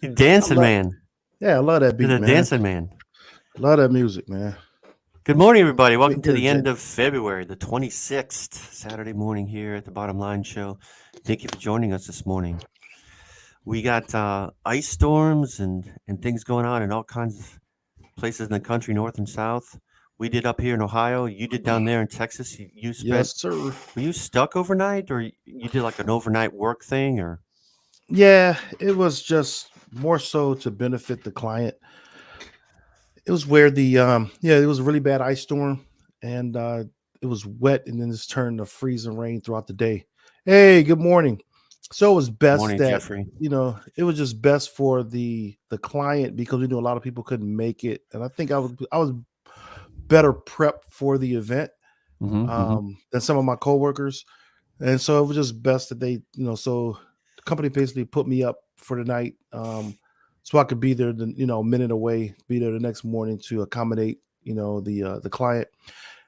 You dancing man. Yeah, I love that You're beat, the man. dancing man. Love that music, man. Good morning, everybody. Welcome Get, to get a the end gent. of February, the 26th, Saturday morning here at the Bottom Line Show. Thank you for joining us this morning. We got ice storms and things going on in all kinds of places in the country, north and south. We did up here in Ohio. You did down there in Texas. You spent, Yes, sir. were you stuck overnight or you did like an overnight work thing or? Yeah, it was just more so to benefit the client. It was where it was a really bad ice storm, and it was wet, and then it's turned to freezing rain throughout the day. Hey, good morning. So it was best Morning, that Jeffrey. it was just best for the client because we knew a lot of people couldn't make it, and I think I was better prepped for the event Mm-hmm. than some of my coworkers. And so it was just best that so the company basically put me up for the night, so I could be there, a minute away, be there the next morning to accommodate, the client,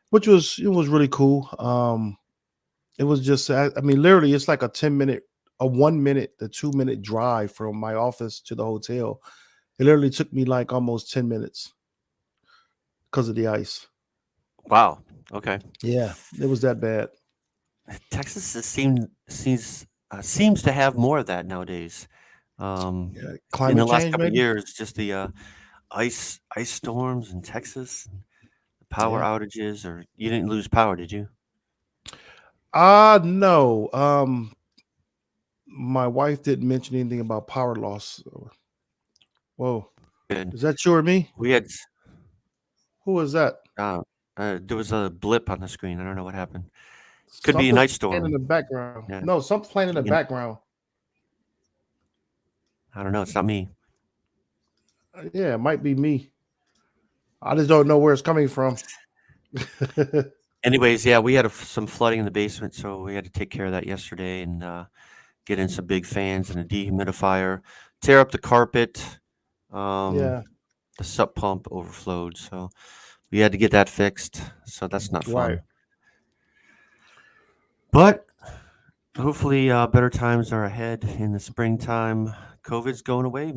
which was really cool. It was just, I mean, literally, it's like a 1 minute to 2 minute drive from my office to the hotel. It literally took me like almost 10 minutes because of the ice. Wow. Okay. Yeah, it was that bad. Texas seems to have more of that nowadays. Um, Yeah, in the climate last change, couple of maybe. years, just the ice storms in Texas, the power Yeah. outages, or you didn't lose power, did you? No. My wife didn't mention anything about power loss. Whoa, Good. is that you or me? We had Who is that? there was a blip on the screen. I don't know what happened. Could be a Something's night playing in storm. the background. Yeah. No, something's playing in the You- background. I don't know. It's not me. Yeah, it might be me. I just don't know where it's coming from. Anyways, yeah, we had some flooding in the basement, so we had to take care of that yesterday and get in some big fans and a dehumidifier, tear up the carpet. Um, Yeah, the sub pump overflowed, so we had to get that fixed. So that's not right. fun. But hopefully, better times are ahead in the springtime. COVID's going away,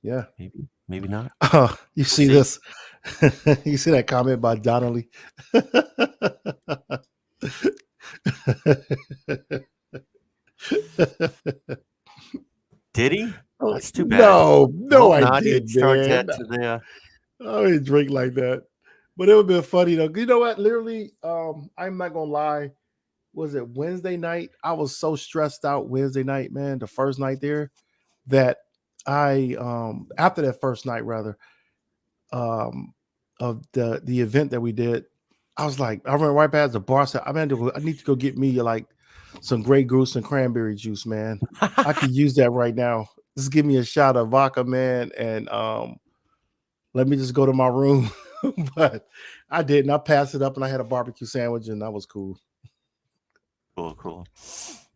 Yeah. maybe not. You We'll see see. this? You see that comment by Donnelly? Did he? That's too bad. No, I no, hope I not. He did, charge man. that to the. I didn't drink like that. But it would have been funny though. You know what? Literally, I'm not gonna lie. Was it Wednesday night? I was so stressed out Wednesday night, man, the first night there, that I after that first night rather, um of the event that we did, I was like, I ran right past the bar. I said, I need to go get me like some Grey Goose and cranberry juice, man. I could use that right now. Just give me a shot of vodka, man, and let me just go to my room. But I didn't. I passed it up and I had a barbecue sandwich and that was cool. Cool, cool.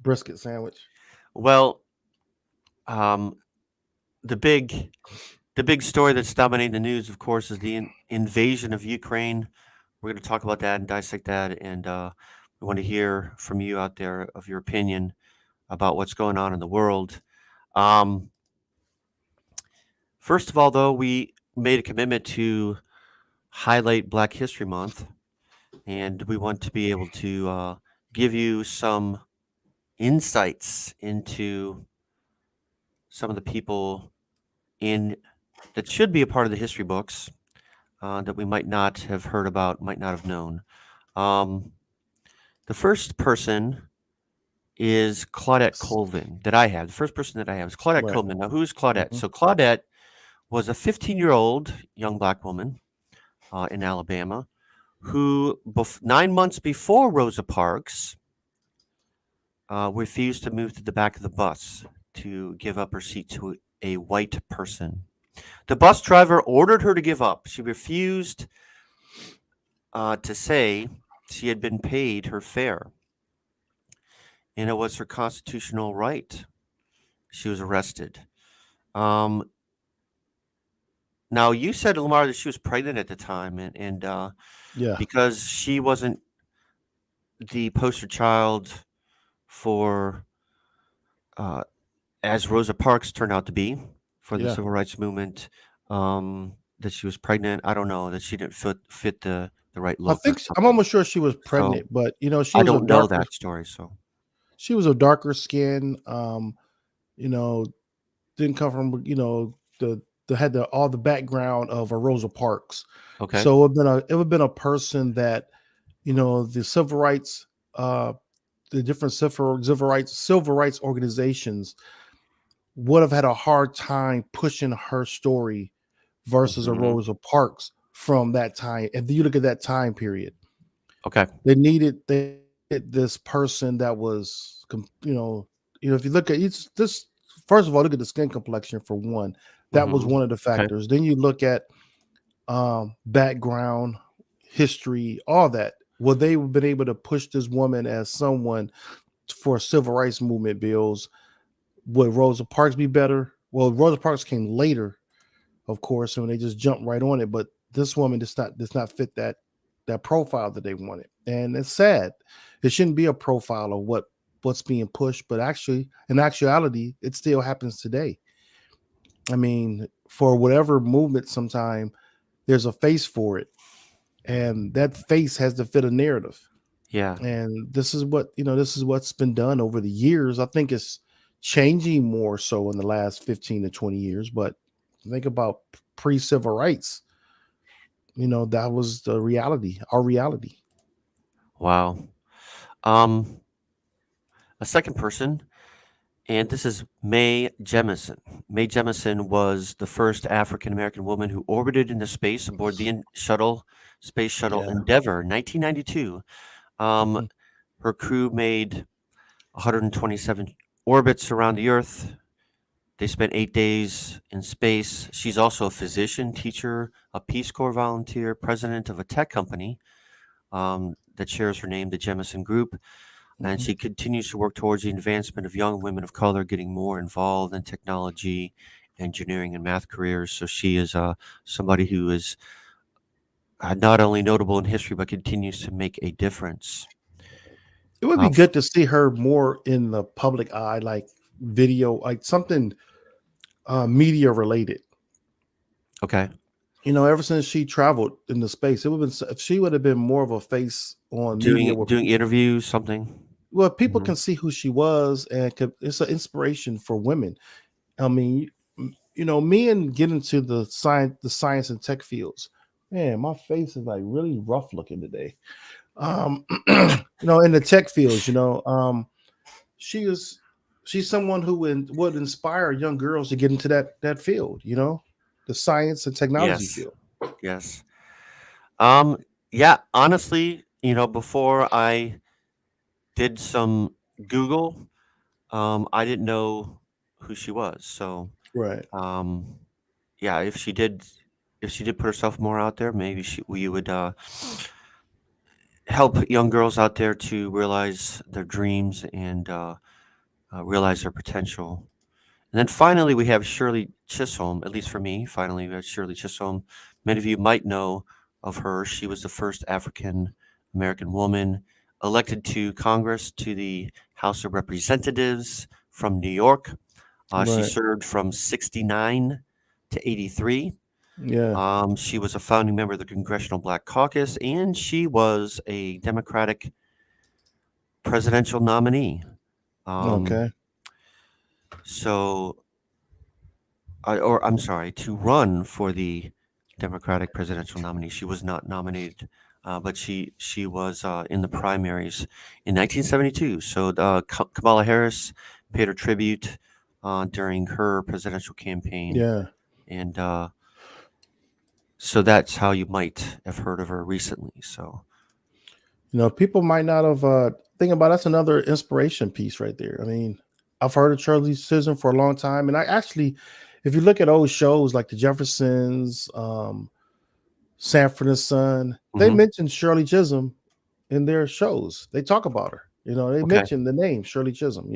Brisket sandwich. Well, um, the big the big story that's dominating the news, of course, is the invasion of Ukraine. We're going to talk about that and dissect that, and we want to hear from you out there of your opinion about what's going on in the world. Um, First of all, though, we made a commitment to highlight Black History Month, and we want to be able to give you some insights into some of the people in that should be a part of the history books that we might not have heard about, might not have known. Um, the first person is Claudette Colvin that I have. The first person that I have is Claudette Right. Coleman. Now, who's Claudette? Mhm. So, Claudette was a 15-year-old young black woman in Alabama who, 9 months before Rosa Parks, refused to move to the back of the bus to give up her seat to a white person. The bus driver ordered her to give up. She refused to say she had been paid her fare, and it was her constitutional right. She was arrested. Um, Now, you said, Lamar, that she was pregnant at the time, and Yeah. because she wasn't the poster child for uh, as Rosa Parks turned out to be for the Yeah. civil rights movement, that she was pregnant. I don't know that she didn't fit the right I look or think I'm something. almost sure she was So pregnant, but she I was a don't know darker. that story. So She was a darker skin. You know, didn't come from the had all the background of a Rosa Parks. okay, So it would have been a person that the civil rights, the different civil rights organizations would have had a hard time pushing her story versus a hmm Rosa Parks from that time. If you look at that time period, okay, they needed this person that was, if you look at this, first of all, look at the skin complexion for one. That was one of the okay, factors. Then you look at background, history, all that. Would they have been able to push this woman as someone for civil rights movement bills? Would Rosa Parks be better? Well, Rosa Parks came later, of course, and they just jumped right on it. But this woman does not fit that profile that they wanted, and it's sad. It shouldn't be a profile of what's being pushed, but actually, in actuality, it still happens today. I mean, for whatever movement, sometime there's a face for it, and that face has to fit a narrative. yeah, And this is what's been done over the years. I think it's changing more so in the last 15 to 20 years, but think about pre-civil rights. That was the reality, our reality. wow. Um, a second person, and this is Mae Jemison. Mae Jemison was the first African American woman who orbited into space aboard the space shuttle Yeah. Endeavour, 1992. Um, Mhm. her crew made 127 orbits around the Earth. They spent 8 days in space. She's also a physician, teacher, a Peace Corps volunteer, president of a tech company that shares her name, the Jemison Group. And Mhm. she continues to work towards the advancement of young women of color getting more involved in technology, engineering, and math careers. So she is somebody who is not only notable in history, but continues to make a difference. It would be F- good to see her more in the public eye, like video, like something media related. okay. Ever since she traveled into space, it would have been if she would have been more of a face on media Doing where doing interviews, something. people hmm can see who she was, and it's an inspiration for women. I mean, men get into the science and tech fields. Man, my face is like really rough looking today. In the tech fields, she is she's someone who would inspire young girls to get into that field. The science and technology Yes. field. Yes. Um, yeah, honestly, before I did some Google, I didn't know who she was. So, Right. um, yeah, if she did put herself more out there, maybe we would help young girls out there to realize their dreams and realize their potential. And then finally, we have Shirley Chisholm, at least for me. Finally, we have Shirley Chisholm. Many of you might know of her. She was the first African American woman elected to Congress, to the House of Representatives from New York. She Right. served from 69 to 83. Yeah. She was a founding member of the Congressional Black Caucus, and she was a Democratic presidential nominee. Um, Okay. so or I'm sorry, to run for the Democratic presidential nominee. She was not nominated, but she was in the primaries in 1972. So Kamala Harris paid her tribute during her presidential campaign, Yeah. and so that's how you might have heard of her recently. So People might not have think about that's another inspiration piece right there. I mean, I've heard of Shirley Chisholm for a long time, and I actually, if you look at old shows like the Jeffersons, Sanford and Son, they mhm. mention Shirley Chisholm in their shows. They talk about her. They Okay, mention the name Shirley Chisholm.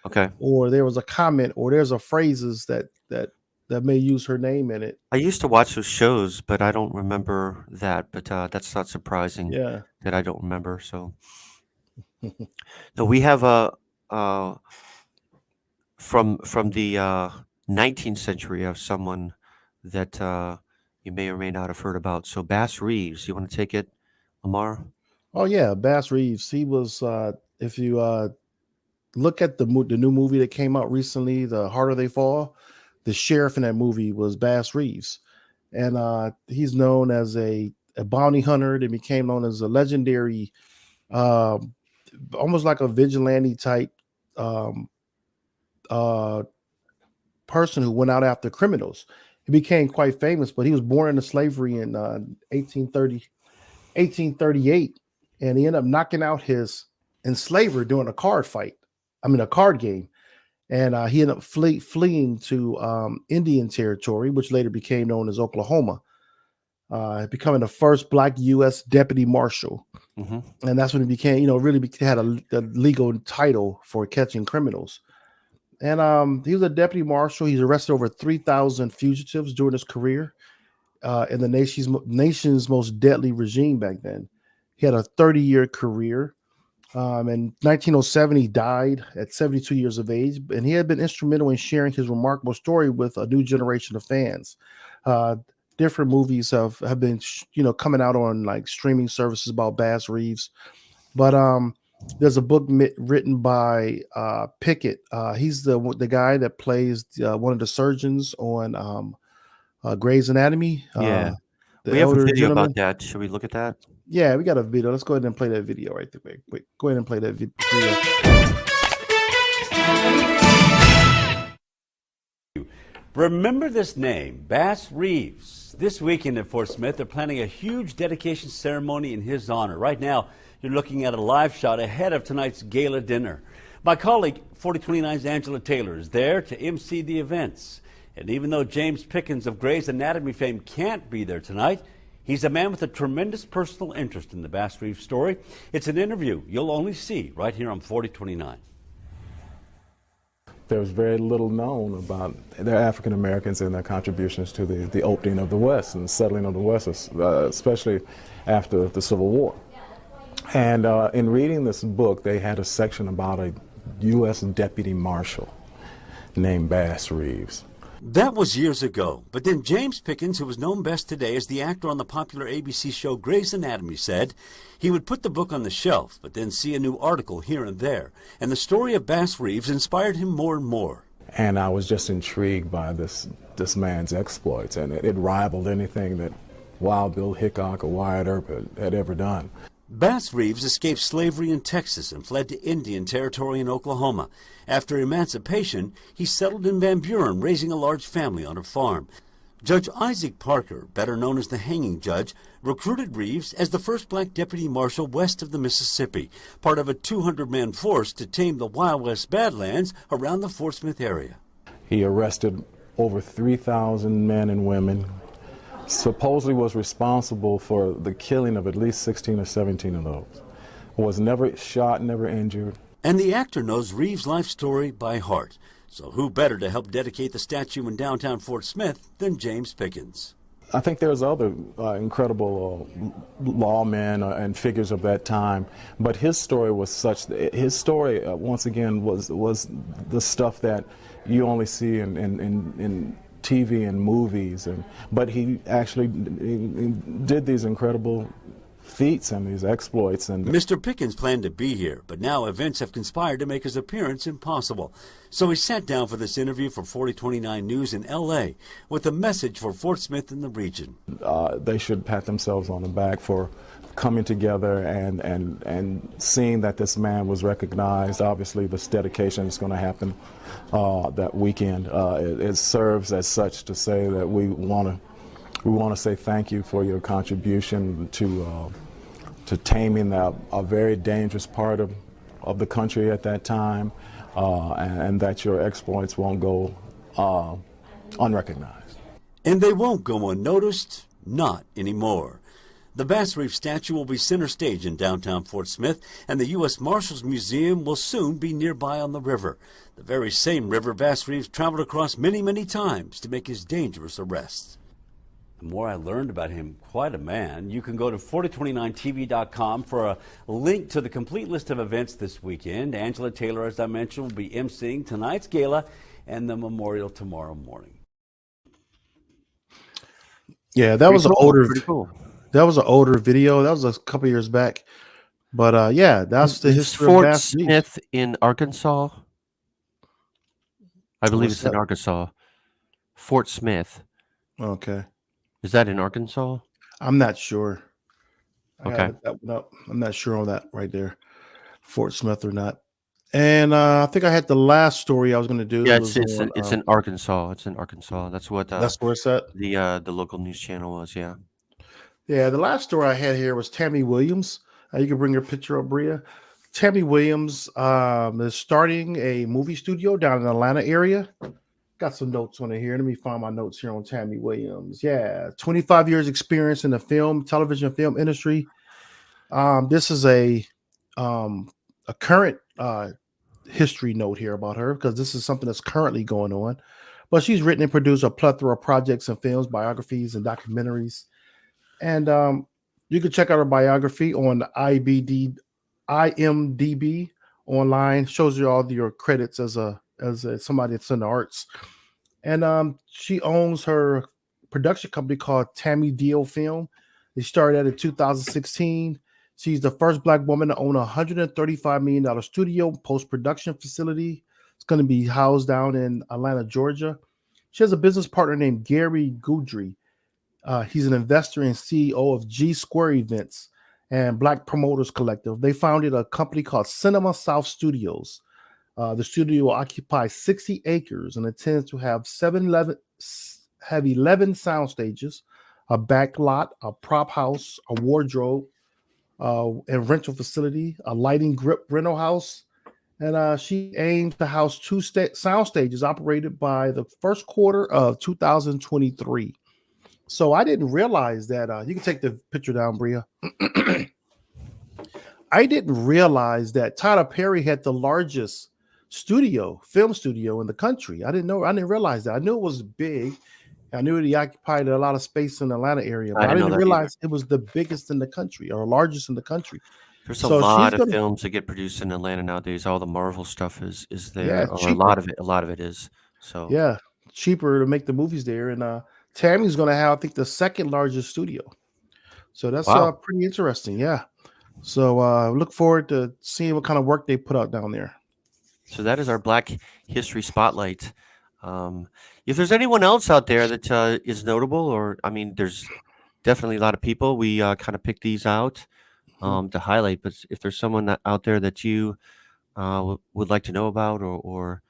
okay. Or there was a comment, or there's a phrases that may use her name in it. I used to watch those shows, but I don't remember that. But that's not surprising Yeah. that I don't remember. So. No, we have a from the 19th century of someone that you may or may not have heard about. So Bass Reeves, you want to take it, Lamar? Oh yeah, Bass Reeves. He was. If you look at the new movie that came out recently, The Harder They Fall, the sheriff in that movie was Bass Reeves, and he's known as a bounty hunter. That became known as a legendary, um, almost like a vigilante type um, uh, person who went out after criminals. He became quite famous, but he was born into slavery in 1838, and he ended up knocking out his enslaver during a card fight. I mean, a card game. And he ended up fleeing to Indian Territory, which later became known as Oklahoma, becoming the first Black U.S. deputy marshal. Mm-hmm. And that's when he became, really had a legal title for catching criminals. And he was a deputy marshal. He's arrested over 3,000 fugitives during his career in the nation's most deadly regime back then. He had a 30-year career. In 1907, he died at 72 years of age, and he had been instrumental in sharing his remarkable story with a new generation of fans. Different movies have been, coming out on like streaming services about Bass Reeves. But there's a book written by Pickett. He's the guy that plays one of the surgeons on Grey's Anatomy. Yeah. The We have a elder video gentleman. about that. Should we look at that? Yeah, we got a video. Let's go ahead and play that video right there. Wait, go ahead and play that video. Remember this name, Bass Reeves. This weekend at Fort Smith, they're planning a huge dedication ceremony in his honor. Right now, you're looking at a live shot ahead of tonight's gala dinner. My colleague, 4029's Angela Taylor, is there to MC the events. And even though James Pickens of Grey's Anatomy fame can't be there tonight, he's a man with a tremendous personal interest in the Bass Reeves story. It's an interview you'll only see right here on 4029. There's very little known about the African Americans and their contributions to the opening of the West and settling of the West, especially after the Civil War. And in reading this book, they had a section about a U.S. deputy marshal named Bass Reeves. That was years ago, but then James Pickens, who was known best today as the actor on the popular ABC show Grey's Anatomy, said he would put the book on the shelf, but then see a new article here and there. And the story of Bass Reeves inspired him more and more. And I was just intrigued by this man's exploits, and it rivaled anything that Wild Bill Hickok or Wyatt Earp had ever done. Bass Reeves escaped slavery in Texas and fled to Indian Territory in Oklahoma. After emancipation, he settled in Van Buren, raising a large family on a farm. Judge Isaac Parker, better known as the hanging judge, recruited Reeves as the first black deputy marshal west of the Mississippi, part of a 200-man force to tame the Wild West Badlands around the Fort Smith area. He arrested over 3,000 men and women, supposedly was responsible for the killing of at least 16 or 17 of those. Was never shot, never injured. And the actor knows Reeves' life story by heart. So who better to help dedicate the statue in downtown Fort Smith than James Pickens? I think there's other incredible lawmen and figures of that time, but his story was such. His story, once again, was the stuff that you only see in TV and movies, but he actually did these incredible feats and these exploits. And Mr. Pickens planned to be here, but now events have conspired to make his appearance impossible. So he sat down for this interview for 4029 News in L.A. with a message for Fort Smith and the region. They should pat themselves on the back for coming together and seeing that this man was recognized. Obviously, this dedication is going to happen that weekend. It serves as such to say that we want to say thank you for your contribution to taming a very dangerous part of the country at that time, and that your exploits won't go unrecognized. And they won't go unnoticed, not anymore. The Bass Reeves statue will be center stage in downtown Fort Smith, and the U.S. Marshals Museum will soon be nearby on the river, the very same river Bass Reeves traveled across many, many times to make his dangerous arrests. The more I learned about him, quite a man. You can go to 4029tv.com for a link to the complete list of events this weekend. Angela Taylor, as I mentioned, will be emceeing tonight's gala and the memorial tomorrow morning. Yeah, that was an older. Pretty cool. That was an older video. That was a couple years back. But yeah, that's the Is history of Fort Bass Reeves. Smith in Arkansas? I believe What's it's in that? Arkansas. Fort Smith. Okay, Is that in Arkansas? I'm not sure. I gotta Okay. look that one up. I'm not sure on that right there, Fort Smith or not. And I think I had the last story I was going to do. Yeah, Was on, it's in Arkansas. It's in Arkansas. That's what that's where it's at. the local news channel was. Yeah. Yeah, the last story I had here was Tammy Williams. You can bring your picture up, Bria. Tammy Williams is starting a movie studio down in the Atlanta area. Got some notes on it here. Let me find my notes here on Tammy Williams. Yeah, 25 years experience in the television film industry. This is a current history note here about her because this is something that's currently going on. But she's written and produced a plethora of projects and films, biographies, and documentaries. And you can check out her biography on IMDb online. Shows you all your credits as somebody that's in the arts. And she owns her production company called Tammy Deal Film. It started out in 2016. She's the first Black woman to own a $135 million studio post-production facility. It's going to be housed down in Atlanta, Georgia. She has a business partner named Gary Goudry. He's an investor and CEO of G Square Events and Black Promoters Collective. They founded a company called Cinema South Studios. The studio will occupy 60 acres and intends to have 11 sound stages, a back lot, a prop house, a wardrobe, and rental facility, a lighting grip rental house. And she aims to house two sound stages operated by the first quarter of 2023. So I didn't realize that. You can take the picture down, Bria. I didn't realize that Tyler Perry had the largest film studio in the country. I didn't realize that. I knew it was big. I knew he occupied a lot of space in the Atlanta area, but I didn't realize it was the biggest in the country or largest in the country. There's a lot of films that get produced in Atlanta nowadays. All the Marvel stuff is there. Yeah, Or a lot of it is. So yeah, cheaper to make the movies there. And Tammy's going to have, I think, the second largest studio. So that's pretty interesting. Yeah. So look forward to seeing what kind of work they put out down there. So that is our Black History Spotlight. If there's anyone else out there that is notable, or I mean, there's definitely a lot of people. We kind of picked these out to highlight. But if there's someone out there that you would like to know about, or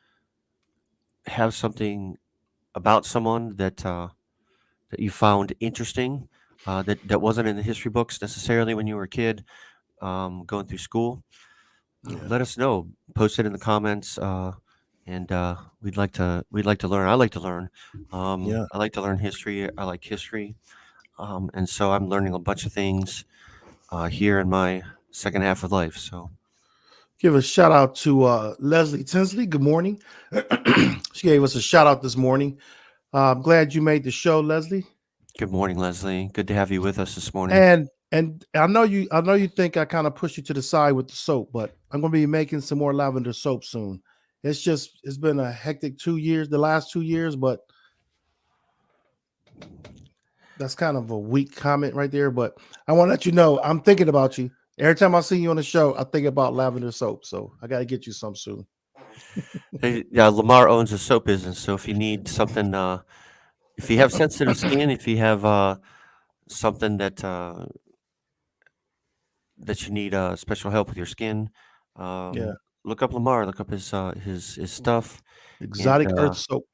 have something about someone that you found interesting, that wasn't in the history books necessarily when you were a kid, going through school, let us know. Post it in the comments. And we'd like to learn. I like to learn. I like to learn history. I like history, and so I'm learning a bunch of things here in my second half of life. So, give a shout out to Leslie Tinsley. Good morning. She gave us a shout out this morning. I'm glad you made the show, Leslie. Good morning, Leslie. Good to have you with us this morning. And I know you think I kind of pushed you to the side with the soap, but I'm going to be making some more lavender soap soon. It's been a hectic the last 2 years, but that's kind of a weak comment right there. But I want to let you know I'm thinking about you. Every time I see you on the show, I think about lavender soap. So I got to get you some soon. Hey, yeah, Lamar owns a soap business, so if you need something, if you have sensitive skin, if you have something that you need special help with your skin, look up Lamar. Look up his stuff. Exotic Earth soap.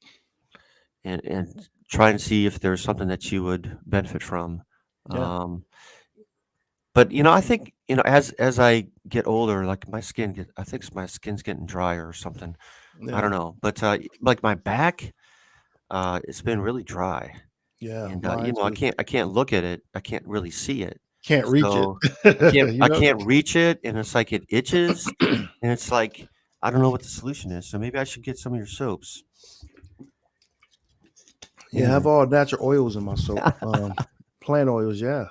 And try and see if there's something that you would benefit from. Yeah. But I think as I get older, like I think my skin's getting drier or something. Yeah. I don't know, but like my back, it's been really dry. Yeah, and I can't look at it. I can't really see it. Can't reach it. I can't reach it, and it's like it itches, and it's like I don't know what the solution is. So maybe I should get some of your soaps. Yeah, I have all natural oils in my soap. Plant oils, yeah.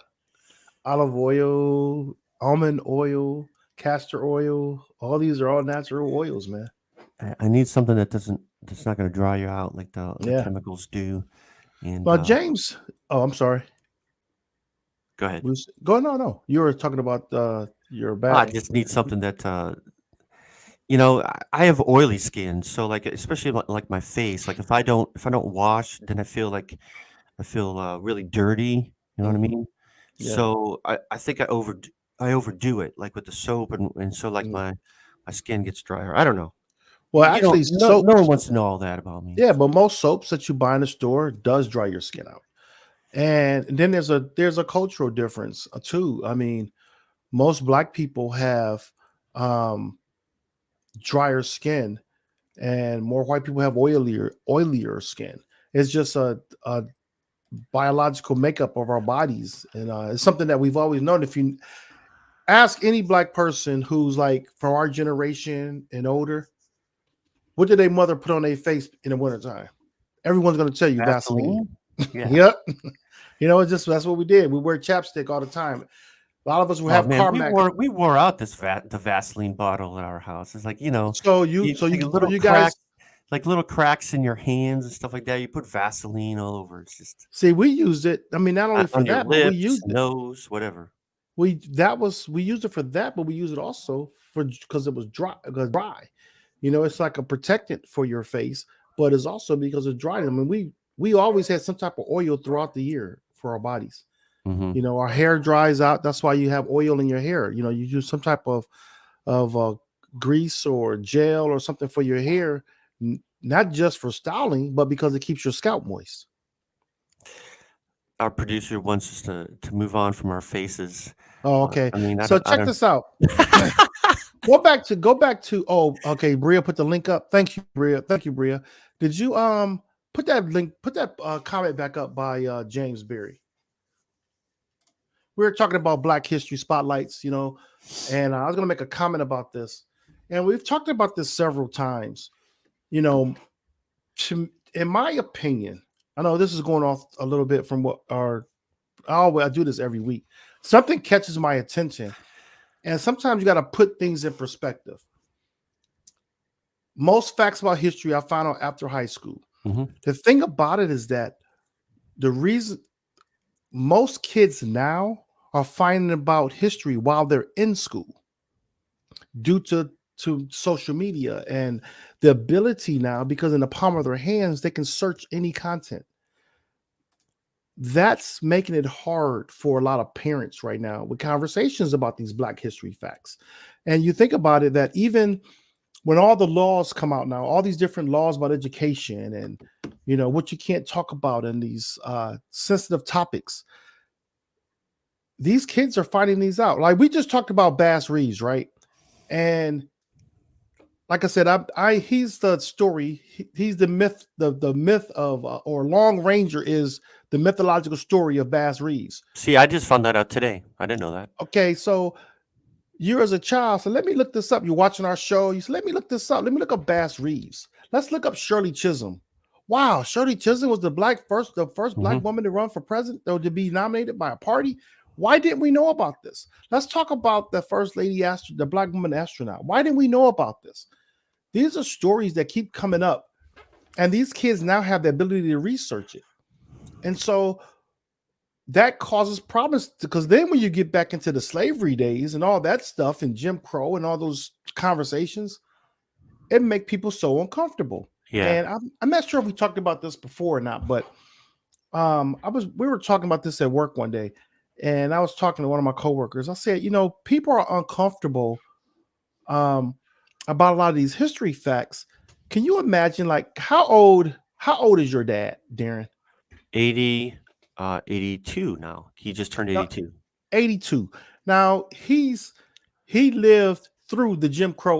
Olive oil, almond oil, castor oil. All these are all natural oils, man. I need something that's not going to dry you out like the Yeah. chemicals do. And Well, James. Oh, I'm sorry. go ahead. No. You were talking about your I back. just need something that I have oily skin, so like especially like my face. Like if I don't wash, then I feel really dirty. You know what I Mhm. mean? Yeah. So I think I overdo it, like with the soap, and so like Mm. my skin gets drier. I don't know. Well, You don't. actually, No one wants to know all that about me. yeah, but most soaps that you buy in the store does dry your skin out. And then there's a cultural difference too. I mean, most black people have um, drier skin, and more white people have oilier skin. It's just a biological makeup of our bodies, and it's something that we've always known. If you ask any black person who's like from our generation and older, what did their mother put on their face in the wintertime? Everyone's going to tell you Vaseline. Yeah. Yep. It's just that's what we did. We wear chapstick all the time. A lot of us will Oh have man, Carmax. we wore out the Vaseline bottle at our house. It's like So you little guys cracks, like little cracks in your hands and stuff like that. You put Vaseline all over. It's just see, we used it. I mean, not only for on your that, but we lips, used it. nose, whatever. We used it for that, but we use it also for because it was dry. It's like a protectant for your face, but it's also because it's dry. I mean, we always had some type of oil throughout the year for our bodies. Mm-hmm. Our hair dries out. That's why you have oil in your hair. You use some type of grease or gel or something for your hair, not just for styling, but because it keeps your scalp moist. Our producer wants us to move on from our faces. Oh, okay. I mean, So check this out. Go back to. Oh, okay. Bria put the link up. Thank you, Bria. Did you put that comment back up by James Berry? We were talking about Black History spotlights, and I was going to make a comment about this, and we've talked about this several times. In my opinion, I know this is going off a little bit from what I do this every week. Something catches my attention, and sometimes you got to put things in perspective. Most facts about history I found out after high school. Mm-hmm. The thing about it is that the reason most kids now are finding about history while they're in school due to social media and the ability now, because in the palm of their hands, they can search any content. That's making it hard for a lot of parents right now with conversations about these Black history facts. And you think about it, that even when all the laws come out now, all these different laws about education and, what you can't talk about in these sensitive topics, these kids are finding these out. Like we just talked about Bass Reeves, right? And like I said, he's the story. He's the myth. The myth of or Long Ranger is the mythological story of Bass Reeves. See, I just found that out today. I didn't know that. Okay, so you as a child, so let me look this up. You're watching our show. You said, let me look this up. Let me look up Bass Reeves. Let's look up Shirley Chisholm. Wow, Shirley Chisholm was the first black woman to run for president or to be nominated by a party. Why didn't we know about this? Let's talk about the first lady the black woman astronaut. Why didn't we know about this? These are stories that keep coming up, and these kids now have the ability to research it. And so that causes problems, because then when you get back into the slavery days and all that stuff and Jim Crow and all those conversations, it make people so uncomfortable. Yeah. And I'm not sure if we talked about this before or not, but we were talking about this at work one day, and I was talking to one of my coworkers. I said, people are uncomfortable about a lot of these history facts. Can you imagine, like, how old is your dad, Darren? 82 now. He just turned 82. 82. Now he lived through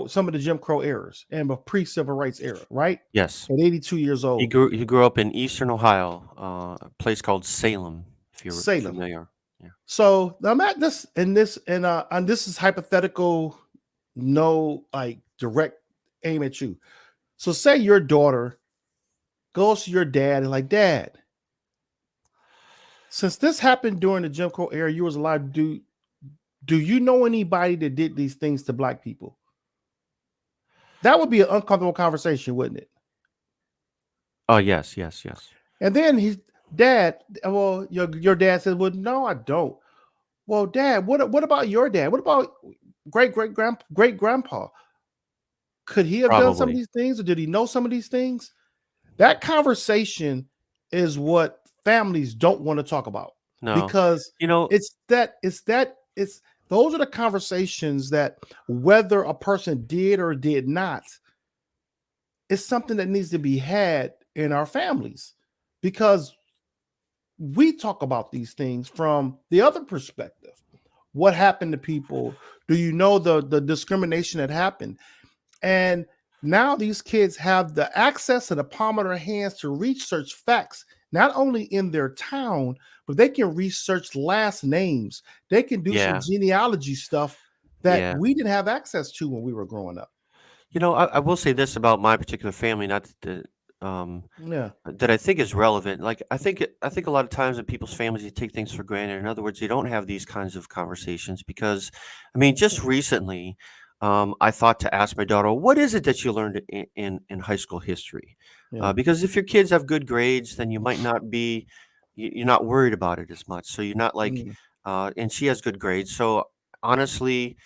some of the Jim Crow eras and the pre-civil rights era, right? Yes. At 82 years old. He grew up in Eastern Ohio, a place called Salem, if you're familiar. Yeah. So I'm at this and this is hypothetical, no like direct aim at you. So say your daughter goes to your dad and like, Dad, Since this happened during the Jim Crow era, you was alive. Do you know anybody that did these things to black people? That would be an uncomfortable conversation, wouldn't it? Oh, yes, yes, yes. And then his dad, well, your dad said, well, no, I don't. Well, Dad, what about your dad? What about great grandpa? Could he have done some of Probably. these things, or did he know some of these things? That conversation is what families don't want to talk about, No. because You know, it's those are the conversations that, whether a person did or did not, is something that needs to be had in our families, because we talk about these things from the other perspective. What happened to people? Do you know the discrimination that happened? And now these kids have the access to the palm of their hands to research facts, not only in their town, but they can research last names. They can do some yeah, genealogy stuff that yeah. we didn't have access to when we were growing up. You know, I will say this about my particular family, not Yeah. that I think is relevant. Like I think a lot of times in people's families, they take things for granted. In other words, they don't have these kinds of conversations because, I mean, just recently, I thought to ask my daughter, "What is it that you learned in high school history?" Yeah. Because if your kids have good grades, then you might not be, you're not worried about it as much. So you're not like, Mm, and she has good grades. So honestly,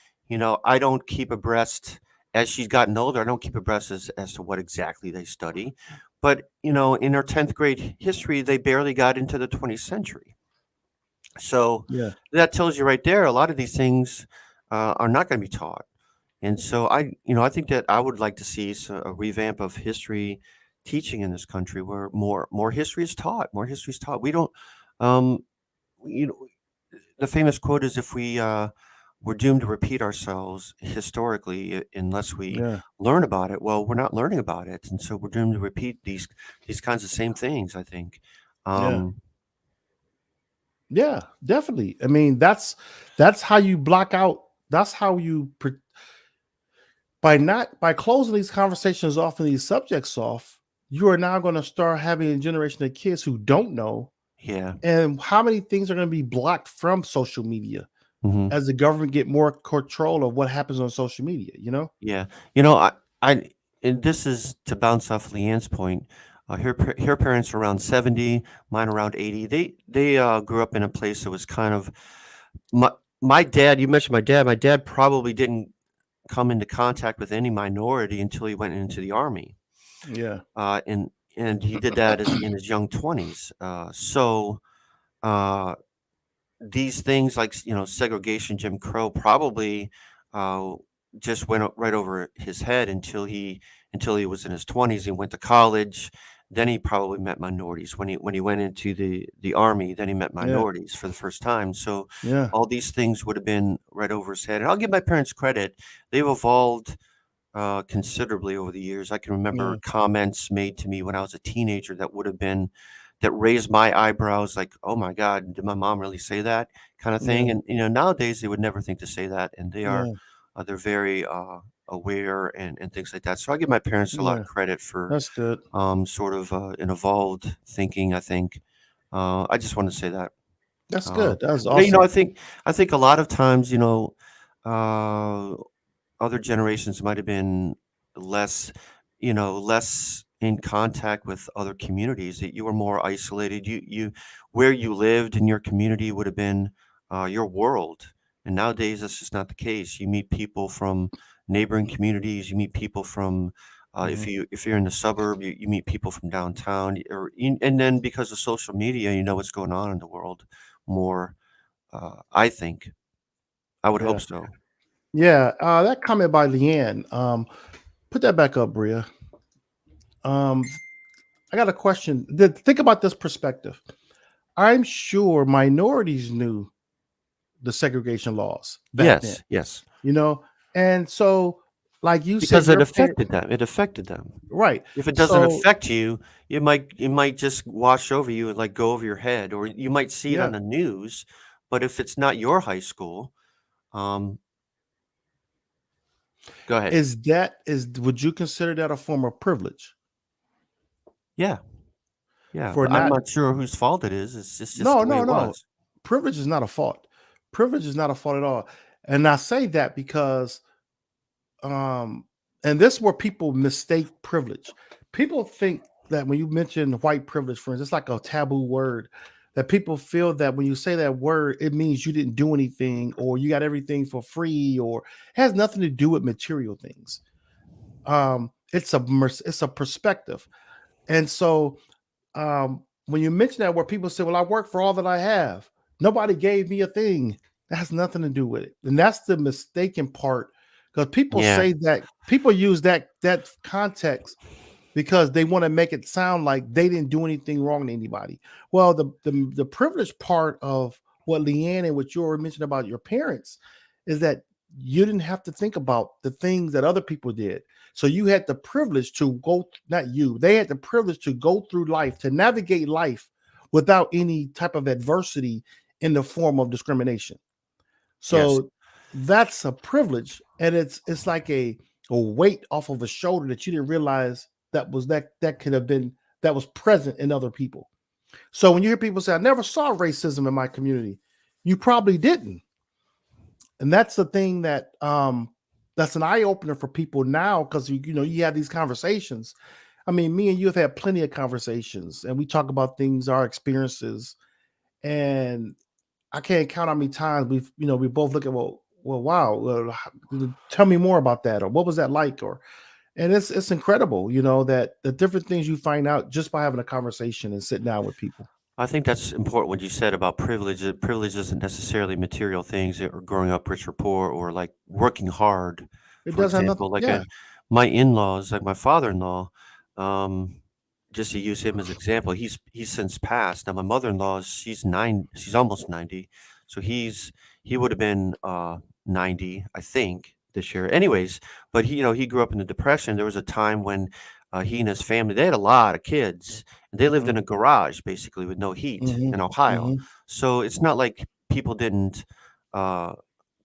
I don't keep abreast as she's gotten older. I don't keep abreast as to what exactly they study. But, in our 10th grade history, they barely got into the 20th century. So yeah. that tells you right there, a lot of these things are not going to be taught. And so I think that I would like to see a revamp of history teaching in this country where more history is taught. More history is taught. We don't, um, you know, the famous quote is if we're doomed to repeat ourselves historically unless we Yeah. learn about it. Well, we're not learning about it, and so we're doomed to repeat these kinds of same things, I think. Yeah. Um, Yeah, definitely. I mean, that's how you block out. That's how you by closing these conversations off and these subjects off, you are now going to start having a generation of kids who don't know. yeah. And how many things are going to be blocked from social media Hmm. as the government get more control of what happens on social media, you know? Yeah. You know, I and this is to bounce off Leanne's point. Her parents are around 70, mine around 80. They grew up in a place that was kind of my my dad. You mentioned my dad. My dad probably didn't come into contact with any minority until he went into the army. Yeah. And he did that in his young 20s. So uh, these things like segregation, Jim Crow, probably uh, just went right over his head until he was in his 20s. He went to college. Then he probably met minorities when he went into the army. Then he met Yeah. minorities for the first time. So Yeah. all these things would have been right over his head. And I'll give my parents credit; they've evolved considerably over the years. I can Yeah. remember comments made to me when I was a teenager that raised my eyebrows, like, "Oh my God, did my mom really say that?" kind of thing. Yeah. And nowadays they would never think to say that, and Yeah. they're very aware and things like that. So I give my parents a lot Yeah. of credit for That's good. sort of an evolved thinking. I think I just want to say that. That's Uh, good. That's but awesome. I think a lot of times, uh, other generations might have been less, less in contact with other communities. That you were more isolated. Where you lived in your community would have been your world. And nowadays, that's just not the case. You meet people from neighboring communities. You meet people from Mhm. if you're in the suburb, you meet people from downtown. And then because of social media, you know what's going on in the world more. I think I would hope Yeah. so. Yeah. That comment by Leanne. Put that back up, Bria. Um, I got a question. Think about this perspective. I'm sure minorities knew the segregation laws back then, Yes, yes. you know? And so, like you said, Because it your parent, affected them. It affected them. right. If it doesn't So, affect you, it might just wash over you and like go over your head, or you might see it on yeah. the news. But if it's not your high school, um, go ahead. Would you consider that a form of privilege? Yeah, Yeah, for but I'm not. not sure whose fault it is. It's just No, the way no, it no. was. Privilege is not a fault. Privilege is not a fault at all. And I say that because um and this is where people mistake privilege. People think that when you mention white privilege, friends, it's like a taboo word, that people feel that when you say that word, it means you didn't do anything or you got everything for free, or it has nothing to do with material things. It's a perspective. And so when you mention that, where people say, well, I work for all that I have, nobody gave me a thing, that has nothing to do with it. And that's the mistaken part, because people Yeah. say that, people use that context because they want to make it sound like they didn't do anything wrong to anybody. Well, the privileged part of what Leanne and what you were mentioning about your parents is that you didn't have to think about the things that other people did. So you had the privilege to go, not you, they had the privilege to go through life, to navigate life without any type of adversity in the form of discrimination. Yes. So that's a privilege, and it's like a weight off of a shoulder that you didn't realize that could have been, that was present in other people. So when you hear people say, I never saw racism in my community, you probably didn't. And that's the thing that's an eye opener for people now, because you have these conversations. I mean, me and you have had plenty of conversations, and we talk about things, our experiences, and I can't count how many times we both look at, wow, tell me more about that, or what was that like, or, and it's incredible, that the different things you find out just by having a conversation and sitting down with people. I think that's important what you said about privilege. Privilege isn't necessarily material things or growing up rich or poor or like working hard. It For doesn't have nothing. example, like Yeah. my in-laws, like my father-in-law, um, just to use him as example, he's since passed. Now my mother-in-law, she's almost 90, so he would have been 90, I think, this year. Anyways, but he grew up in the Depression. There was a time when he and his family, they had a lot of kids, and they lived in a garage basically with no heat Mm-hmm. in Ohio. Mm-hmm. So it's not like uh,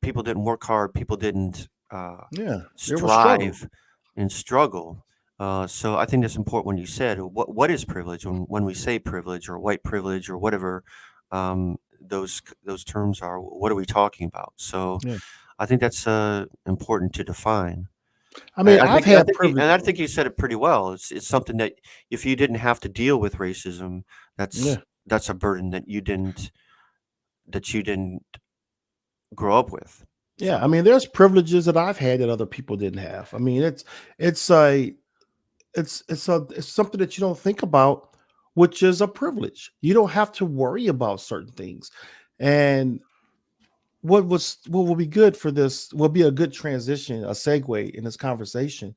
people didn't work hard, people didn't Yeah, there was struggle. strive and struggle. So I think that's important when you said what is privilege when we say privilege or white privilege or whatever those terms are. What are we talking about? So Yeah. I think that's important to define. I mean, I I've think I had think you, privilege. and I think you said it pretty well. It's something that if you didn't have to deal with racism, Yeah. that's a burden that you didn't grow up with. Yeah. So I mean, there's privileges that I've had that other people didn't have. I mean, it's a it's something that you don't think about, which is a privilege. You don't have to worry about certain things. And what will be good for this, will be a good transition, a segue in this conversation,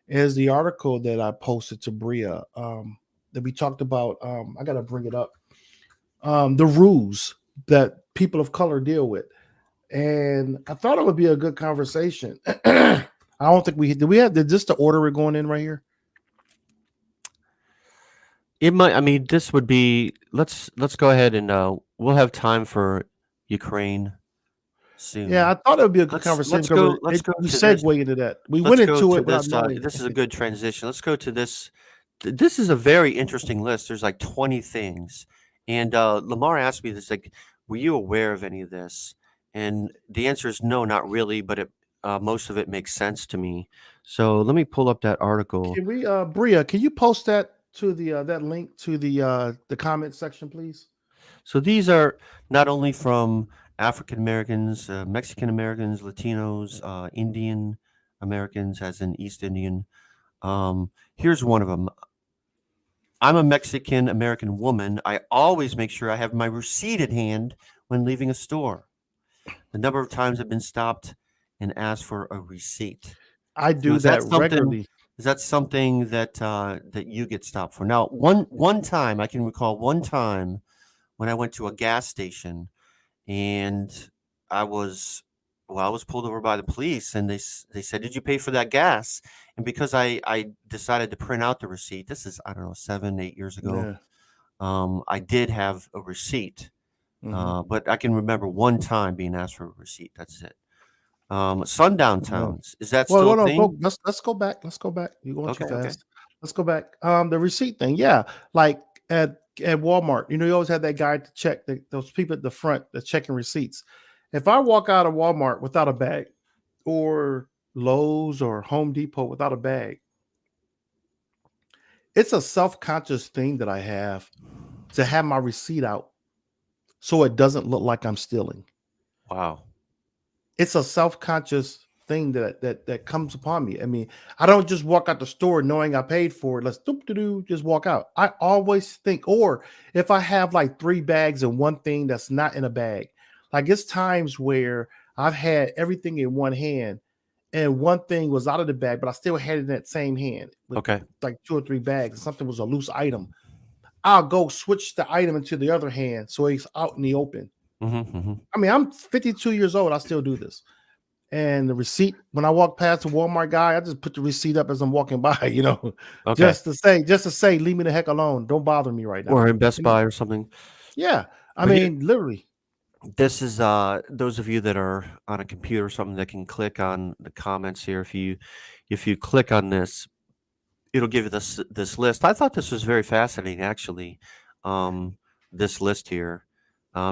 is the article that I posted to Bria, that we talked about. I gotta bring it up. The rules that people of color deal with. And I thought it would be a good conversation. I don't think did this the order we're going in right here? it might. I mean, this would be. Let's go ahead and we'll have time for Ukraine Yeah, soon. I thought it would be a good conversation Let's because go. Let's go we to this. segue into that. We Let's went go into to it without this. knowing. This is a good transition. Let's go to this. This is a very interesting list. There's like 20 things, and Lamar asked me this, like, were you aware of any of this? And the answer is no, not really. But most of it makes sense to me. So let me pull up that article. Can we, Bria? Can you post that to that link to the comment section, please? So these are not only from African Americans, Mexican Americans, Latinos, Indian Americans, as in East Indian. Here's one of them. I'm a Mexican American woman. I always make sure I have my receipt at hand when leaving a store. The number of times I've been stopped and asked for a receipt. I So do that regularly. is that something that you get stopped for? Now, one time I can recall one time when I went to a gas station and I was I was pulled over by the police and they said, "Did you pay for that gas?" And because I decided to print out the receipt, this is, I don't know, 7, 8 years ago. Yeah. I did have a receipt, Hmm. but I can remember one time being asked for a receipt. That's it. Sundown No. towns, is that Well, still no, a no, thing? go. Let's go back. Let's go back. You're going too Okay, okay. fast. Let's go back. The receipt thing. Yeah, like at Walmart. You always have that guy to check those people at the front that's checking receipts. If I walk out of Walmart without a bag, or Lowe's or Home Depot without a bag, it's a self-conscious thing that I have to have my receipt out so it doesn't look like I'm stealing. Wow. It's a self-conscious thing that comes upon me. I mean, I don't just walk out the store knowing I paid for it. Let's just walk out. I always think, or if I have like 3 bags and one thing that's not in a bag, like it's times where I've had everything in one hand and one thing was out of the bag, but I still had it in that same hand with Okay. like 2 or 3 bags. Something was a loose item. I'll go switch the item into the other hand so it's out in the open. I mean, I'm 52 years old. I still do this. And the receipt, when I walk past the Walmart guy, I just put the receipt up as I'm walking by, Okay. just to say, leave me the heck alone. Don't bother me right now. Or in Best Buy or something. Yeah. I But mean, literally. This is those of you that are on a computer or something that can click on the comments here. If you click on this, it'll give you this list. I thought this was very fascinating, actually. This list here.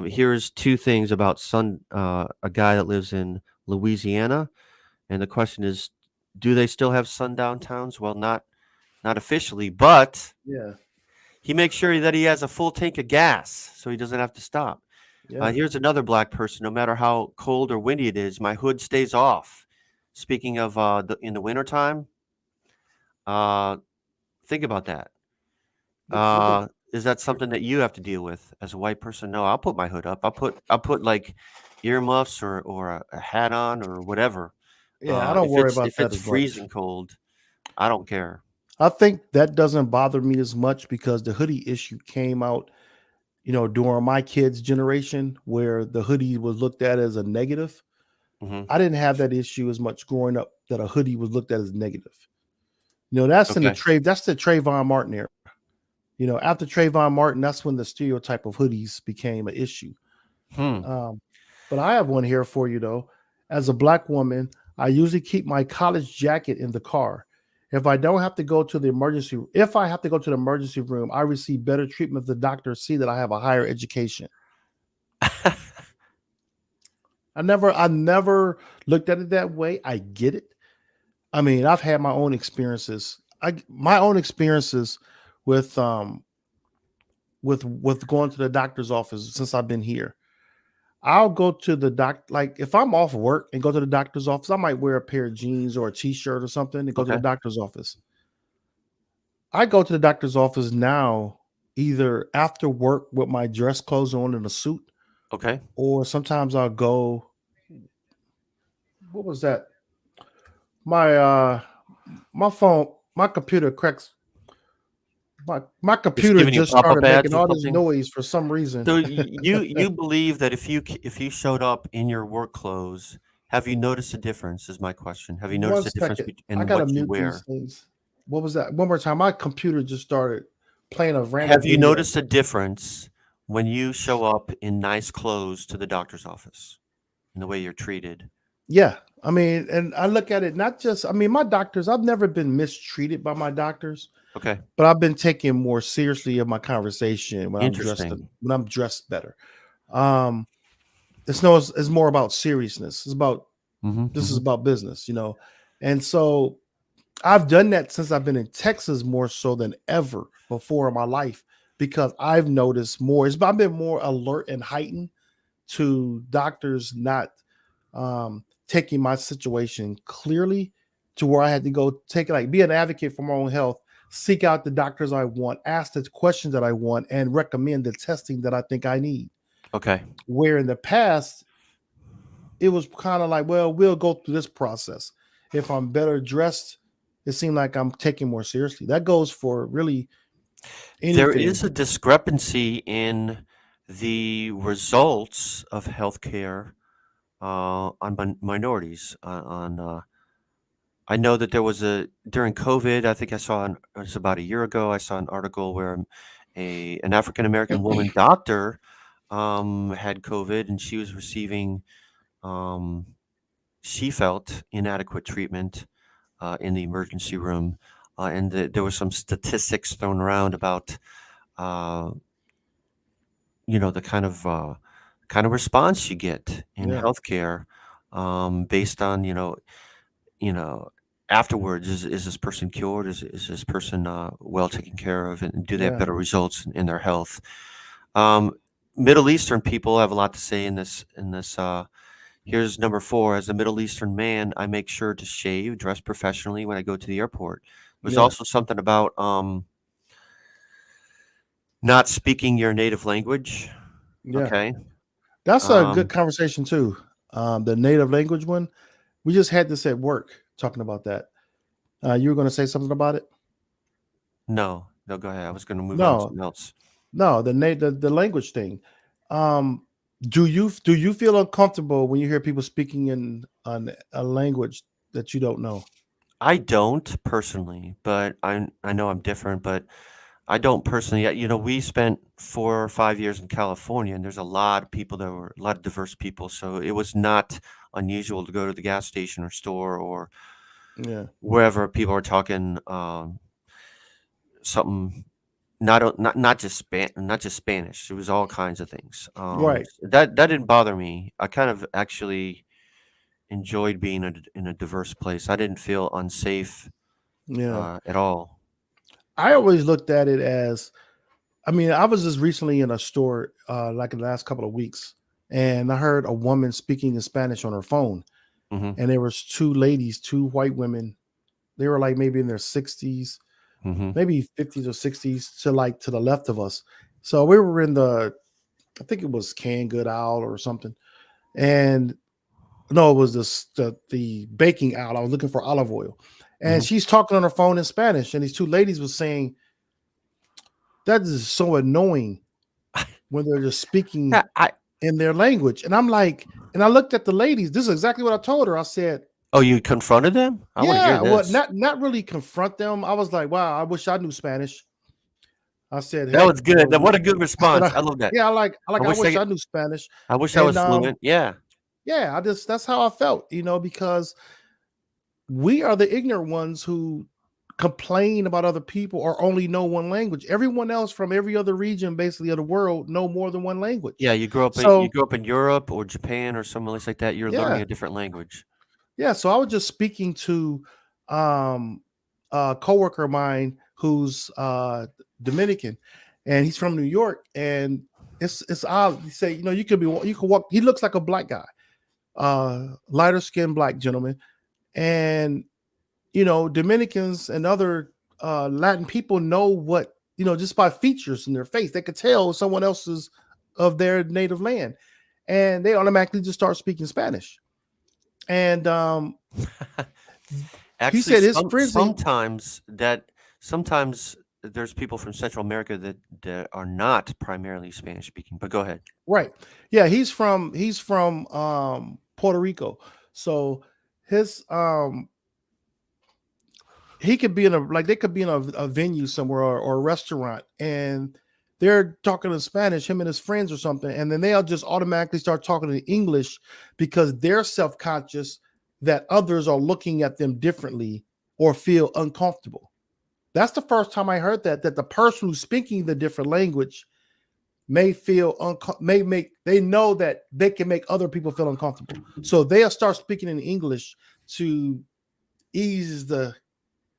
Here's 2 things about a guy that lives in Louisiana, and the question is, do they still have sundown towns? Well, not officially, but Yeah. he makes sure that he has a full tank of gas so he doesn't have to stop. Yeah. Here's another black person. No matter how cold or windy it is, my hood stays off. Speaking of in the wintertime, think about that. Is that something that you have to deal with as a white person? No, I'll put my hood up. I'll put like earmuffs or a hat on or whatever. Yeah, I don't worry about if that it's as much. freezing cold, I don't care. I think that doesn't bother me as much because the hoodie issue came out, during my kids' generation where the hoodie was looked at as a negative. Hmm. I didn't have that issue as much growing up that a hoodie was looked at as negative. That's in Okay. that's the Trayvon Martin era. After Trayvon Martin, that's when the stereotype of hoodies became an issue. Hmm. But I have one here for you though. As a black woman, I usually keep my college jacket in the car. If I have to go to the emergency room, I receive better treatment if the doctors see that I have a higher education. I never looked at it that way. I get it. I mean, I've had my own experiences. My own experiences with going to the doctor's office since I've been here. I'll go to the like if I'm off work and go to the doctor's office, I might wear a pair of jeans or a t-shirt or something and go to the Okay. doctor's office. I go to the doctor's office now either after work with my dress clothes on and a suit, Okay. or sometimes I'll go. What was that? My phone, my computer cracks. My It's computer giving you just pop-up started ads making or all this something. noise for some reason. So you believe that if you showed up in your work clothes, have you noticed a difference? Is my question. Have you One noticed a difference second, I in gotta what you mute these wear? things. What was that? One more time. My computer just started playing a random Have you video. noticed a difference when you show up in nice clothes to the doctor's office in the way you're treated? Yeah, I mean, and I look at it not just. I mean, my doctors. I've never been mistreated by my doctors, Okay. but I've been taken more seriously in my conversation when I'm dressed. Interesting. When I'm dressed better. It's more about seriousness. It's about this is about business, and so I've done that since I've been in Texas more so than ever before in my life because I've noticed more. I've been more alert and heightened to doctors not taking my situation clearly to where I had to go be an advocate for my own health, seek out the doctors I want, ask the questions that I want, and recommend the testing that I think I need. Okay. Where in the past, it was kind of like, well, we'll go through this process. If I'm better dressed, it seemed like I'm taking more seriously. That goes for really anything. There is a discrepancy in the results of healthcare on minorities. I know that there was during COVID. I think it was about a year ago. I saw an article where an African American woman doctor had COVID, and she was receiving she felt inadequate treatment in the emergency room, and there was some statistics thrown around about uh, the kind of response you get in Yeah. healthcare, based on you know afterwards, is this person cured, is this person well taken care of, and do they have Yeah. better results in their health. um, Middle Eastern people have a lot to say in this. Here's number 4. As a Middle Eastern man, I make sure to shave, dress professionally when I go to the airport. There's Yeah. also something about not speaking your native language. Yeah. Okay. That's a good Um, conversation too. The native language one. We just had this at work talking about that. You were going to say something about it? no, go ahead. I was going to move on to No, something else. no, the language thing. Um, do you feel uncomfortable when you hear people speaking in a language that you don't know? I don't personally, but I know I'm different, but I don't personally. We spent 4 or 5 years in California, and there's a lot of people a lot of diverse people. So it was not unusual to go to the gas station or store or Yeah. wherever people are talking something not just not just Spanish. It was all kinds of things. Right. That didn't bother me. I kind of actually enjoyed being in a diverse place. I didn't feel unsafe Yeah. at all. I always looked at it as, I mean, I was just recently in a store like in the last couple of weeks, and I heard a woman speaking in Spanish on her phone, Hmm. and there was two ladies, two white women. They were like maybe in their 60s, Hmm. maybe 50s or 60s, to the left of us. So we were in I think it was Canned Good Owl or something, and no, it was the baking aisle. I was looking for olive oil, and Hmm. she's talking on her phone in Spanish, and these two ladies was saying that is so annoying when they're just speaking Yeah, I in their language. And I'm like, and I looked at the ladies. This is exactly what I told her. I said, Oh, you confronted them? I wanna hear yeah, well, this. not really confront them. I was like, wow, I wish I knew Spanish. I said, That heck, was good. What a good I said, response. I love that. yeah, I I wish wish I knew Spanish. I was And fluent. Yeah. yeah, that's how I felt, because we are the ignorant ones who complain about other people or only know one language. Everyone else from every other region, basically, of the world know more than one language. Yeah, you So grew up in Europe or Japan or some place like that, you're learning yeah, a different language. yeah. So I was just speaking to um, a coworker of mine who's Dominican, and he's from New York, and it's odd. He say, you could walk. He looks like a black guy, lighter skinned black gentleman, and Dominicans and other Latin people know what, just by features in their face. They could tell someone else's of their native land, and they automatically just start speaking Spanish. And he Actually, said his friends, sometimes there's people from Central America that are not primarily Spanish speaking, but go ahead. right? Yeah, he's from Puerto Rico, so his he could be they could be in a venue somewhere, or a restaurant, and they're talking in Spanish, him and his friends or something, and then they'll just automatically start talking in English because they're self-conscious that others are looking at them differently or feel uncomfortable. That's the first time I heard that the person who's speaking the different language may feel they know that they can make other people feel uncomfortable. So they'll start speaking in English to ease the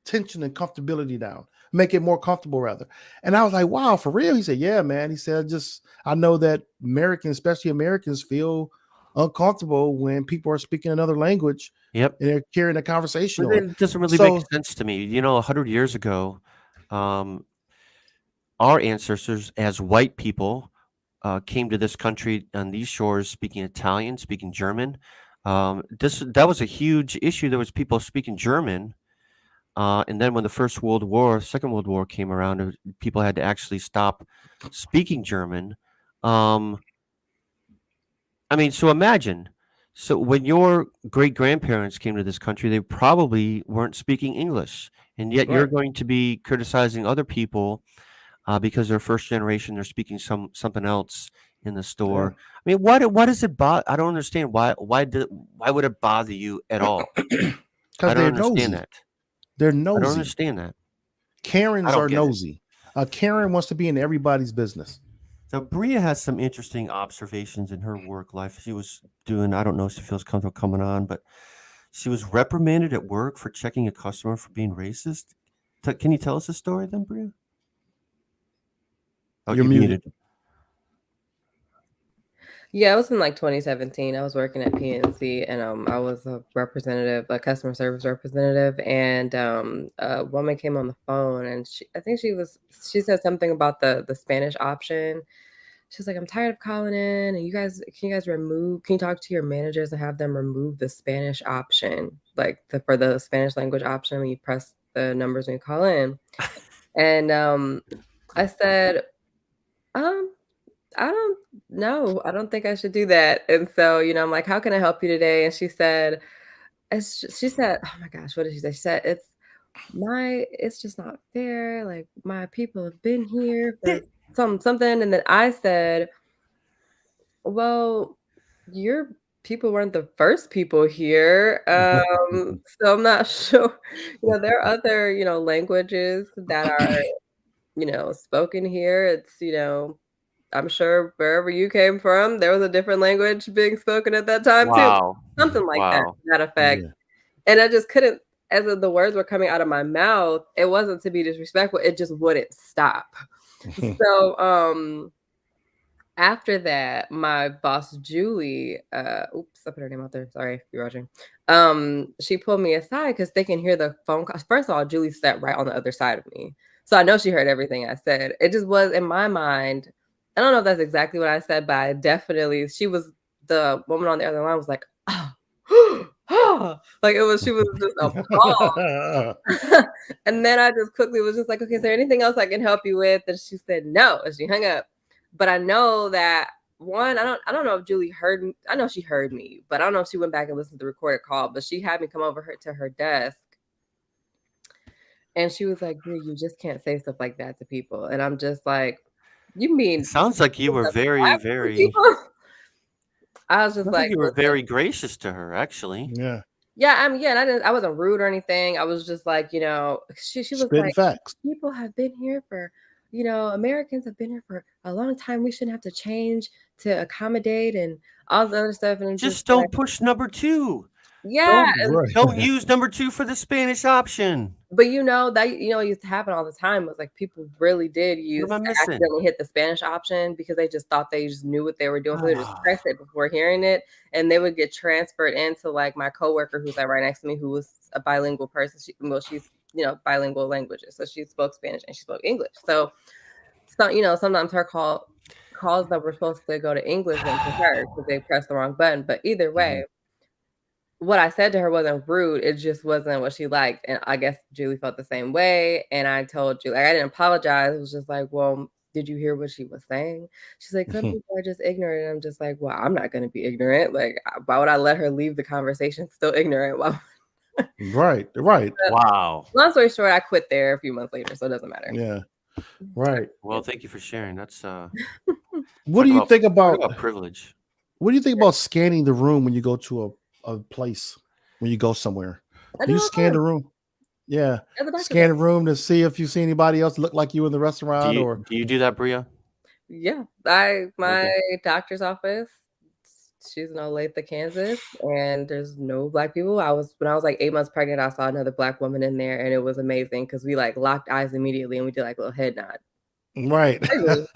tension and comfortability down, make it more comfortable rather. And I was like, wow, for real? He said, yeah, man. He said, I know that Americans, especially Americans, feel uncomfortable when people are speaking another language Yep. and they're carrying a conversation But on. it doesn't really make So sense to me. 100 years ago, our ancestors as white people came to this country on these shores speaking Italian, speaking German. That was a huge issue. There was people speaking German. And then when the Second World War came around, people had to actually stop speaking German. Um, I mean, so imagine. So when your great grandparents came to this country, they probably weren't speaking English, and yet you're right. going to be criticizing other people because they're first generation. They're speaking something else in the Yeah. store. I mean, what does it bother? I don't understand why would it bother you at all? I Because don't they're understand nosy. that. They're I don't nosy. understand that. I Karens don't are get it. nosy. Karen wants to be in everybody's business. So Bria has some interesting observations in her work life. She was doing, I don't know if she feels comfortable coming on, but she was reprimanded at work for checking a customer for being racist. Can you tell us a story then, Bria? Oh, You're muted. Yeah, it was in like 2017. I was working at PNC, and I was a representative, a customer service representative, and a woman came on the phone, and I think she said something about the Spanish option. She's like, I'm tired of calling in, and can you talk to your managers and have them remove the Spanish option, like for the Spanish language option when you press the numbers when you call in. And I said, I don't know. I don't think I should do that. And so, I'm like, how can I help you today? And she said, oh my gosh, what did she say? She said, it's just not fair. Like my people have been here for something. And then I said, well, your people weren't the first people here. So I'm not sure. There are other, languages that are, spoken here. It's, I'm sure wherever you came from, there was a different language being spoken at that time too. Wow. Something like that, Wow. to that effect. Yeah. And I just couldn't, as the words were coming out of my mouth, it wasn't to be disrespectful. It just wouldn't stop. So after that, my boss Julie, oops, I put her name out there. Sorry if you're watching. She pulled me aside because they can hear the phone call. First of all, Julie sat right on the other side of me. So I know she heard everything I said. It just was in my mind. I don't know if that's exactly what I said, but she was the woman on the other line was like, oh, like she was just appalled. And then I just quickly was just like, okay, is there anything else I can help you with? And she said no, and she hung up. But I know that I don't know if Julie heard me. I know she heard me, but I don't know if she went back and listened to the recorded call. But she had me come over to her desk, and she was like, you just can't say stuff like that to people. And I'm just like, you mean It sounds like you were very, very. people? I was just like, you were very gracious to her, actually. Yeah. Yeah, and I wasn't rude or anything. I was just like, she was Spitting like, facts. people have been here for, Americans have been here for a long time. We shouldn't have to change to accommodate and all the other stuff. And Just don't push number 2. yeah, Don't use number 2 for the Spanish option. but that it used to happen all the time. Was like people really did accidentally hit the Spanish option because they just thought they just knew what they were doing. So they just pressed it before hearing it, and they would get transferred into like my coworker who's like right next to me, who was a bilingual person. She's bilingual languages, so she spoke Spanish and she spoke English. So sometimes her calls that were supposed to go to English went to her because they pressed the wrong button. But either way. What I said to her wasn't rude. It just wasn't what she liked. And I guess Julie felt the same way. And I told Julie, I didn't apologize. It was just like, well, did you hear what she was saying? She's like, some people are just ignorant. And I'm just like, well, I'm not going to be ignorant. Like, why would I let her leave the conversation still ignorant? Right. Wow. Long story short, I quit there a few months later, so it doesn't matter. Yeah. Right. Well, thank you for sharing. That's what do you think about privilege? What do you think about scanning the room when you go to a place, when you go somewhere? Do you scan the room? Yeah. Scan the room to see if you see anybody else look like you in the restaurant. Do you do that, Bria? Yeah. My doctor's office, she's in Olathe, Kansas, and there's no Black people. When I was like 8 months pregnant, I saw another Black woman in there, and it was amazing because we like locked eyes immediately and we did like a little head nod. Right.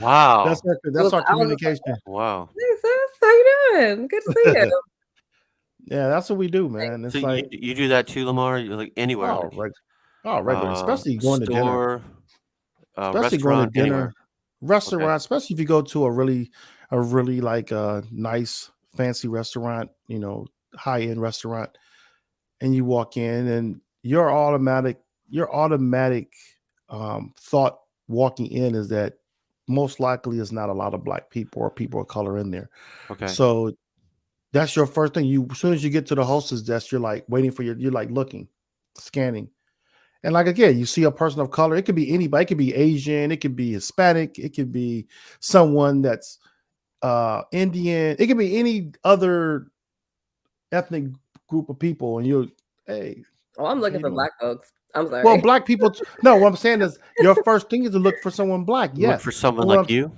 Wow. That's our communication. Wow. Hey sis, how you doing? Good to see you. Yeah, that's what we do, man. It's so like you do that too, Lamar? You're like anywhere? Regular, especially going to dinner. Especially going to dinner, anywhere. Restaurant, especially if you go to a really like nice fancy restaurant, high end restaurant, and you walk in and your automatic thought walking in is that most likely is not a lot of Black people or people of color in there. Okay. So that's your first thing. As soon as you get to the hostess desk, you're like waiting for you're like looking, scanning. And like, again, you see a person of color. It could be anybody. It could be Asian. It could be Hispanic. It could be someone that's Indian. It could be any other ethnic group of people. And hey. Oh, I'm looking for Black folks. I'm sorry. Well, black people. No, what I'm saying is your first thing is to look for someone black. Look Yes. for someone But what like you.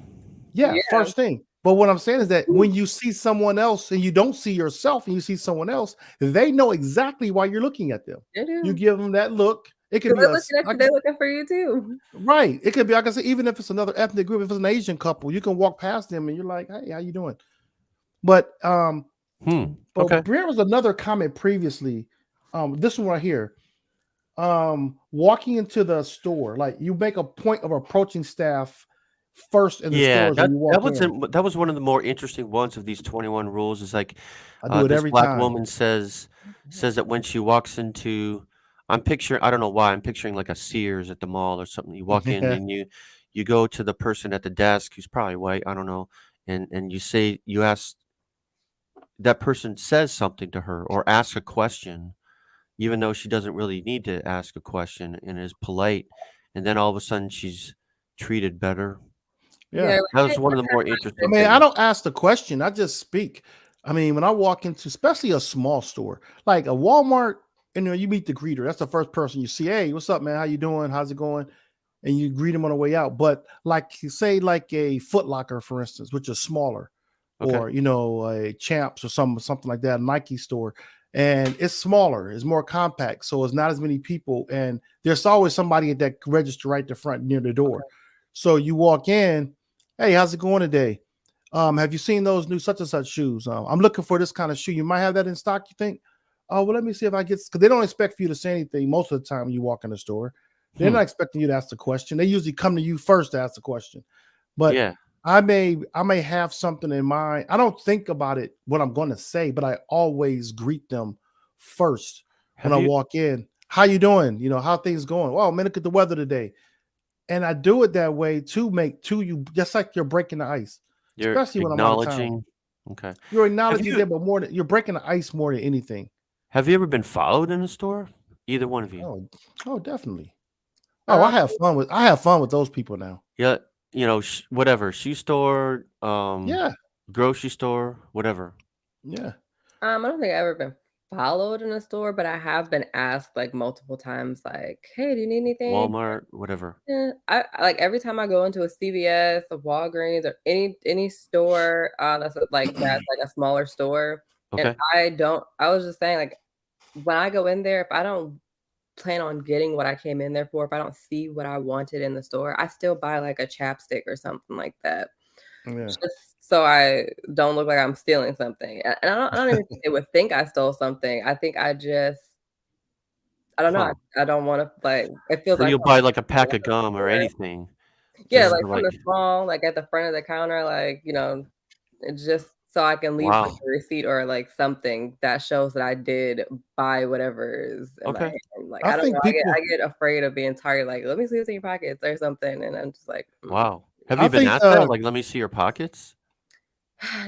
Yeah, Yeah. first thing. But what I'm saying is that when you see someone else and you don't see yourself and you see someone else, they know exactly why you're looking at them. They do. You give them that look. It could 'Cause be they're a looking at you, they're looking for you too. right. It could be, like I said, even if it's another ethnic group, if it's an Asian couple, you can walk past them and you're like, hey, how you doing? But Okay. there was another comment previously. This one right here. Walking into the store, like you make a point of approaching staff first in the Yeah, stores when you walk that was one of the more interesting ones of these 21 rules. Is like I do it this every black time. woman says that when she walks into, I don't know why, I'm picturing like a Sears at the mall or something. You walk in and you go to the person at the desk who's probably white, I don't know, and you ask, that person says something to her or asks a question, even though she doesn't really need to ask a question, and is polite, and then all of a sudden she's treated better. Yeah. That was one of the more interesting I things. don't ask the question. I just speak. I mean, when I walk into, especially a small store, like a Walmart, you meet the greeter. That's the first person you see. Hey, what's up, man? How you doing? How's it going? And you greet them on the way out. But like you say, like a Foot Locker, for instance, which is smaller, Okay. or a Champs or something like that, a Nike store, and it's smaller, it's more compact, so it's not as many people, and there's always somebody at that register right the front near the door. So you walk in, hey, how's it going today? Have you seen those new such and such shoes? I'm looking for this kind of shoe. You might have that in stock, you think? Oh, well, let me see if I get, because they don't expect for you to say anything most of the time when you walk in the store. They're not expecting you to ask the question. They usually come to you first to ask the question. But Yeah. I may have something in mind. I don't think about it what I'm going to say, but I always greet them first when I walk in. How you doing? How things going? Well, man, look at the weather today. And I do it that way to make you just like you're breaking the ice, You're especially when I'm out of town. acknowledging. Okay. You're acknowledging them, but you're breaking the ice more than anything. Have you ever been followed in a store? Either one of you? Oh, definitely. Oh, I have fun with those people now. Yeah, whatever, shoe store, Yeah. grocery store, whatever. Yeah. I don't think I've ever been followed in a store, but I have been asked like multiple times, like, "Hey, do you need anything?" Walmart, whatever. Yeah, I like every time I go into a CVS, a Walgreens, or any store that's like a smaller store, and Okay. I was just saying, like, when I go in there, if I don't plan on getting what I came in there for, if I don't see what I wanted in the store, I still buy like a chapstick or something like that. Yeah. Just so I don't look like I'm stealing something. And I don't even think they would think I stole something. I think I don't know. Huh. I don't want to, like, it feels So like you'll buy like a pack of gum or anything. yeah, just like to, something small, like at the front of the counter, like, it's just so I can leave with Wow. a receipt or like something that shows that I did buy whatever is in my Okay. hand. Like, I I don't think know. people- I get afraid of being tired. Like, let me see what's in your pockets or something. And I'm just like, Wow. Have I you been think, asked that? Like, let me see your pockets?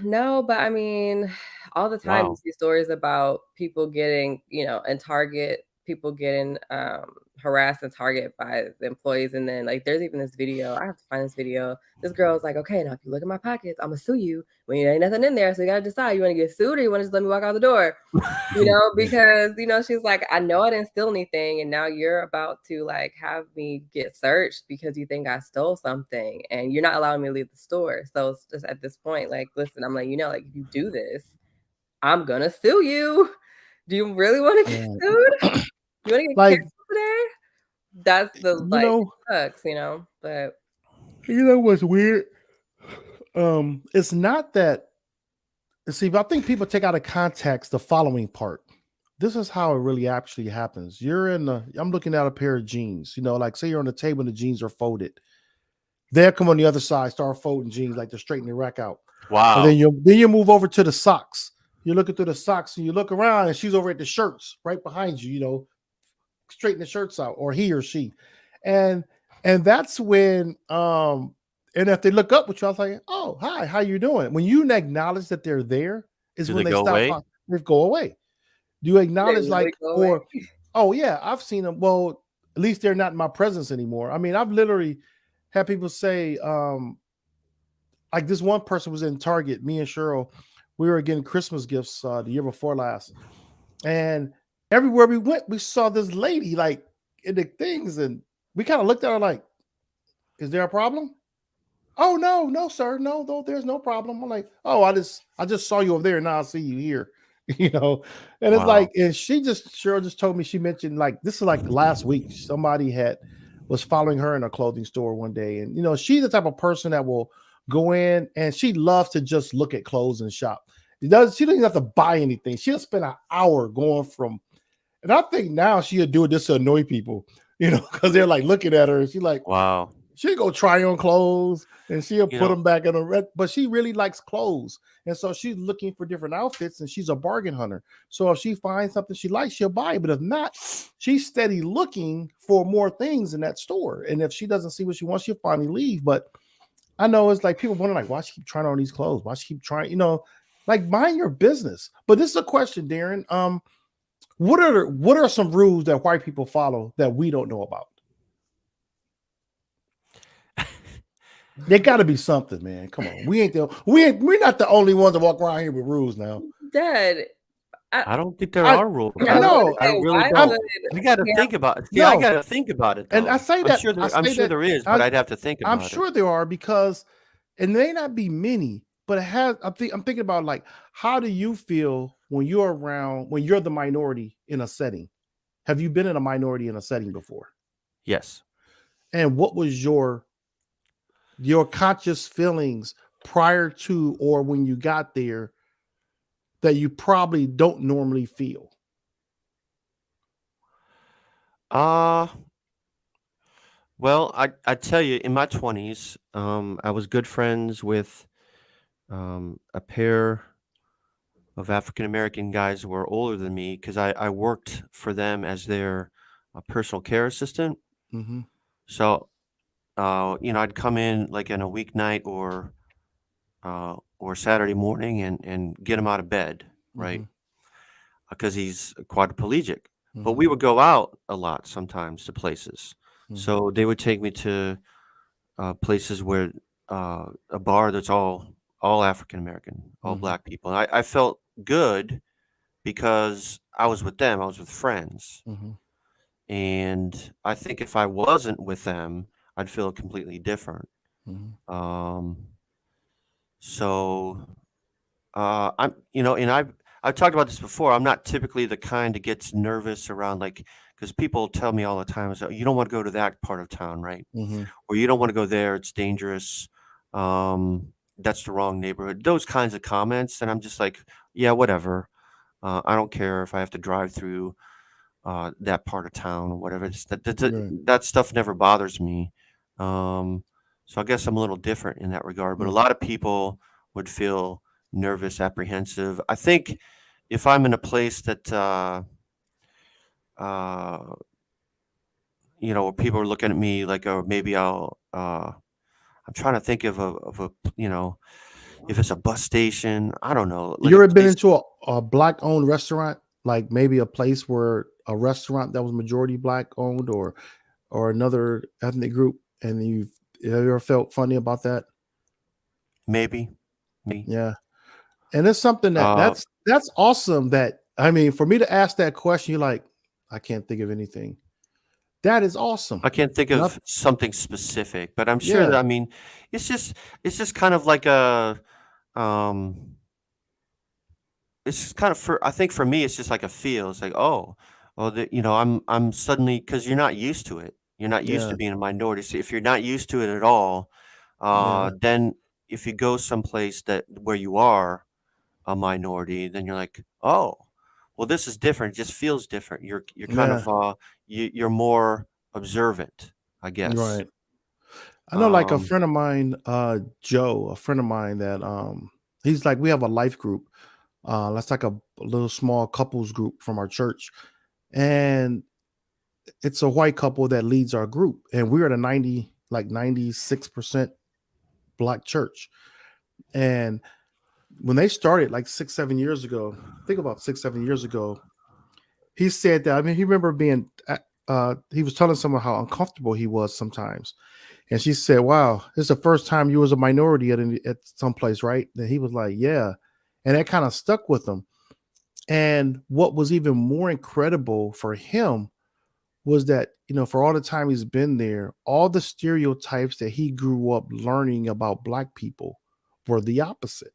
No, but I mean, all the time you Wow. see stories about people getting, in Target, people getting harassed in Target by the employees. And then like there's even this video, I have to find this video. This girl was like, okay, now if you look at my pockets, I'm gonna sue you when there ain't nothing in there. So you gotta decide, you wanna get sued or you wanna just let me walk out the door? Because she's like, I know I didn't steal anything, and now you're about to like have me get searched because you think I stole something, and you're not allowing me to leave the store. So it's just at this point, like, listen, I'm like, like if you do this, I'm gonna sue you. Do you really want to get sued? You want to get like, canceled today? That's the like sucks, but what's weird? It's not that. See, but I think people take out of context the following part. This is how it really actually happens. I'm looking at a pair of jeans, like say you're on the table and the jeans are folded. They'll come on the other side, start folding jeans, like they're straightening the rack out. Wow. And then you move over to the socks. You're looking through the socks and you look around and she's over at the shirts right behind you, straighten the shirts out, or he or she. And that's when and if they look up with you, I was like, oh, hi, how you doing? When you acknowledge that they're there, is Do when they they go stop. away? They go away. Do you acknowledge really go away? oh yeah, I've seen them. Well, at least they're not in my presence anymore. I mean, I've literally had people say, like this one person was in Target, me and Cheryl, we were getting Christmas gifts the year before last. And everywhere we went, we saw this lady like in the things, and we kind of looked at her like, "Is there a problem?" "Oh no, sir, no, there's no problem." I'm like, "Oh, I just saw you over there, and now I see you here." And it's Wow. like, and Cheryl just told me, she mentioned like this is like last week. Somebody was following her in a clothing store one day, and she's the type of person that will go in and she loves to just look at clothes and shop. She doesn't even have to buy anything. She'll spend an hour going from, and I think now she'll do it just to annoy people, because they're like looking at her, and she's like, Wow. she'll go try on clothes and she'll You put know, them back in a red, but she really likes clothes. And so she's looking for different outfits, and she's a bargain hunter. So if she finds something she likes, she'll buy it. But if not, she's steady looking for more things in that store. And if she doesn't see what she wants, she'll finally leave. But I know it's like people wonder, like, why she keep trying on these clothes? Why she keep trying, like, mind your business. But this is a question, Darren. What are some rules that white people follow that we don't know about? There got to be something, man. Come on, we're not the only ones that walk around here with rules now. Dad, I don't think there are rules. I know. I really don't. We got to think about it. Yeah, I got to think about it. Though. And I say that I'm sure there is, but I'd have to think about it. I'm sure there are, because it may not be many, but it has. I'm thinking about, like, how do you feel when you're the minority in a setting? Have you been in a minority in a setting before? Yes. And what was your conscious feelings prior to or when you got there that you probably don't normally feel? Well, I tell you, in my 20s, I was good friends with a pair of African American guys who were older than me, because I worked for them as their personal care assistant. Mm-hmm. So, I'd come in like in a weeknight or Saturday morning and get him out of bed, right? Because he's quadriplegic. But we would go out a lot sometimes to places. So they would take me to places where a bar that's all African American, all black people. And I felt good because I was with them. I was with friends. And I think if I wasn't with them, I'd feel completely different. So and I've talked about this before. I'm not typically the kind that gets nervous around, like, because people tell me all the time, so you don't want to go to that part of town, right? Or you don't want to go there. It's dangerous. That's the wrong neighborhood. Those kinds of comments. And I'm just like, yeah, whatever. I don't care if I have to drive through that part of town or whatever. That stuff never bothers me. So I guess I'm a little different in that regard. But a lot of people would feel nervous, apprehensive. I think if I'm in a place that where people are looking at me like, or maybe I'm trying to think of a if it's a bus station, I don't know. Like You ever been into a black owned restaurant, like maybe a place where a restaurant that was majority black owned, or another ethnic group, and you ever felt funny about that? Maybe. Yeah. And it's something that's awesome. That, I mean, for me to ask that question, you're like, I can't think of anything. That is awesome. I can't think of something specific, but I'm sure that, I mean, it's just kind of like a it's just kind of, I think for me, it's just like a feel. It's like, I'm suddenly, because you're not used to it. You're not used to being a minority. So if you're not used to it at all, then if you go someplace where you are a minority, then you're like, oh, well, this is different. It just feels different. You're kind of you're more observant, I guess. Right. I know, like a friend of mine, Joe, a friend of mine that he's like, we have a life group. That's like a little small couples group from our church. And it's a white couple that leads our group. And we're at a 96% black church. And when they started like 6-7 years ago, think about 6-7 years ago, he said that, I mean, he remember being, he was telling someone how uncomfortable he was sometimes. And she said, wow, this is the first time you was a minority at some place, right? And he was like, yeah. And that kind of stuck with him. And what was even more incredible for him was that, for all the time he's been there, all the stereotypes that he grew up learning about Black people were the opposite.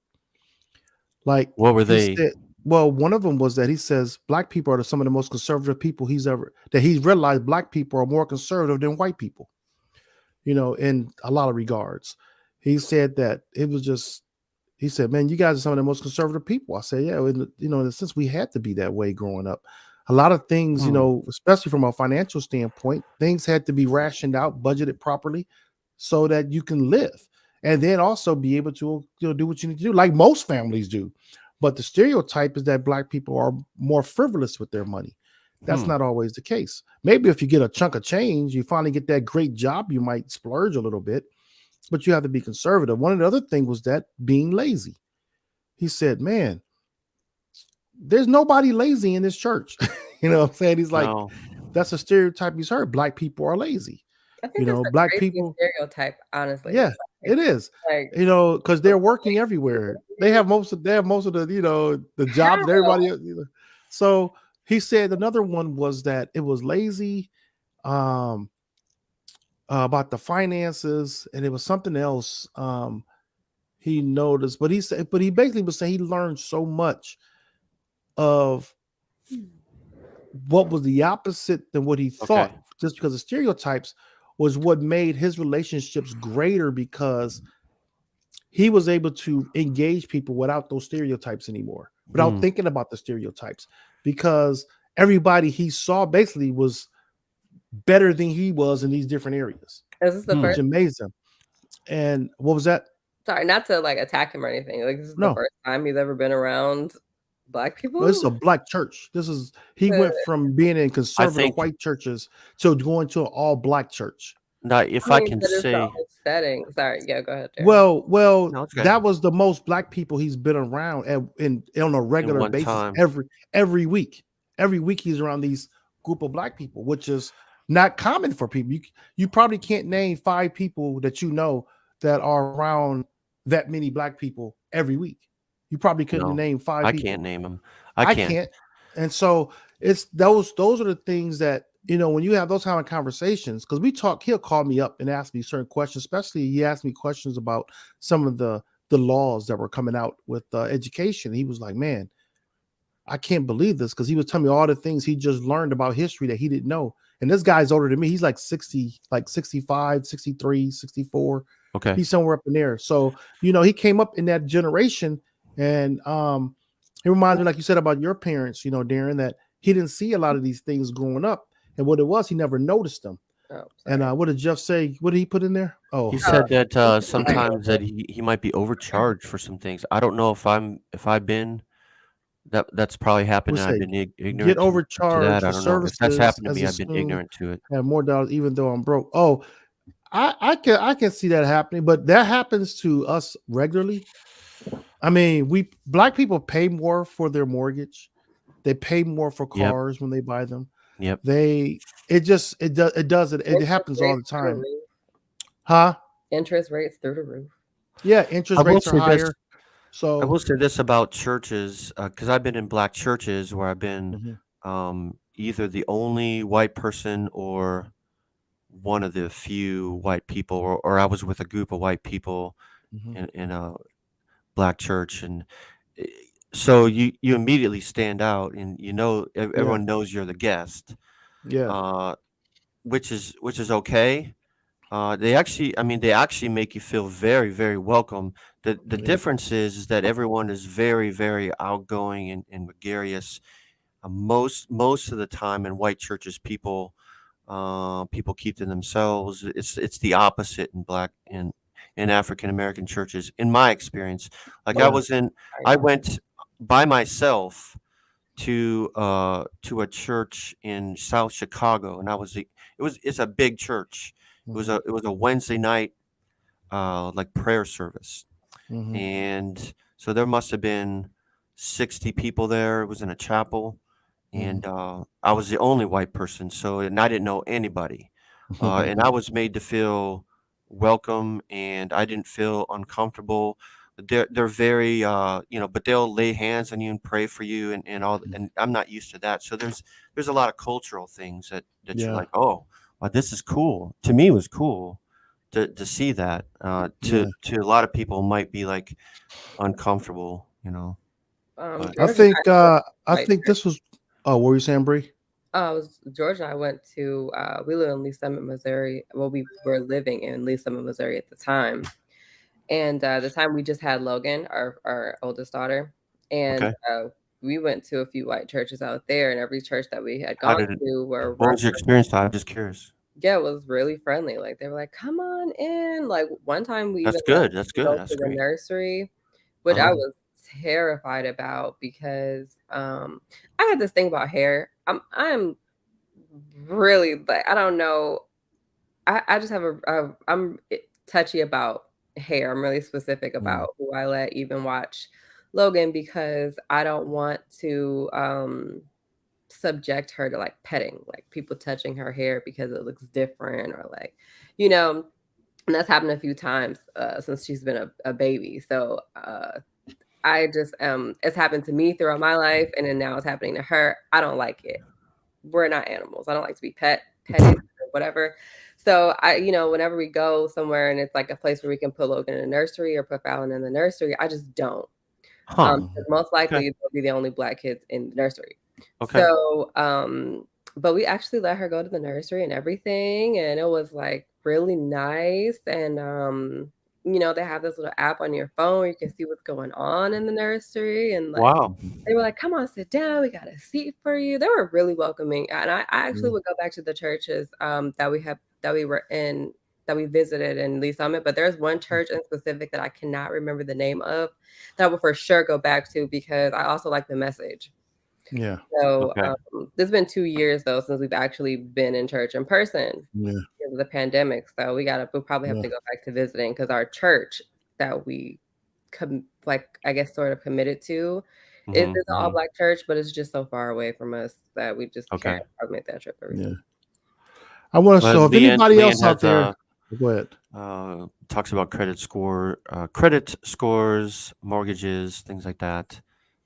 Like What were he they? said, well, one of them was that he says Black people are some of the most conservative people he's realized. Black people are more conservative than white people, in a lot of regards. He said that it was just, he said, man, you guys are some of the most conservative people. I said, yeah, in a sense, we had to be that way growing up. A lot of things, especially from a financial standpoint, things had to be rationed out, budgeted properly so that you can live and then also be able to do what you need to do, like most families do. But the stereotype is that Black people are more frivolous with their money. That's not always the case. Maybe if you get a chunk of change, you finally get that great job, you might splurge a little bit, but you have to be conservative. One of the other things was that being lazy. He said, man, there's nobody lazy in this church. You know what I'm saying? He's like, No. that's a stereotype he's heard. Black people are lazy. I think that's a Black crazy people. stereotype, honestly. Yeah, it is. Like, Because they're working everywhere. They have most of the, the jobs that everybody. So he said another one was that it was lazy, about the finances, and it was something else. He noticed, but he basically was saying he learned so much of what was the opposite than what he thought, just because the stereotypes was what made his relationships greater, because he was able to engage people without those stereotypes anymore, without thinking about the stereotypes, because everybody he saw basically was better than he was in these different areas. Is this the first? Which amazed him. And what was that? Sorry, not to like attack him or anything. Like, this is the first time he's ever been around Black people. No, this is a Black church. He went from being in conservative white churches to going to an all Black church. Now, if I can say, setting. Sorry, yeah, go ahead. Jerry. Well, No, that was the most Black people he's been around on a regular basis time. every week. Every week he's around these group of Black people, which is not common for people. You probably can't name 5 people that you know that are around that many Black people every week. You probably couldn't name 5 people. I can't name them. I can't. And so it's those are the things that, when you have those kind of conversations, because he'll call me up and ask me certain questions, especially he asked me questions about some of the laws that were coming out with education. He was like, man, I can't believe this, because he was telling me all the things he just learned about history that he didn't know. And this guy's older than me. He's like 60, like 65, 63, 64. Okay. He's somewhere up in there. So, he came up in that generation. And it reminds me, like you said about your parents, Darren, that he didn't see a lot of these things growing up. And what it was, he never noticed them. And what did Jeff say? What did he put in there? Oh, he said that sometimes that he might be overcharged for some things. I don't know if I've been that's probably happened. And I've been ignorant. Get overcharged to that. for I don't services. know if that's happened to me. I've been ignorant to it. Have more dollars, even though I'm broke. Oh, I can see that happening, but that happens to us regularly. I mean, Black people pay more for their mortgage. They pay more for cars when they buy them. Yep. It happens all the time. Huh? Interest rates through the roof. Yeah, interest rates are higher. So I will say this about churches, because I've been in Black churches where I've been either the only white person or one of the few white people, or I was with a group of white people in a Black church, and so you immediately stand out, and everyone knows you're the guest. Yeah. Which is okay. They actually make you feel very, very welcome. The difference is that everyone is very, very outgoing and gregarious. Most of the time in white churches, people keep to themselves. It's the opposite in Black in African American churches, in my experience. Like I went by myself to a church in South Chicago, and it's a big church. It was a Wednesday night like prayer service, and so there must have been 60 people there. It was in a chapel, and I was the only white person, and I didn't know anybody, and I was made to feel welcome, and I didn't feel uncomfortable. they're very but they'll lay hands on you and pray for you and all, and I'm not used to that. So there's a lot of cultural things that you're Yeah. like, oh, wow, this is cool. To me, it was cool to see that. Yeah. To a lot of people might be like uncomfortable, but I George and think I I went think this was. Oh, what were you saying, Bree? George and I went to we live in Lee Summit, Missouri. Well, we were living in Lee Summit, Missouri at the time. And the time we just had Logan, our oldest daughter, and okay. we went to a few white churches out there, and every church that we had How gone did it? to were What was your experience? I'm just curious. yeah, it was really friendly. Like they were like, "Come on in." Like one time we even That's let good. That's them good. go That's to the great. nursery, which I Uh-huh. was terrified about because I had this thing about hair. I'm really like I don't know. I just have I'm touchy about hair. I'm really specific about who I let even watch Logan because I don't want to subject her to like petting, like people touching her hair because it looks different or like, you know, and that's happened a few times since she's been a baby. So I just it's happened to me throughout my life and then now it's happening to her. I don't like it. We're not animals. I don't like to be petted or whatever. So whenever we go somewhere and it's like a place where we can put Logan in a nursery or put Fallon in the nursery, I just don't. Huh. Because most likely Okay. they'll be the only Black kids in the nursery. Okay. So, but we actually let her go to the nursery and everything, and it was like really nice. And they have this little app on your phone where you can see what's going on in the nursery, and like Wow. they were like, "Come on, sit down. We got a seat for you." They were really welcoming, and I actually would go back to the churches that we were in that we visited in Lee Summit. But there's one church in specific that I cannot remember the name of that I will for sure go back to because I also like the message. Yeah. So Okay. it's been 2 years though since we've actually been in church in person Yeah. because of the pandemic. So we'll probably have Yeah. to go back to visiting because our church that we I guess sort of committed to is Mm-hmm. an all Mm-hmm. Black church, but it's just so far away from us that we just Okay. can't probably make that trip every Yeah. time. I want to. But So if anybody else Leanne out has there, go ahead. talks about credit scores, mortgages, things like that,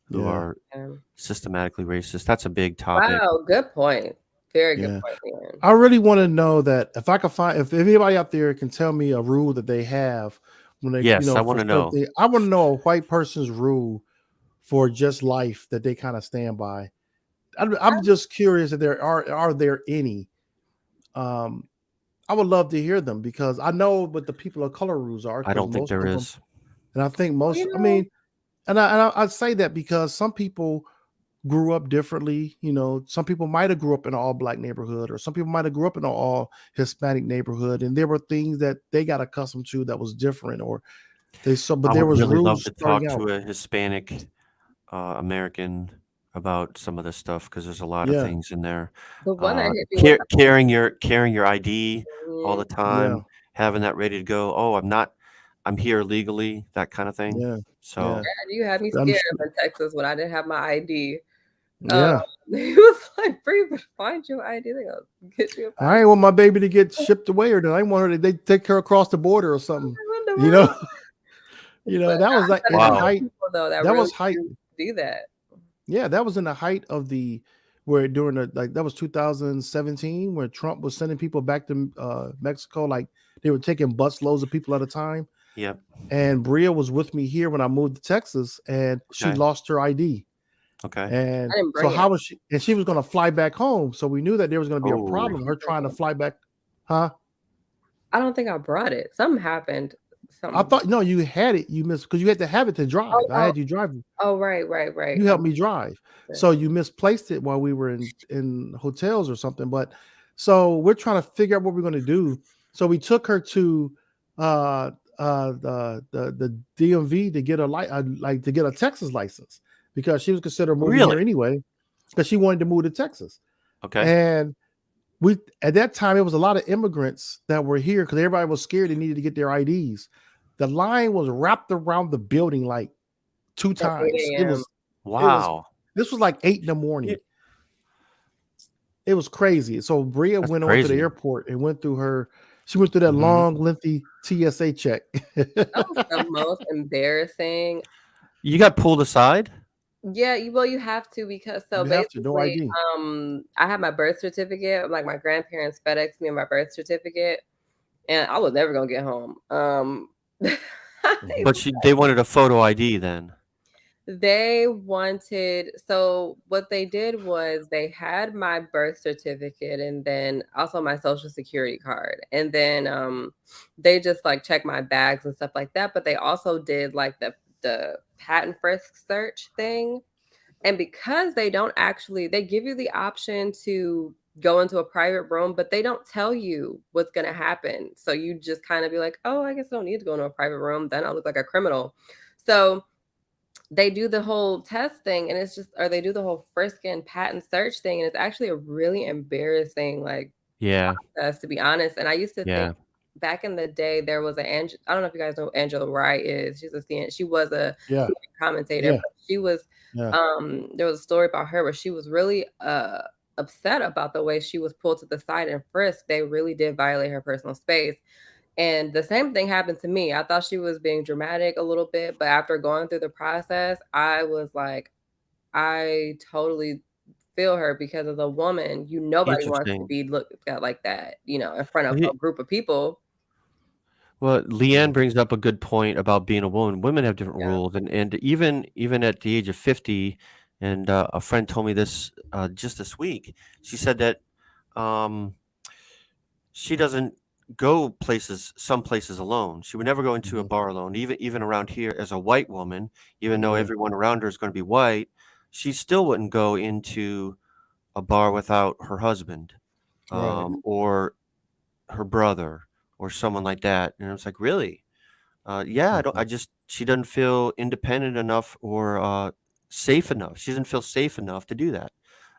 who Yeah. are Um, systematically racist. That's a big topic. wow, good point. Very good Yeah. point, Leanne. I really want to know that if I can find, if anybody out there can tell me a rule that they have when they, Yes, I want to know. I want to know a white person's rule for just life that they kind of stand by. I'm just curious if there are there any. I would love to hear them because I know what the people of color rules are I because don't think most there of them, is. and I think You I know, mean, I say that because some people grew up differently. Some people might have grew up in an all Black neighborhood, or some people might have grew up in an all Hispanic neighborhood, and there were things that they got accustomed to that was different, or but I there would was really love rules to starting talk out. to a Hispanic American about some of this stuff because there's a lot of Yeah, things in there. the one that hit me with Carrying your ID all the the yeah, time, having that ready to go. Oh, I'm here legally, that kind of thing. yeah, So you had me I'm scared sure. in Texas when I didn't have my ID. Yeah, He was like, "Bree, but find your ID. They gonna get you a I ain't want my baby to get shipped away, or I want her to they take her across the border or something. in the You world." know, But that was like I in the know wow, height. people though that That really was height. do that. Yeah, that was in the height of where during that was 2017 where Trump was sending people back to Mexico, like they were taking bus loads of people at a time. yep, And Bria was with me here when I moved to Texas, and she okay, lost her ID. okay. And I didn't so bring it. how was she? And she was going to fly back home, so we knew that there was going to be a Oh, problem. Her trying to fly back, huh? I don't think I brought it. Something happened. I Something. thought no, you had it. You missed because you had to have it to drive. Oh, I had you drive. right. You helped me drive. Okay. So you misplaced it while we were in hotels or something. But so we're trying to figure out what we're going to do. So we took her to the DMV to get to get a Texas license because she was considering moving here really? anyway because she wanted to move to Texas. Okay. And at that time it was a lot of immigrants that were here because everybody was scared they needed to get their IDs. The line was wrapped around the building like 2 times. It was Wow. this was like 8 a.m. It was crazy. So Bria That's went on to the crazy. airport and went through she went through that long, lengthy TSA check. That was the most embarrassing. You got pulled aside? Yeah, you have to, because so You have to, no basically, ID. I had my birth certificate. Like, my grandparents FedExed me my birth certificate, and I was never gonna get home. But they wanted a photo ID then. They wanted, so what they did was they had my birth certificate and then also my social security card. And then they just like checked my bags and stuff like that. But they also did like the patent frisk search thing. And because they don't actually, they give you the option to go into a private room, but they don't tell you what's going to happen. So you just kind of be like, oh, I guess I don't need to go into a private room. Then I look like a criminal. So they do the whole test thing, and it's just, or they do the whole frisk and patent search thing, and it's actually a really embarrassing like Yeah. process, to be honest. And I used to Yeah. think back in the day there was I don't know if you guys know who Angela Wright is. She was a Yeah. commentator, Yeah. but she was Yeah. there was a story about her where she was really upset about the way she was pulled to the side and frisked. They really did violate her personal space. And the same thing happened to me. I thought she was being dramatic a little bit, but after going through the process, I was like, I totally feel her, because as a woman, nobody wants to Interesting. be looked at like that, in front of He- a group of people. Well, Leanne brings up a good point about being a woman. Women have different Yeah. rules, and even at the age of 50, and a friend told me this just this week. She said that um, she doesn't go some places alone. She would never go into a bar alone. Even around here, as a white woman, even though everyone around her is going to be white, she still wouldn't go into a bar without her husband, Right. or her brother, or someone like that. And I was like, really? Yeah, I don't. She doesn't feel independent enough or safe enough. She doesn't feel safe enough to do that.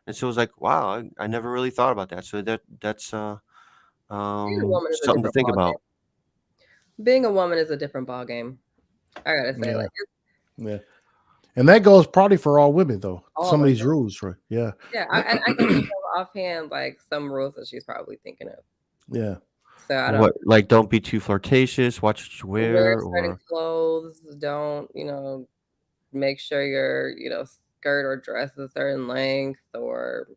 And so it was like, wow, I never really thought about that. So that's Being a woman is a something to different think ballgame. about. Being a woman is a different ballgame. I gotta say, Yeah. like, Yeah. And that goes probably for all women, though. All Some of these women. rules, right? Yeah. yeah, I can think of offhand like some rules that she's probably thinking of. Yeah. So I don't What, like, don't be too flirtatious, watch what you wear wear, certain or clothes. Don't, make sure your, skirt or dress is a certain length, or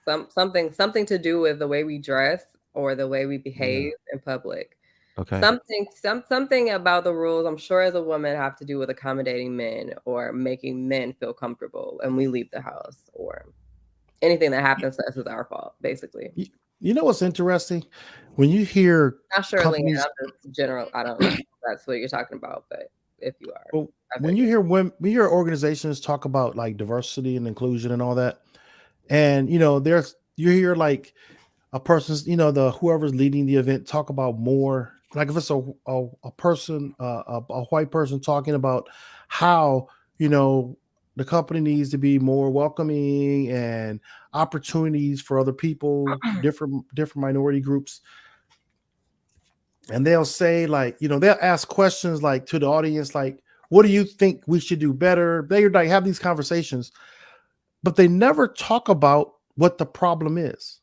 something to do with the way we dress or the way we behave in public. okay. Something about the rules, I'm sure, as a woman, have to do with accommodating men or making men feel comfortable and we leave the house, or anything that happens to us is our fault, basically. You know what's interesting? When you hear Not sure, Leanne, companies, I'm just general. I don't know if that's what you're talking about, but if you are, well, I when beg you your- hear when you hear organizations talk about like diversity and inclusion and all that, and there's you hear like a person's, the whoever's leading the event talk about more, like if it's a person, a white person talking about how the company needs to be more welcoming and opportunities for other people, different minority groups. And they'll say, like, they'll ask questions like to the audience, like, what do you think we should do better? They like have these conversations, but they never talk about what the problem is.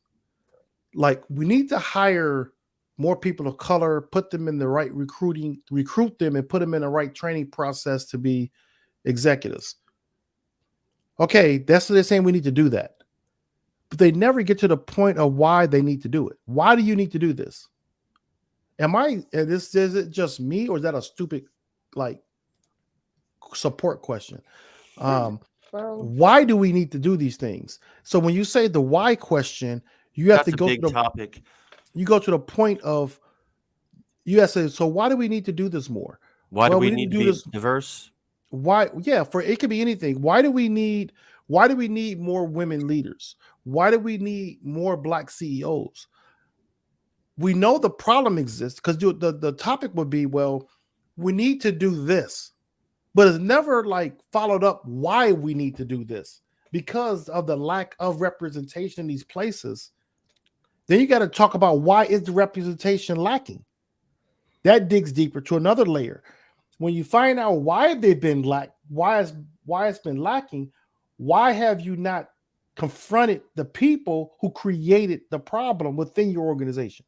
Like, we need to hire more people of color, put them in the right recruit them and put them in the right training process to be executives. Okay, that's what they're saying, we need to do that. But they never get to the point of why they need to do it. Why do you need to do this? Is it just me, or is that a stupid like support question? Well, Why do we need to do these things? So when you say the why question, you have That's to a go big to the topic. you go to the point of you have to say, so why do we need to do this more? Why do Well, we we need need to to do be this. diverse? Why? Yeah, for it could be anything. Why do we need more women leaders? Why do we need more Black CEOs? We know the problem exists, because the topic would be, well, we need to do this, but it's never like followed up why we need to do this, because of the lack of representation in these places. Then you got to talk about why is the representation lacking. That digs deeper to another layer. When you find out why they've been why it's been lacking, why have you not confronted the people who created the problem within your organization?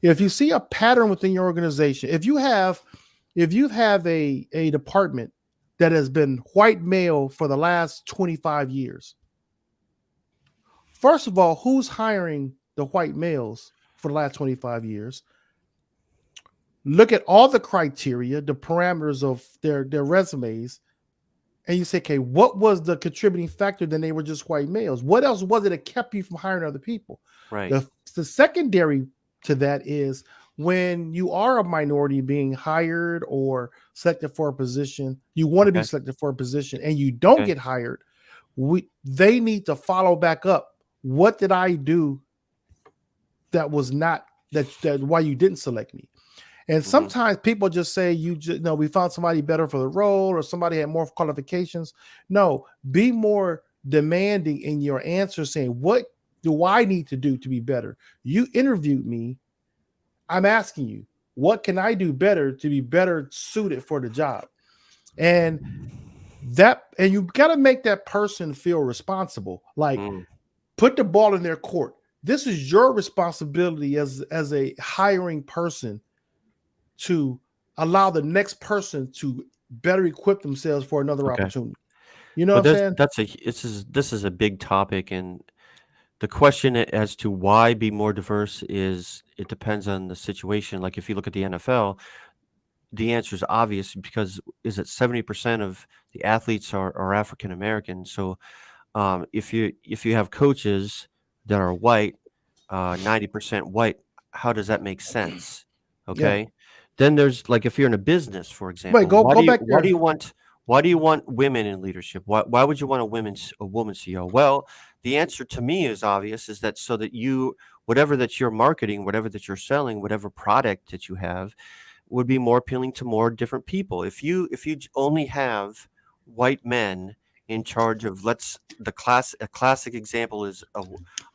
If you see a pattern within your organization, if you have a department that has been white male for the last 25 years, first of all, who's hiring the white males for the last 25 years? Look at all the criteria, the parameters of their resumes, and you say, okay, what was the contributing factor? Then they were just white males. What else was it that kept you from hiring other people? Right. The secondary to that is when you are a minority being hired or selected for a position, you want to be Okay. selected for a position and you don't Okay. get hired, they need to follow back up. What did I do that was not that why you didn't select me? And sometimes people just say, we found somebody better for the role or somebody had more qualifications. No, be more demanding in your answer, saying, what do I need to do to be better? You interviewed me. I'm asking you, what can I do better to be better suited for the job? And you got to make that person feel responsible. Like, put the ball in their court. This is your responsibility as a hiring person to allow the next person to better equip themselves for another opportunity. You know what I'm saying? This is a big topic, and the question as to why be more diverse it depends on the situation. Like if you look at the NFL, the answer is obvious because is it 70% of the athletes are African American. So if you have coaches that are white, 90% white, how does that make sense? Okay. Yeah. Then there's like if you're in a business, for example, Wait, go back there. Why do you want women in leadership? Why would you want a woman CEO? Well, the answer to me is obvious, is that so that whatever that you're marketing, whatever that you're selling, whatever product that you have would be more appealing to more different people. If you only have white men in charge of a classic example is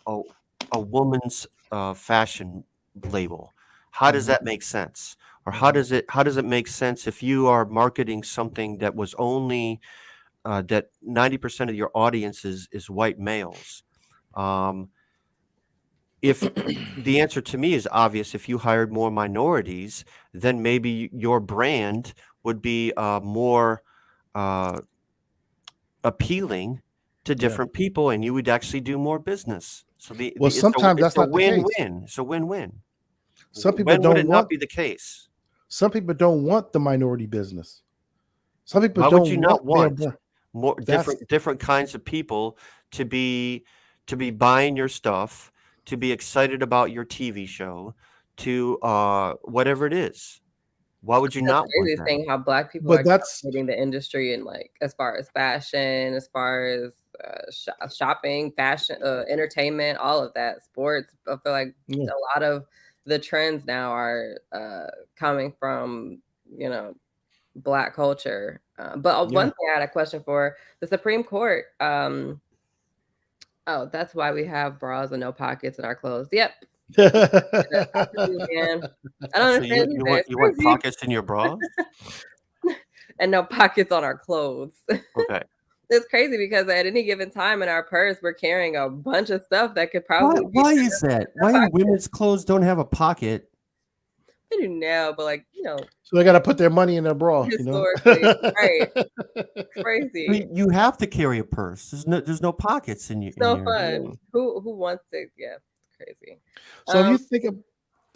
a woman's fashion label. How does that make sense? Or how does it make sense if you are marketing something that was only that 90% of your audience is white males? If the answer to me is obvious, if you hired more minorities, then maybe your brand would be more appealing to different people, and you would actually do more business. So sometimes that's not the case. Win-win. It's a win-win. Some people when would it not be the case? Some people don't want the minority business. Some people Why don't would you not want more That's- different kinds of people to be buying your stuff, to be excited about your TV show, to whatever it is? Why would you not want crazy that? thing how Black people are dominating the industry and like as far as fashion, as far as shopping, fashion, entertainment, all of that, sports. I feel like a lot of the trends now are coming from Black culture. But one thing I had a question for the Supreme Court. Oh, that's why we have bras and no pockets in our clothes. Yep. I don't understand. You want pockets in your bras? And no pockets on our clothes. Okay. It's crazy because at any given time in our purse, we're carrying a bunch of stuff that could probably Why is that? Why women's clothes don't have a pocket? They do now, but so they got to put their money in their bra. Historically, right? Crazy. I mean, you have to carry a purse. There's no pockets in you. So fun. Who wants to? Yeah, it's crazy. So if you think of,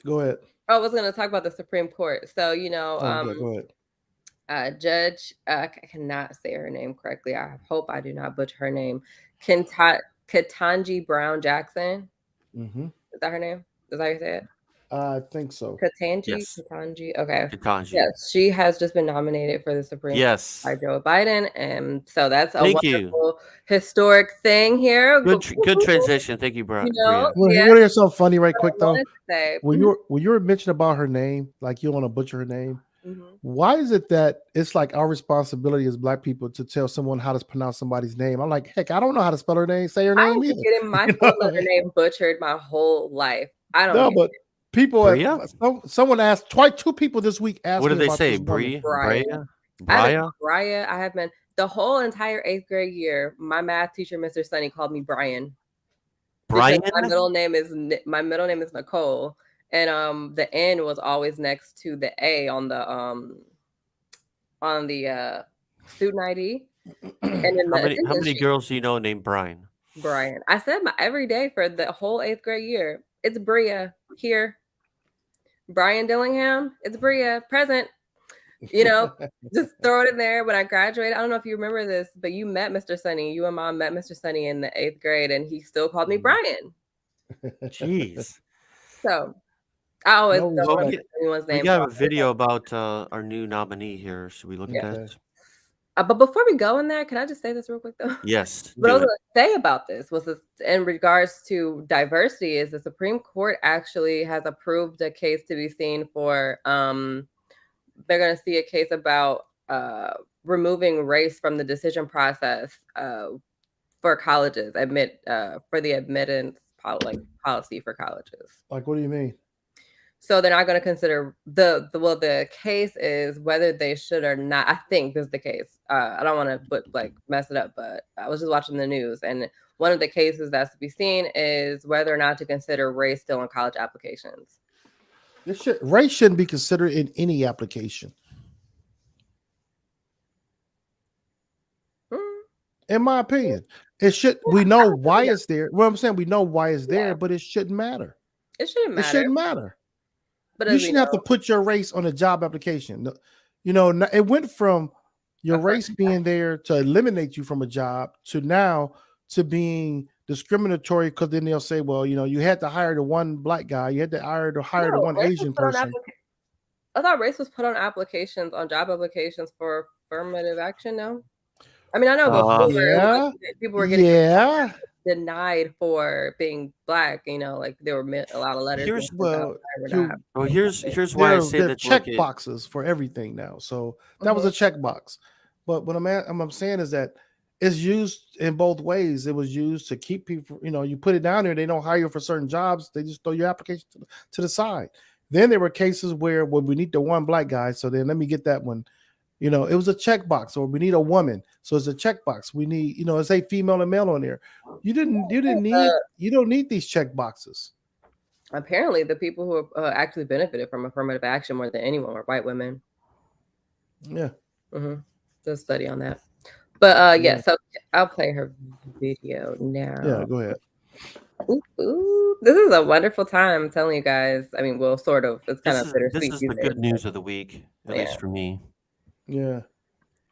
go ahead. I was going to talk about the Supreme Court. So go ahead. Judge, I cannot say her name correctly. I hope I do not butcher her name. Katanji Brown Jackson. Mm-hmm. Is that her name? Is that how you say it? I think so. Katanji? Yes. Katanji. Okay. Katanji. Yes, she has just been nominated for the Supreme Court by Joe Biden, and so that's a wonderful historic thing here. Good transition. Thank you, Brian. You want to hear something funny right quick though? When you were mentioning about her name, like you want to butcher her name, why is it that it's like our responsibility as Black people to tell someone how to pronounce somebody's name? I'm like, heck, I don't know how to spell her name, say her name either. Getting my name butchered my whole life. I don't know. But people, someone asked, two people this week asked. What did they say? Bria? I have been the whole entire 8th grade year. My math teacher, Mr. Sunny, called me Brian. Brian. My middle name is Nicole, and the N was always next to the A on the student ID. And in How the many attendance sheet, girls do you know named Brian? Brian. I said my every day for the whole 8th grade year. It's Bria here. Brian Dillingham. It's Bria present. You know, just throw it in there. When I graduated, I don't know if you remember this, but you met Mr. Sonny. You and Mom met Mr. Sonny in the 8th grade, and he still called me Brian. Jeez. So I always No don't Well, remember anyone's we name. got a video about our new nominee here. Should we look at Okay. that? But before we go in there, can I just say this real quick though? Yes, What I do was it. going to say about this was this, in regards to diversity, is the Supreme Court actually has approved a case to be seen for. They're going to see a case about removing race from the decision process for colleges, for the admittance policy for colleges. Like, what do you mean? So they're not going to consider the case is whether they should or not. I think this is the case. I don't want to mess it up, but I was just watching the news, and one of the cases that's to be seen is whether or not to consider race still in college applications. Race shouldn't be considered in any application. In my opinion, it should. We know why it's there. Well, I'm saying we know why it's there, but it shouldn't matter. It shouldn't matter. It shouldn't matter. But you shouldn't have to put your race on a job application. You know, it went from your race being there to eliminate you from a job to now to being discriminatory, because then they'll say, well, you know, you had to hire the one black guy, you had to hire the one Asian person. I thought race was put on applications, on job applications for affirmative action. No, I mean I know before people were getting denied for being black. You know, like there were a lot of letters. Here's why I say that check boxes for everything now. So that was a check box. But what I'm saying is that it's used in both ways. It was used to keep people, you know, you put it down there, they don't hire you for certain jobs, they just throw your application to the side. Then there were cases where we need the one black guy, so then let me get that one. You know, it was a checkbox, or we need a woman, so it's a checkbox. We need, you know, it's a female and male on there. You don't need these check boxes. Apparently, the people who actually benefited from affirmative action more than anyone were white women. Yeah. Mm-hmm. There's a study on that. But so I'll play her video now. Yeah, go ahead. Ooh, this is a wonderful time. I'm telling you guys. I mean, well, sort of. It's kind of bittersweet. This is the good news of the week, at least for me. Yeah.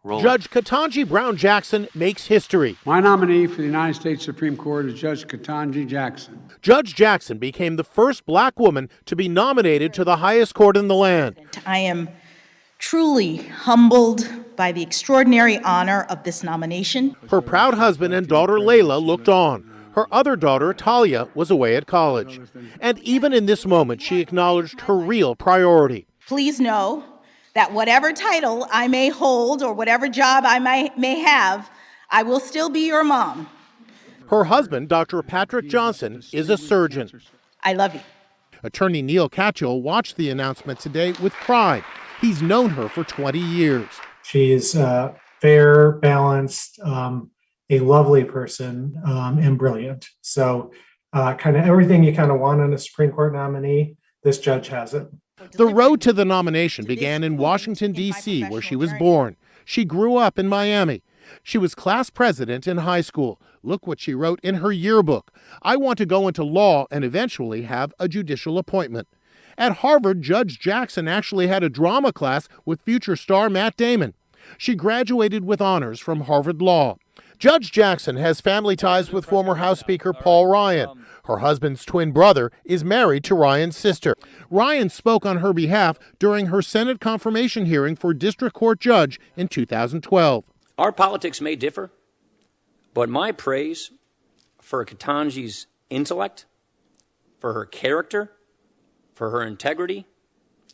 Judge Katanji Brown Jackson makes history. My nominee for the United States Supreme Court is Judge Katanji Jackson. Judge Jackson became the first black woman to be nominated to the highest court in the land. I am truly humbled by the extraordinary honor of this nomination. Her proud husband and daughter Layla looked on. Her other daughter, Talia, was away at college. And even in this moment, she acknowledged her real priority. Please know that whatever title I may hold or whatever job I may have, I will still be your mom. Her husband, Dr. Patrick Johnson, is a surgeon. I love you. Attorney Neil Catchell watched the announcement today with pride. He's known her for 20 years. She's fair, balanced, a lovely person, and brilliant. So kind of everything you kind of want in a Supreme Court nominee, this judge has it. The road to the nomination began in Washington, D.C., where she was born. She grew up in Miami. She was class president in high school. Look what she wrote in her yearbook. I want to go into law and eventually have a judicial appointment. At Harvard, Judge Jackson actually had a drama class with future star Matt Damon. She graduated with honors from Harvard Law. Judge Jackson has family ties with former House Speaker Paul Ryan. Her husband's twin brother is married to Ryan's sister. Ryan spoke on her behalf during her Senate confirmation hearing for district court judge in 2012. Our politics may differ, but my praise for Katanji's intellect, for her character, for her integrity,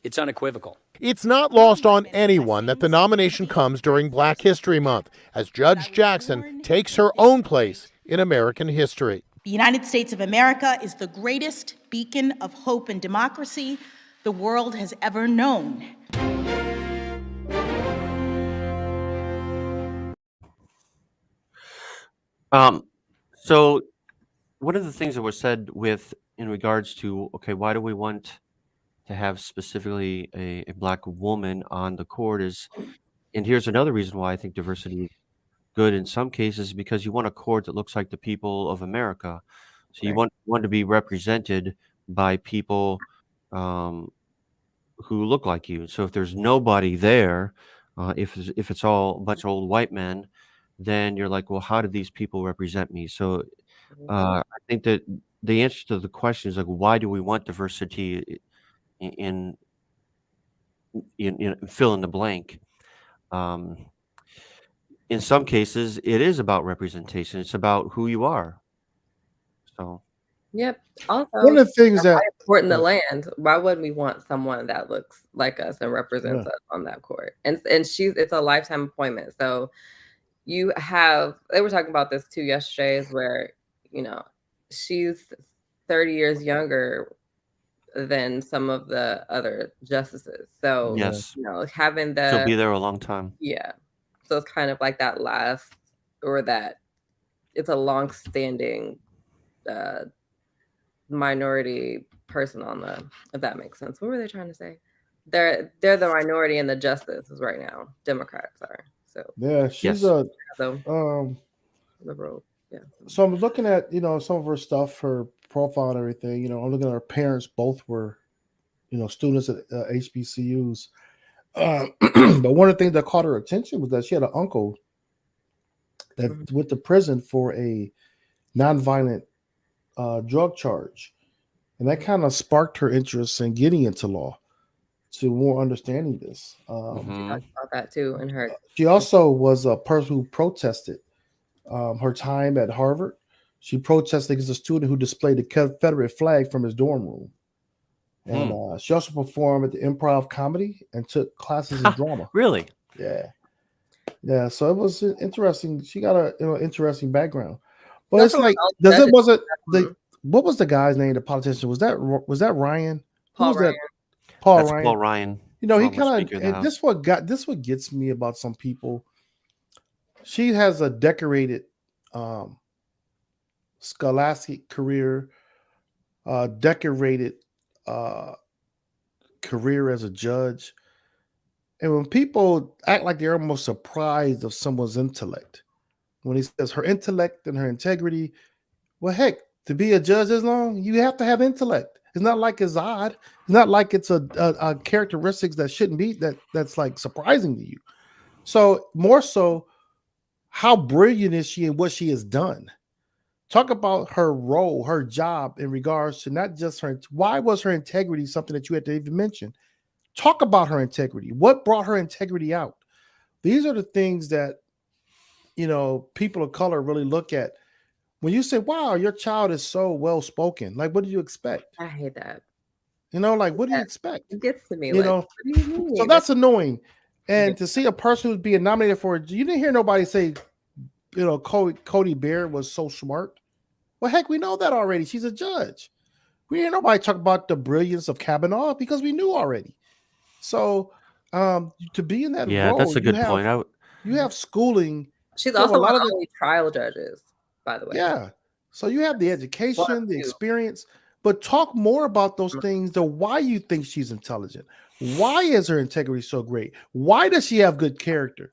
it's unequivocal. It's not lost on anyone that the nomination comes during Black History Month, as Judge Jackson takes her own place in American history. The United States of America is the greatest beacon of hope and democracy the world has ever known. So one of the things that was said in regards to, okay, why do we want to have specifically a black woman on the court is, and here's another reason why I think diversity is good in some cases, because you want a court that looks like the people of America. So you Right. want to be represented by people who look like you. So if there's nobody there, if it's all a bunch of old white men, then you're like, well, how do these people represent me? So I think that the answer to the question is like, why do we want diversity in fill in the blank? In some cases, it is about representation. It's about who you are. So Yep. One Also, of the things how that important the land. Why wouldn't we want someone that looks like us and represents Yeah. us on that court? And it's a lifetime appointment. So they were talking about this too yesterday, is where, she's 30 years younger than some of the other justices. So, yes, having she'll the, be there a long time. yeah. So it's kind of like that it's a long-standing minority person if that makes sense. What were they trying to say? They're the minority in the justices right now. Democrats are. So Yeah, she's Yes. liberal. Yeah. So I'm looking at some of her stuff, her profile and everything. I'm looking at her parents. Both were students at HBCUs. But one of the things that caught her attention was that she had an uncle that went to prison for a nonviolent drug charge, and that kind of sparked her interest in getting into law, to more understanding this. She talked about that too in her. She also was a person who protested her time at Harvard. She protested against a student who displayed the Confederate flag from his dorm room. And she also performed at the Improv Comedy and took classes in drama. Really? Yeah. So it was interesting. She got a interesting background. But That's it's like, what was the guy's name? The politician, was that Ryan? Paul Who was Ryan. that? Paul That's Ryan. Paul Ryan. He former kind Speaker of, of the and House. this what gets me about some people. She has a decorated scholastic career, decorated career as a judge. And when people act like they're almost surprised of someone's intellect, when he says her intellect and her integrity, well, heck, to be a judge as long, you have to have intellect. It's not like it's odd. It's not like it's a characteristics that shouldn't be that's like surprising to you. So more so, how brilliant is she and what she has done? Talk about her role, her job in regards to not just her. Why was her integrity something that you had to even mention? Talk about her integrity. What brought her integrity out? These are the things that people of color really look at. When you say, wow, your child is so well spoken, like, what do you expect? I hate that. Like, what do you expect? It gets to me. What do you mean? So that's annoying. And to see a person who's being nominated for it, you didn't hear nobody say, Cody Bear was so smart. Well, heck, we know that already. She's a judge. We didn't hear nobody talk about the brilliance of Kavanaugh because we knew already. So to be in that role, that's a good point. You have schooling. She's also one of the only trial judges, by the way. Yeah. So you have the education, the experience, but talk more about those things, the why you think she's intelligent. Why is her integrity so great? Why does she have good character?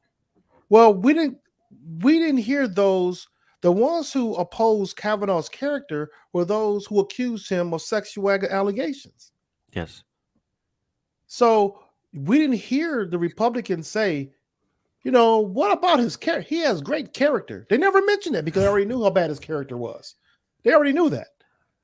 Well, we didn't hear those. The ones who opposed Kavanaugh's character were those who accused him of sexual allegations. Yes. So we didn't hear the Republicans say, what about his character? He has great character. They never mentioned it because they already knew how bad his character was. They already knew that.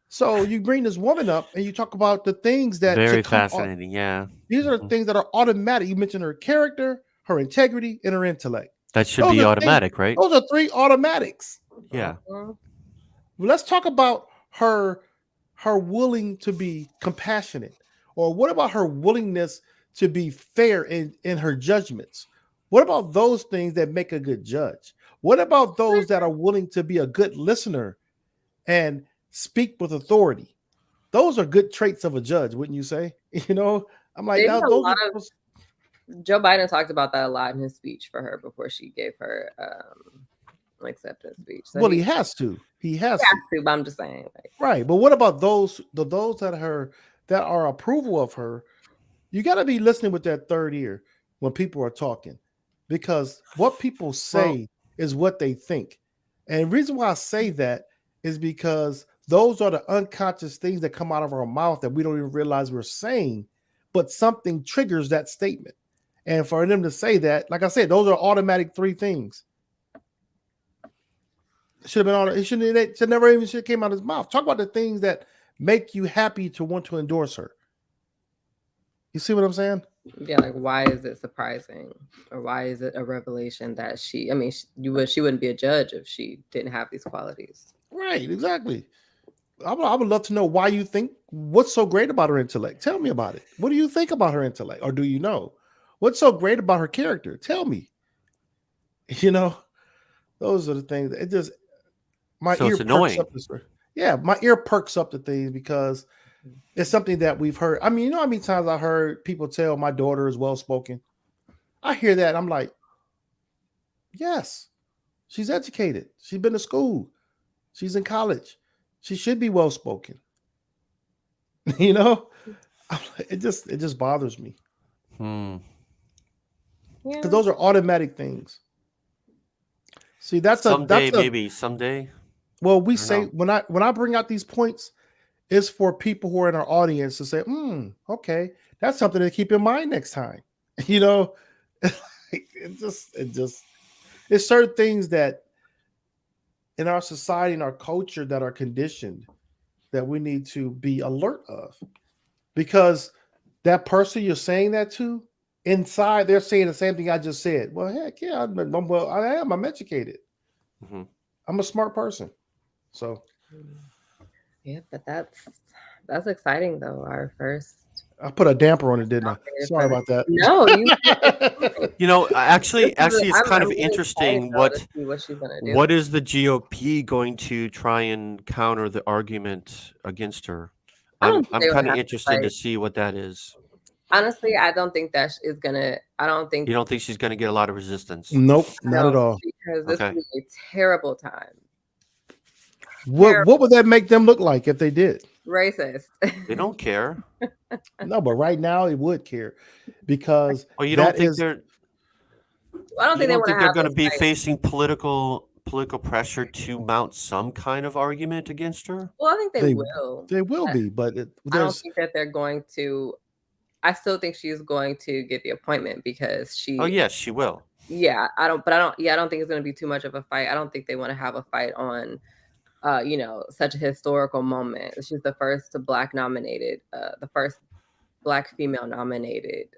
So you bring this woman up and you talk about the things that very fascinating. Yeah. These are the things that are automatic. You mentioned her character, her integrity, and her intellect. That should be automatic, right? Those are three automatics. Yeah. Well, let's talk about her willing to be compassionate, or what about her willingness to be fair in her judgments? What about those things that make a good judge? What about those that are willing to be a good listener and speak with authority? Those are good traits of a judge, wouldn't you say? I'm like, Joe Biden talked about that a lot in his speech for her before she gave her acceptance speech. So well, he has to. He has to. But I'm just saying, right. But what about those that that are approval of her, you got to be listening with that third ear when people are talking, because what people say is what they think. And the reason why I say that is because those are the unconscious things that come out of our mouth that we don't even realize we're saying, but something triggers that statement. And for them to say that, like I said, those are automatic three things. Should have been it should never even should came out of his mouth. Talk about the things that make you happy to want to endorse her. You see what I'm saying? Yeah, like why is it surprising, or why is it a revelation that she? I mean, she wouldn't be a judge if she didn't have these qualities. Right, exactly. I would love to know why you think. What's so great about her intellect? Tell me about it. What do you think about her intellect, or do you know? What's so great about her character? Tell me. You know, those are the things. It just my So ear it's perks annoying. up. My ear perks up to things because it's something that we've heard. I mean, you know how many times I heard people tell my daughter is well spoken. I hear that. I'm like, yes, she's educated. She's been to school. She's in college. She should be well spoken. You know, it just bothers me because those are automatic things. See, someday. Well, we say when I bring out these points, it's for people who are in our audience to say, okay, that's something to keep in mind next time. You know, it's certain things that in our society and our culture that are conditioned that we need to be alert of, because that person you're saying that to inside, they're saying the same thing I just said. Well, heck yeah, I'm educated. Mm-hmm. I'm a smart person. So yeah, but that's exciting though. Our first. I put a damper on it, didn't I? Sorry about that. No, you know, actually, it's kind of really interesting what she's gonna do. What is the GOP going to try and counter the argument against her? I'm kind of interested to see what that is. Honestly, I don't think that is gonna. I don't think. You don't think she's going to get a lot of resistance? Nope, not at all. Because this would be a terrible time. What would that make them look like if they did? Racist. They don't care. No, but right now it would care because. Well, you don't think they're. I don't think they're going to be facing political pressure to mount some kind of argument against her. Well, I think they will. They will be, but I don't think that they're going to. I still think she's going to get the appointment because she. Oh yes, she will. Yeah, I don't think it's going to be too much of a fight. I don't think they want to have a fight on, such a historical moment. She's the first Black nominated, the first Black female nominated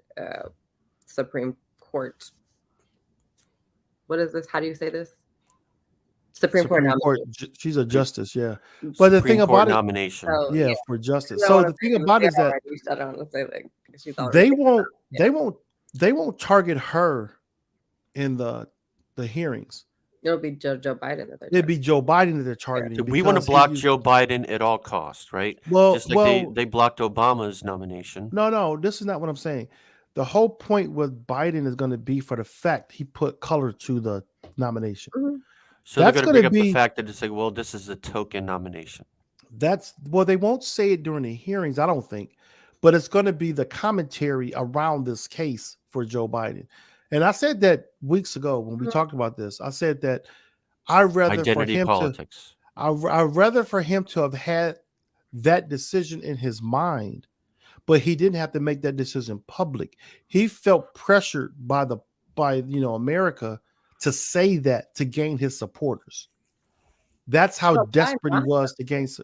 Supreme Court. What is this? How do you say this? Supreme Court nomination. She's a justice, yeah. But the thing about it, nomination, for justice. So the thing about it is that they won't target her in the hearings. It'll be Joe Biden. It'd be Joe Biden that they're targeting. We want to block Joe Biden at all costs, right? Well, just like they blocked Obama's nomination. No, this is not what I'm saying. The whole point with Biden is going to be for the fact he put color to the nomination. Mm-hmm. So they're going to bring up the fact that it's like, well, this is a token nomination. They won't say it during the hearings, I don't think, but it's going to be the commentary around this case for Joe Biden. And I said that weeks ago when we talked about this. I said that I'd rather for him to have had that decision in his mind, but he didn't have to make that decision public. He felt pressured by America to say that to gain his supporters. That's how desperate he was to gain. It's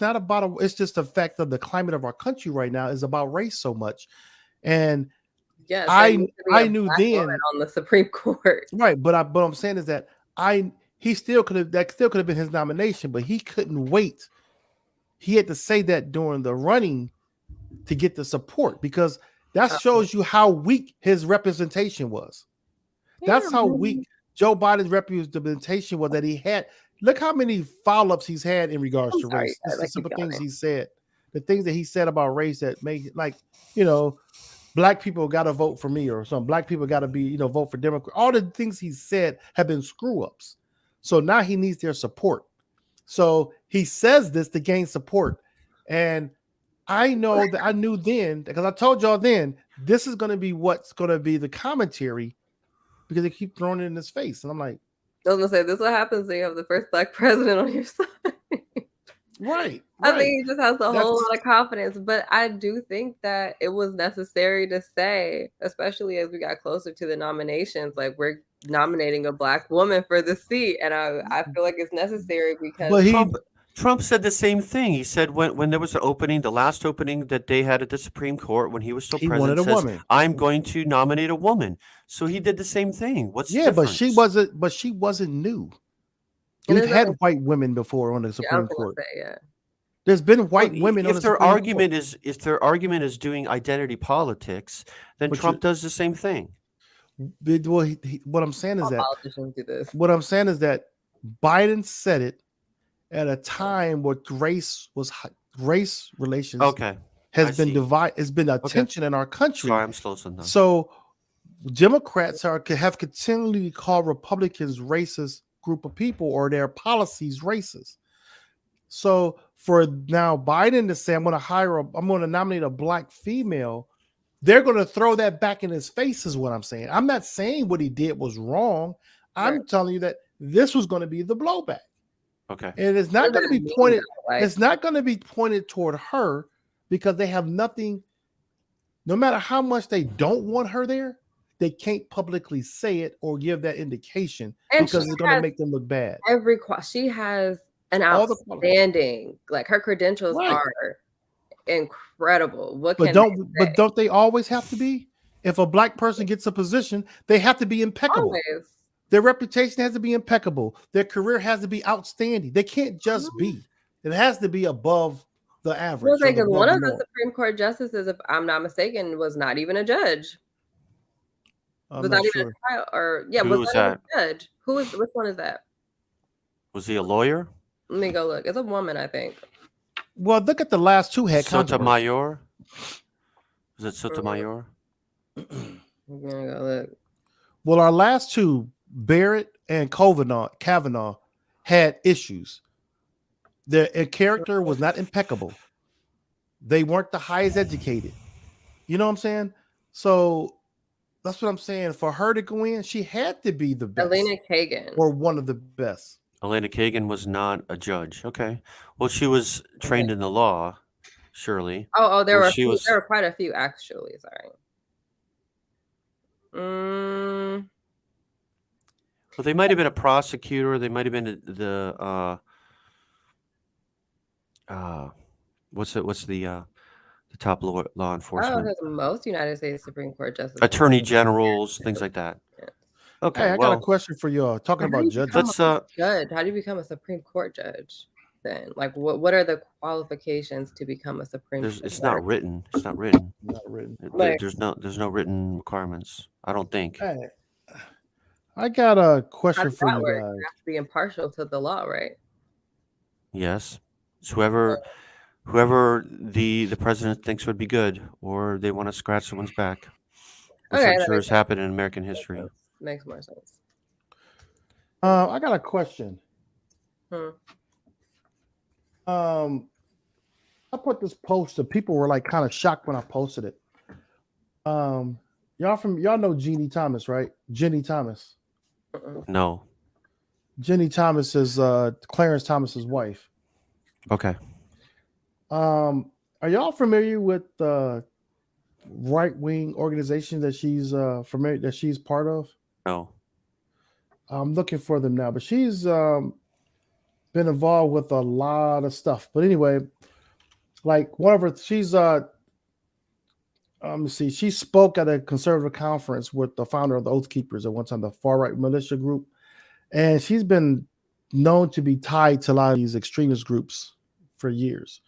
not about it's just the fact of the climate of our country right now is about race so much. And yes, I knew then on the Supreme Court. Right. But what I'm saying is that he still could have been his nomination, but he couldn't wait. He had to say that during the running to get the support, because that shows you how weak his representation was. That's how weak Joe Biden's representation was, that he had. Look how many follow-ups he's had in regards to race. The simple things he said, the things that he said about race that made Black people got to vote for me, or something. Black people got to be, vote for Democrat. All the things he said have been screw-ups. So now he needs their support. So he says this to gain support. And I know that I knew then, because I told y'all then, this is going to be what's going to be the commentary, because they keep throwing it in his face. And I'm like, I was gonna say, this is what happens when you have the first Black president on your side. right. I think he just has a whole That's- lot of confidence. But I do think that it was necessary to say, especially as we got closer to the nominations, like we're nominating a Black woman for the seat. And I feel like it's necessary because But Trump said the same thing. He said when there was an opening, the last opening that they had at the Supreme Court when he was still he president, wanted a says, woman. I'm going to nominate a woman. So he did the same thing. What's the Yeah, difference? but she wasn't new. And We've there's had white women before on the I Supreme was gonna Court. say, yeah. There's been white women on If the their Supreme argument Court. is if their argument is doing identity politics, then But Trump does the same thing. Well, what I'm saying is All that politicians do this. what I'm saying is that Biden said it at a time where race relations Okay. has been divided. Has been a tension in our country. Sorry, I'm slow sometimes. So Democrats have continually called Republicans racist group of people or their policies racist. So for now Biden to say I'm going to nominate a Black female, they're going to throw that back in his face is what I'm saying. I'm not saying what he did was wrong. I'm telling you that this was going to be the blowback. Okay. And it's not going to be pointed. It's not going to be pointed toward her because they have nothing. No matter how much they don't want her there, they can't publicly say it or give that indication because it's going to make them look bad. She has an outstanding, like her credentials are incredible. But don't they always have to be? If a Black person gets a position, they have to be impeccable. Always. Their reputation has to be impeccable. Their career has to be outstanding. They can't just be. It has to be above the average. Well, one of the Supreme Court justices, if I'm not mistaken, was not even a judge. Was not even a trial, or Who was that? A judge. Which one is that? Was he a lawyer? Let me go look. It's a woman, I think. Well, look at the last two had Sotomayor. Was it Sotomayor? I'm gonna go look. Well, our last two, Barrett and Kavanaugh, had issues. Their character was not impeccable. They weren't the highest educated. You know what I'm saying? So that's what I'm saying. For her to go in, she had to be the best. Elena Kagan. Or one of the best. Elena Kagan was not a judge. Okay. Well, she was trained in the law, surely. There were quite a few, actually. Sorry. Well, they might have been a prosecutor. They might have been the what's the top law enforcement? There's most United States Supreme Court justices. Attorney generals, things like that. Okay. Hey, I got a question for y'all. Talking about judges. Judge. How do you become a Supreme Court judge? Then, like, what are the qualifications to become a Supreme Court? It's not written. It's not written. Not written. There's no written requirements. I don't think. Hey, I got a question for you guys. You have to be impartial to the law, right? Yes. It's whoever the president thinks would be good, or they want to scratch someone's back. Which I'm sure has happened in American history. Makes more sense. I got a question. I put this post and people were like kind of shocked when I posted it. Y'all know Jeannie Thomas, right? Jenny Thomas. No. Jenny Thomas is Clarence Thomas's wife. Okay. Are y'all familiar with the right-wing organization that she's part of? No. I'm looking for them now, but she's been involved with a lot of stuff. But anyway, like one of her, she's let me see, she spoke at a conservative conference with the founder of the Oath Keepers at one time, the far-right militia group, and she's been known to be tied to a lot of these extremist groups for years.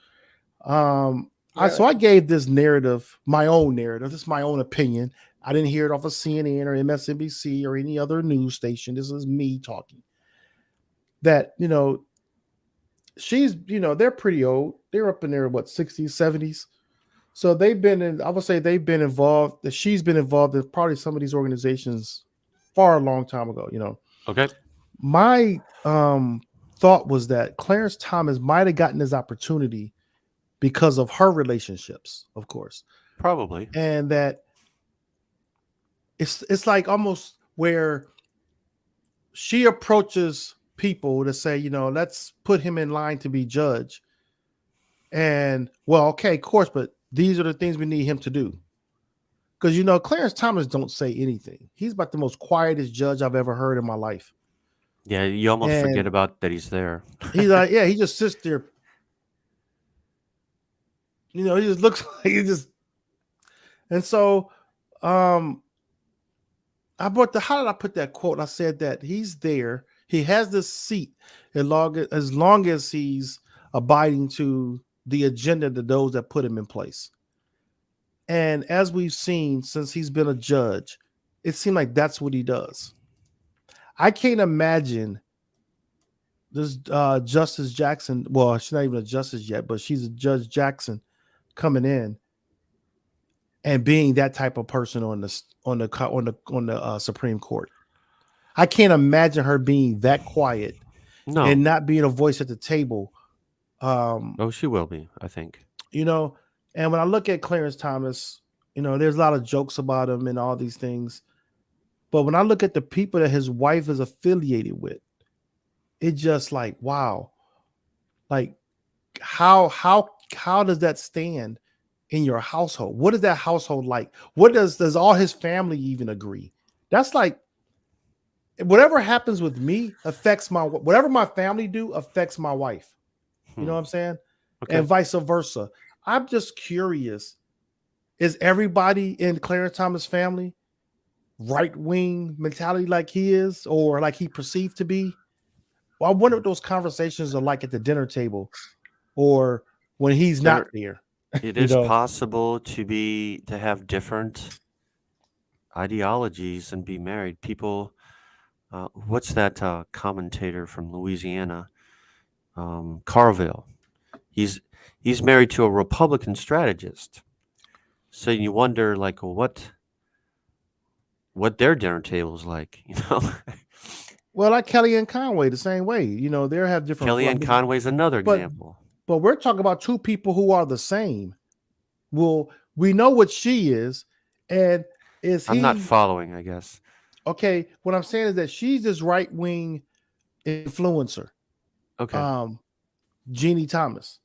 So I gave this narrative, my own narrative. This is my own opinion. I didn't hear it off of CNN or MSNBC or any other news station. This is me talking. That, she's, they're pretty old. They're up in their, 60s, 70s. So they've been involved, that she's been involved in probably some of these organizations far a long time ago, Okay. My thought was that Clarence Thomas might have gotten his opportunity because of her relationships, of course. Probably. And that it's like almost where she approaches people to say, let's put him in line to be judge. And well, okay, of course, but these are the things we need him to do. Because Clarence Thomas don't say anything. He's about the most quietest judge I've ever heard in my life. Yeah, you almost And forget about that he's there. he's like, he just sits there. He just looks like he just. And so, how did I put that quote? I said that he's there. He has this seat as long as he's abiding to the agenda of those that put him in place. And as we've seen since he's been a judge, it seemed like that's what he does. I can't imagine this Justice Jackson. Well, she's not even a justice yet, but she's a Judge Jackson coming in and being that type of person on the Supreme Court. I can't imagine her being that quiet and not being a voice at the table. She will be, I think. And when I look at Clarence Thomas, there's a lot of jokes about him and all these things. But when I look at the people that his wife is affiliated with, it's just like, wow. Like, how does that stand in your household? What is that household like? What does all his family even agree? That's like, whatever happens with me affects whatever my family do affects my wife. You know what I'm saying? Okay. And vice versa. I'm just curious. Is everybody in Clarence Thomas' family right-wing mentality like he is, or like he perceived to be? Well, I wonder what those conversations are like at the dinner table or when he's not there. It is possible to have different ideologies and be married. People, what's that commentator from Louisiana? Carville. He's married to a Republican strategist. So you wonder, like, what their dinner table is like, Well, like Kellyanne Conway, the same way. They have different. Kellyanne Conway's another example. But we're talking about two people who are the same. Well, we know what she is, and I'm not following, I guess. Okay, what I'm saying is that she's this right-wing influencer. Okay. Jeannie Thomas.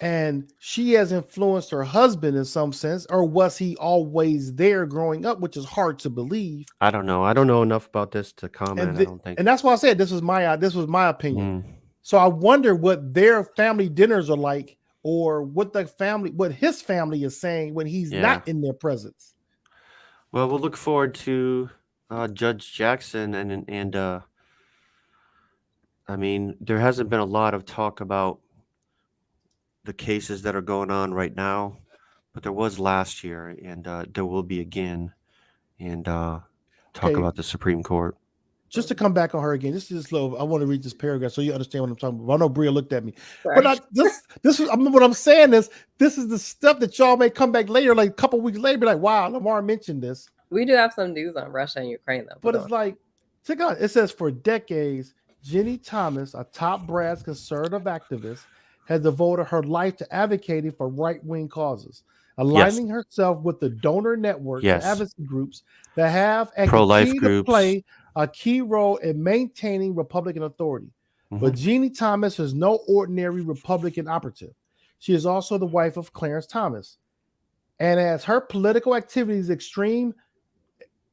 And she has influenced her husband in some sense, or was he always there growing up, which is hard to believe. I don't know. I don't know enough about this to comment. I don't think. And that's why I said this was my opinion. So I wonder what their family dinners are like, or what his family is saying when he's not in their presence. Well, we'll look forward to Judge Jackson and I mean, there hasn't been a lot of talk about the cases that are going on right now, but there was last year, and there will be again, and talk about the Supreme Court. Just to come back on her again, this is I want to read this paragraph so you understand what I'm talking about. I know Bria looked at me, Sorry. but this is what I'm saying is this is the stuff that y'all may come back later, like a couple weeks later, be like, wow, Lamar mentioned this. We do have some news on Russia and Ukraine, though. But it's like, check out. It says for decades, Jeannie Thomas, a top brass conservative activist, has devoted her life to advocating for right-wing causes, aligning herself with the donor networks and advocacy groups that have and pro-life continue groups to play a key role in maintaining Republican authority. But Jeannie Thomas is no ordinary Republican operative. She is also the wife of Clarence Thomas. And as her political activities extreme,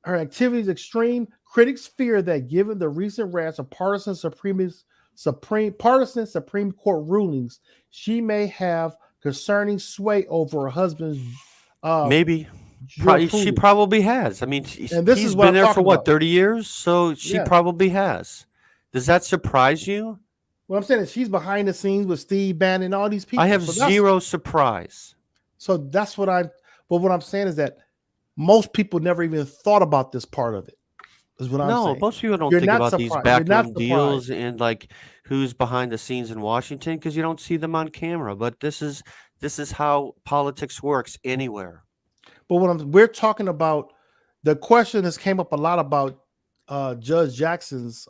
critics fear that given the recent rants of partisan Supreme Court rulings, she may have concerning sway over her husband's maybe. She probably has. I mean, he's been there for what, 30 years? So she probably has. Does that surprise you? What I'm saying is she's behind the scenes with Steve Bannon and all these people. I have zero surprise. So that's what what I'm saying is that most people never even thought about this part of it. Is what I'm saying. No, most people don't think about these backroom deals and like who's behind the scenes in Washington because you don't see them on camera. But this is how politics works anywhere. But we're talking about, the question has came up a lot about Judge Jackson's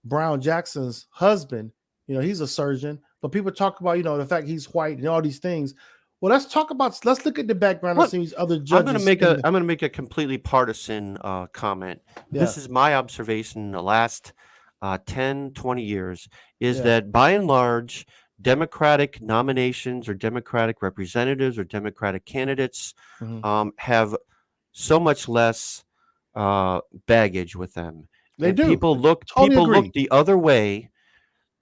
Brown Jackson's husband. He's a surgeon, but people talk about, the fact he's white and all these things. Well, let's look at the background Look, of some of these other I'm judges. going to make a completely partisan comment. This is my observation in the last 10, 20 years is that by and large, Democratic nominations or Democratic representatives or Democratic candidates have so much less baggage with them. They do. People look the other way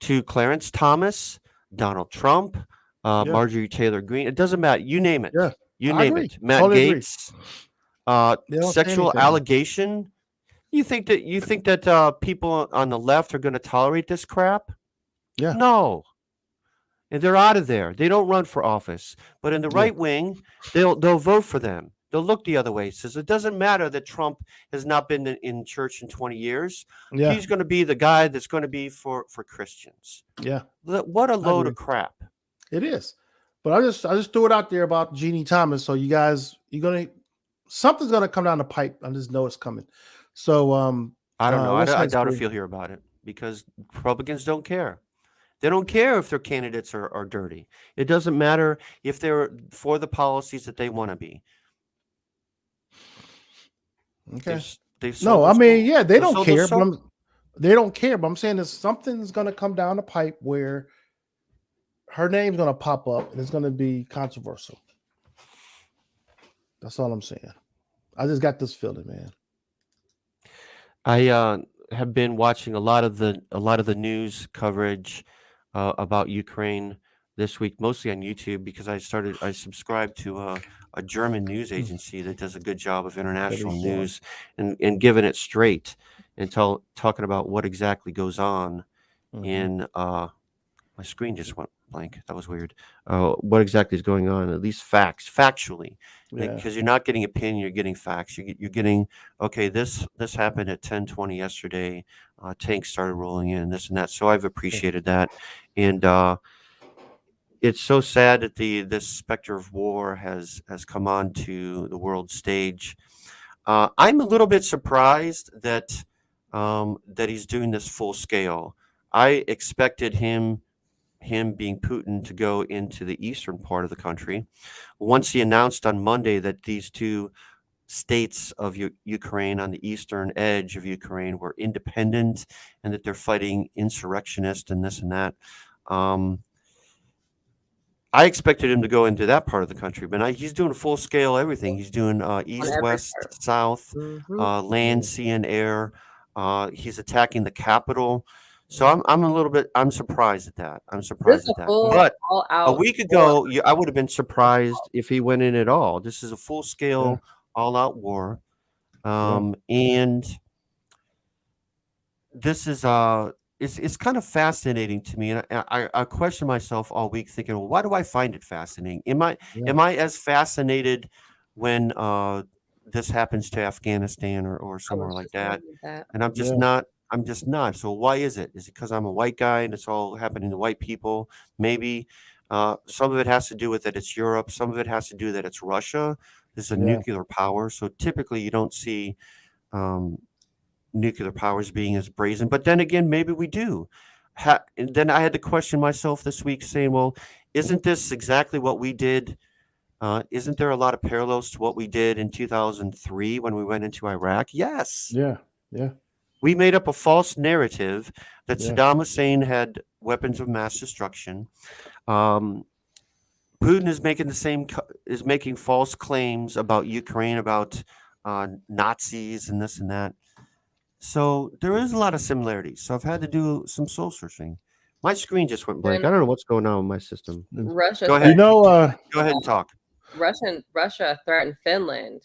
to Clarence Thomas, Donald Trump, Marjorie Taylor Greene. It doesn't matter. You name it. Yeah, you I name agree. it. Matt Totally Gates. say Sexual anything. allegation. You think that people on the left are going to tolerate this crap? Yeah. No. And they're out of there. They don't run for office. But in the right wing, they'll vote for them. They'll look the other way. It says it doesn't matter that Trump has not been in church in 20 years. Yeah. He's going to be the guy that's going to be for Christians. Yeah. What a load of crap. It is. But I just threw it out there about Jeannie Thomas. So you guys, something's gonna come down the pipe. I just know it's coming. So I don't know. I doubt if you'll hear about it because Republicans don't care. They don't care if their candidates are dirty. It doesn't matter if they're for the policies that they want to be. Okay. They they don't care. But they don't care. But I'm saying that something's gonna come down the pipe where her name's gonna pop up and it's gonna be controversial. That's all I'm saying. I just got this feeling, man. I have been watching a lot of the news coverage about Ukraine this week, mostly on YouTube, because I subscribe to a German news agency that does a good job of international news and giving it straight and talking about what exactly goes on in my screen just went blank. That was weird. What exactly is going on? At least factually, because you're not getting opinion, you're getting facts. You're getting, okay, this happened at 10:20 yesterday. Tanks started rolling in, this and that. So I've appreciated that, and it's so sad that this specter of war has come onto the world stage. I'm a little bit surprised that he's doing this full scale. I expected him being Putin to go into the eastern part of the country. Once he announced on Monday that these two states of Ukraine on the eastern edge of Ukraine were independent and that they're fighting insurrectionists and this and that, I expected him to go into that part of the country, but he's doing full scale everything. He's doing east, west, south, land, sea, and air. He's attacking the capital. So I'm surprised at that. But a week ago, I would have been surprised if he went in at all. This is a full scale, all out war. And this is it's kind of fascinating to me. And I question myself all week thinking, well, why do I find it fascinating? Am I as fascinated when this happens to Afghanistan or somewhere like that? And I'm just not. I'm just not. So why is it? Is it because I'm a white guy and it's all happening to white people? Maybe some of it has to do with that it's Europe. Some of it has to do that it's Russia. This is a nuclear power. So typically you don't see nuclear powers being as brazen. But then again, maybe we do. And then I had to question myself this week saying, well, isn't this exactly what we did? Isn't there a lot of parallels to what we did in 2003 when we went into Iraq? Yes. Yeah. We made up a false narrative that Saddam Hussein had weapons of mass destruction. Putin is making false claims about Ukraine, about Nazis and this and that. So there is a lot of similarities. So I've had to do some soul searching. My screen just went blank. I don't know what's going on with my system. Russia. Go ahead. Go ahead and talk. Russia threatened Finland.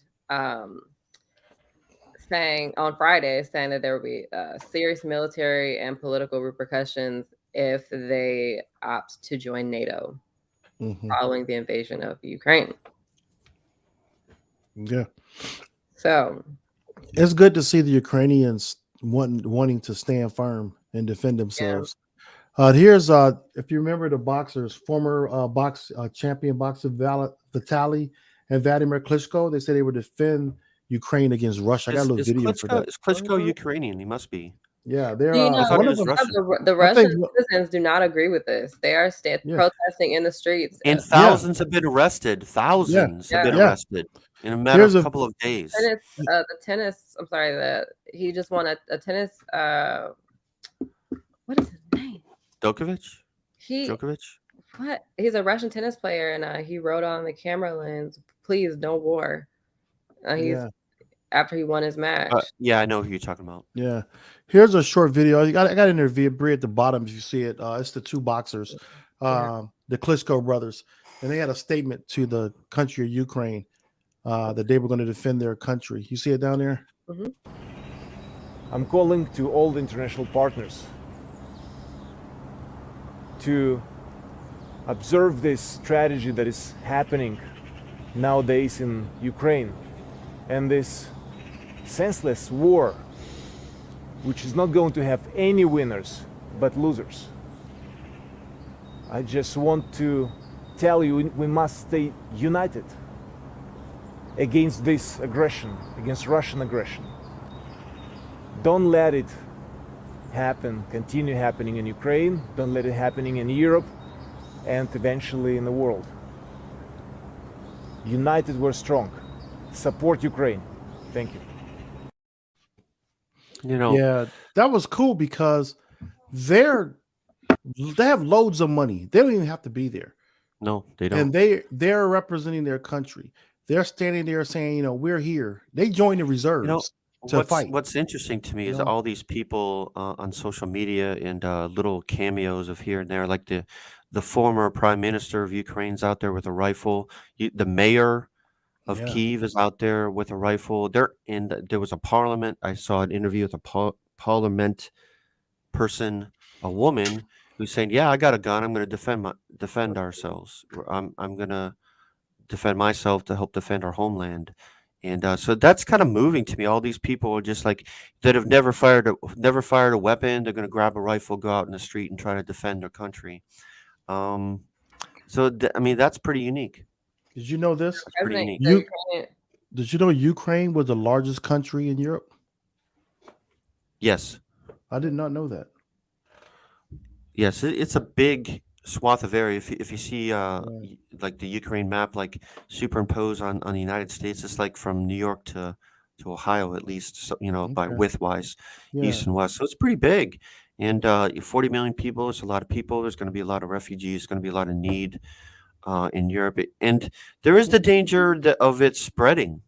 Saying on Friday that there will be serious military and political repercussions if they opt to join NATO following the invasion of Ukraine. Yeah. So it's good to see the Ukrainians wanting to stand firm and defend themselves. Here's if you remember the boxers, former champion boxer Vitaly and Vladimir Klitschko, they said they would defend Ukraine against Russia. I got a little video for that. Is Klitschko Ukrainian? He must be. Yeah, they're Do you know I thought one he of was them. Russian. the I think Russian citizens do not agree with this. They are yeah, protesting in the streets. And yeah, thousands have been arrested. yeah, Thousands have been Yeah. yeah. arrested in a matter Here's of a a couple of days. The tennis. I'm sorry that he just won a tennis. What is his name? Djokovic? He Djokovic? what? He's a Russian tennis player, and he wrote on the camera lens, "Please, no war." He's yeah, after he won his match. Yeah, I know who you're talking about. yeah. Here's a short video. I got in there brie at the bottom if you see it. It's the two boxers, the Klitschko brothers, and they had a statement to the country of Ukraine that they were going to defend their country. You see it down there? Mm-hmm. I'm calling to all the international partners to observe this tragedy that is happening nowadays in Ukraine and this senseless war, which is not going to have any winners but losers. I just want to tell you we must stay united against this aggression, against Russian aggression. Don't let it happen, continue happening in Ukraine. Don't let it happening in Europe and eventually in the world. United, we're strong. Support Ukraine. Thank you. You know, Yeah, that was cool because they have loads of money. They don't even have to be there. no, they don't. And they're representing their country. They're standing there saying, we're here. They join the reserves to fight. What's interesting to me is know? all these people on social media and little cameos of here and there, like the former prime minister of Ukraine's out there with a rifle. The mayor of Kyiv is out there with a rifle. There was a parliament. I saw an interview with a parliament person, a woman, who's saying, "Yeah, I got a gun. I'm going to defend ourselves. I'm going to defend myself to help defend our homeland." And so that's kind of moving to me. All these people are just like that have never fired a weapon. They're going to grab a rifle, go out in the street, and try to defend their country. I mean, that's pretty unique. Did you know this? That's pretty unique. Did you know Ukraine was the largest country in Europe? Yes. I did not know that. Yes, it's a big swath of area. If you see like the Ukraine map, like superimposed on the United States, it's like from New York to Ohio at least. So, by width-wise, east and west. So it's pretty big. And 40 million people. There's a lot of people. There's going to be a lot of refugees. There's going to be a lot of need in Europe, and there is the danger of it spreading.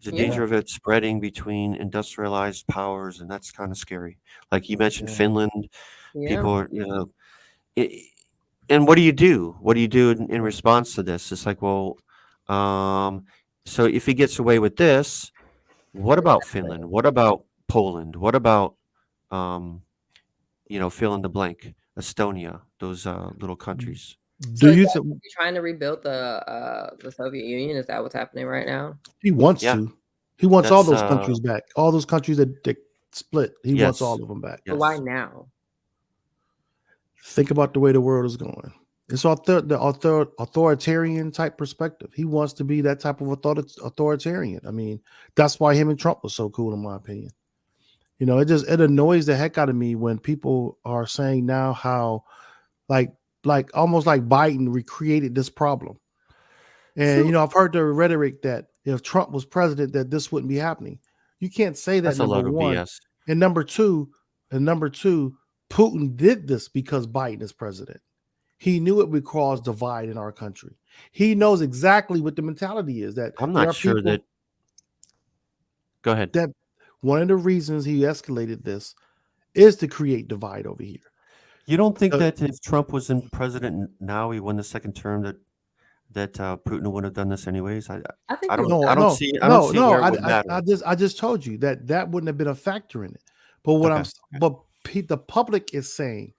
There's a danger of it spreading between industrialized powers, and that's kind of scary. Like you mentioned, Finland. People are, and what do you do? What do you do in response to this? It's like, well, so if he gets away with this, what about Finland? What about Poland? What about, fill in the blank, Estonia, those little countries? Do you think trying to rebuild the Soviet Union? Is that what's happening right now? He wants to. He wants all those countries back. All those countries that split. He wants all of them back. But why now? Think about the way the world is going. It's the authoritarian type perspective. He wants to be that type of authoritarian. I mean, that's why him and Trump was so cool, in my opinion. It annoys the heck out of me when people are saying now how, like almost like Biden recreated this problem. And I've heard the rhetoric that if Trump was president, that this wouldn't be happening. You can't say that. That's a load of one. BS. And number two, Putin did this because Biden is president. He knew it would cause divide in our country. He knows exactly what the mentality is. That I'm not sure that. Go ahead. That one of the reasons he escalated this is to create divide over here. You don't think that if Trump was in president now, he won the second term, that Putin would have done this anyways? I don't see where it would matter. I just told you that wouldn't have been a factor in it. But the public is saying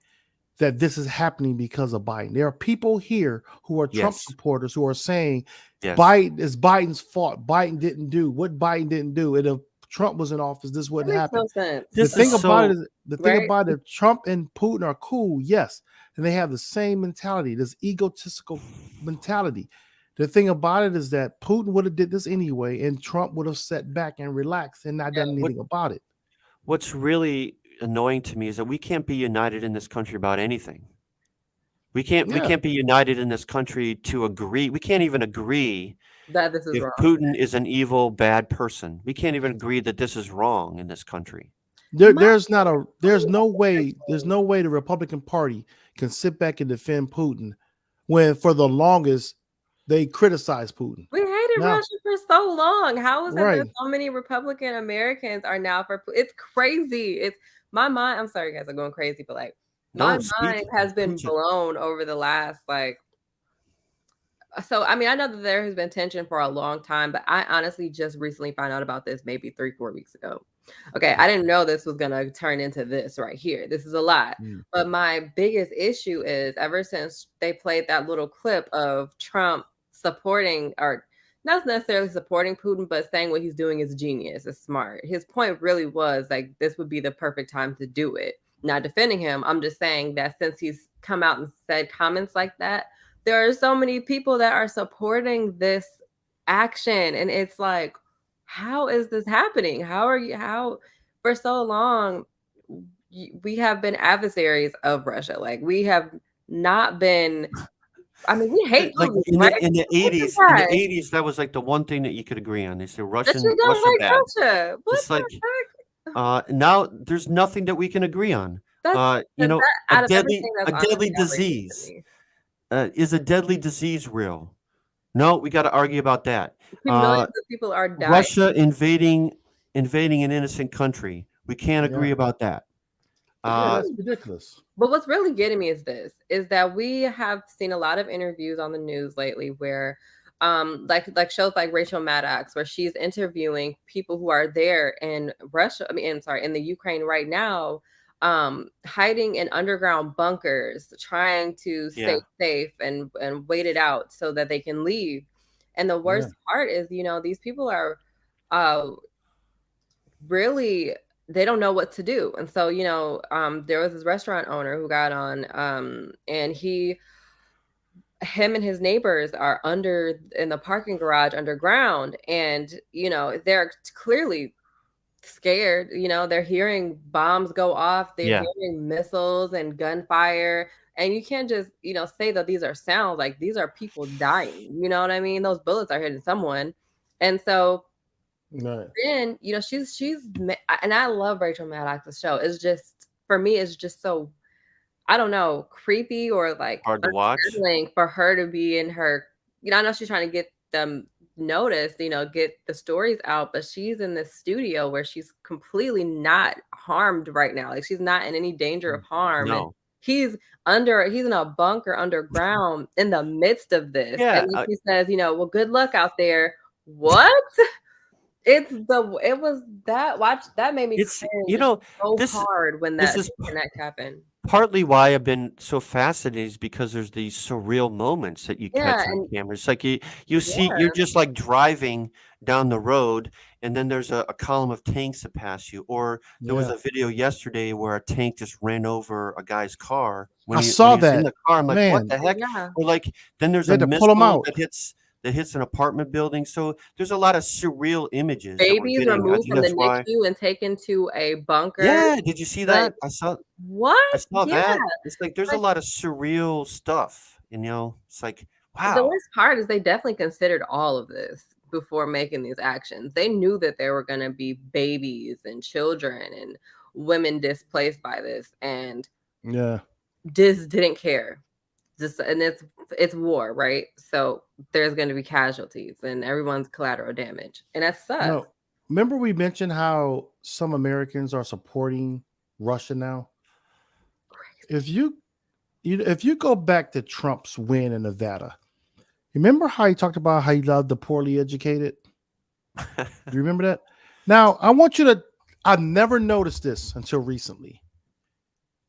that this is happening because of Biden. There are people here who are Trump supporters who are saying Biden is Biden's fault. Biden didn't do what Biden didn't do. And if Trump was in office, this wouldn't happen. The thing about it, Trump and Putin are cool, yes, and they have the same mentality, this egotistical mentality. The thing about it is that Putin would have did this anyway, and Trump would have sat back and relaxed and not done anything about it. What's really annoying to me is that we can't be united in this country about anything. We can't Yeah. be united in this country to agree. We can't even agree That this is if wrong. Putin is an evil, bad person. We can't even agree that this is wrong in this country. There's no way the Republican Party can sit back and defend Putin when for the longest they criticize Putin. We hated Now- Russia for so long. How is it Right. that so many Republican Americans are now for? It's crazy. It's my mind. I'm sorry, guys, I'm going crazy, but like my No, speak- mind has been preach it. blown over the last like. So I mean, I know that there has been tension for a long time, but I honestly just recently found out about this maybe 3-4 weeks ago. Okay, I didn't know this was gonna turn into this right here. This is a lot. But my biggest issue is ever since they played that little clip of Trump supporting, or not necessarily supporting Putin, but saying what he's doing is genius, is smart. His point really was like this would be the perfect time to do it. Not defending him. I'm just saying that since he's come out and said comments like that, there are so many people that are supporting this action. And it's like, how is this happening? How for so long we have been adversaries of Russia. Like we have not been. I mean, we hate Like Putin, in right? the Look at 80s, that. that was like the one thing that you could agree on. They said That Russia you don't like bad. Russia. What It's the like heck? now there's nothing that we can agree on. That's You know, that, out a of deadly everything, that's a honestly deadly outrageous to disease. me. Is a deadly disease real? No, we got to argue about that. Millions of people are dying. Russia invading an innocent country. We can't agree about that. That's ridiculous. But what's really getting me is this, is that we have seen a lot of interviews on the news lately where like shows like Rachel Maddox, where she's interviewing people who are there in Russia, in the Ukraine right now, hiding in underground bunkers, trying to stay safe and wait it out so that they can leave. And the worst part is, these people are really, they don't know what to do. And so, there was this restaurant owner who got on, and him and his neighbors are in the parking garage underground, and they're clearly scared. They're hearing bombs go off, they're hearing missiles and gunfire, and you can't just say that these are sounds. Like, these are people dying, you know what I mean? Those bullets are hitting someone. And so then she's and I love Rachel Maddox's show. It's just, for me, it's just so, I don't know, creepy or like hard to watch for her to be in her, I know she's trying to get them noticed, get the stories out, but she's in this studio where she's completely not harmed right now. Like, she's not in any danger of harm. No. And he's in a bunker underground in the midst of this. Yeah, And then she says, well, good luck out there. What? That made me cringe so hard when that disconnect happened. Partly why I've been so fascinated is because there's these surreal moments that you catch on camera. It's like you see, you're just like driving down the road, and then there's a column of tanks that pass you. Or there was a video yesterday where a tank just ran over a guy's car. I saw that in the car. I'm like, man. what the heck? Yeah. Or like, then there's a missile that hits an apartment building. So there's a lot of surreal images. Babies removed from the NICU and taken to a bunker. Yeah, did you see that? I saw that. It's like there's a lot of surreal stuff. It's like, wow. The worst part is they definitely considered all of this before making these actions. They knew that there were going to be babies and children and women displaced by this, and just didn't care. And it's war, right? So there's going to be casualties and everyone's collateral damage, and that sucks. Remember we mentioned how some Americans are supporting Russia now? If you go back to Trump's win in Nevada, remember how he talked about how he loved the poorly educated? Do you remember that? Now, I've never noticed this until recently.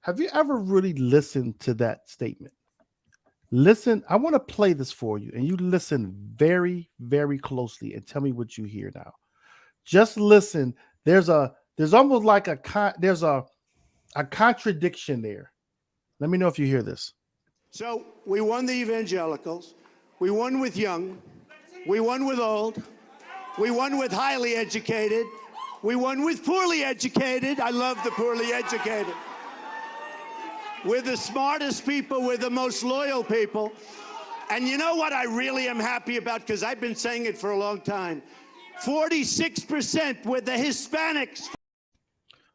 Have you ever really listened to that statement? Listen, I want to play this for you, and you listen very, very closely and tell me what you hear now. Just listen. There's almost like a contradiction there. Let me know if you hear this. So we won the evangelicals. We won with young. We won with old. We won with highly educated. We won with poorly educated. I love the poorly educated. We're the smartest people. We're the most loyal people. And you know what I really am happy about? Because I've been saying it for a long time. 46% with the Hispanics.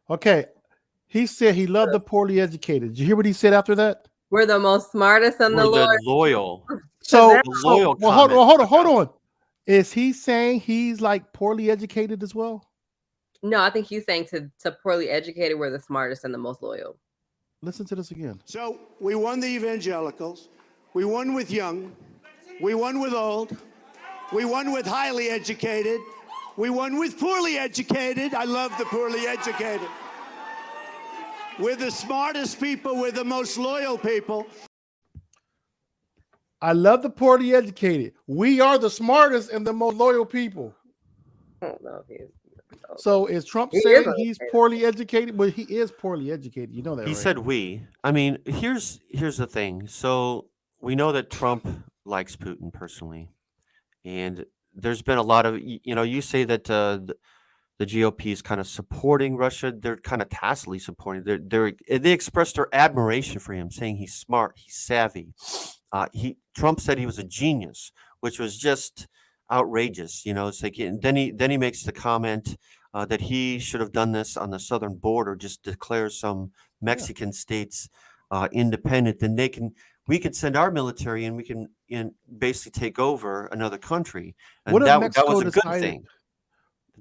Okay. He said he loved the poorly educated. Did you hear what he said after that? We're the most smartest and the We're the loyal. loyal. So, loyal well, hold on. Is he saying he's like poorly educated as well? No, I think he's saying to poorly educated, we're the smartest and the most loyal. Listen to this again. So we won the evangelicals. We won with young. We won with old. We won with highly educated. We won with poorly educated. I love the poorly educated. We're the smartest people. We're the most loyal people. I love the poorly educated. We are the smartest and the most loyal people. I don't know if he's. So is Trump He saying is he's poorly educated? Well, he is poorly educated. You know that, He right? said we. I mean, here's the thing. So we know that Trump likes Putin personally, and there's been a lot of you say that the GOP is kind of supporting Russia. They're kind of tacitly supporting. They expressed their admiration for him, saying he's smart, he's savvy. Trump said he was a genius, which was just outrageous. It's like, and then he makes the comment that he should have done this on the southern border, just declare some Mexican states independent. Then we could send our military and we can basically take over another country. And What if that Mexico was a good decided? thing.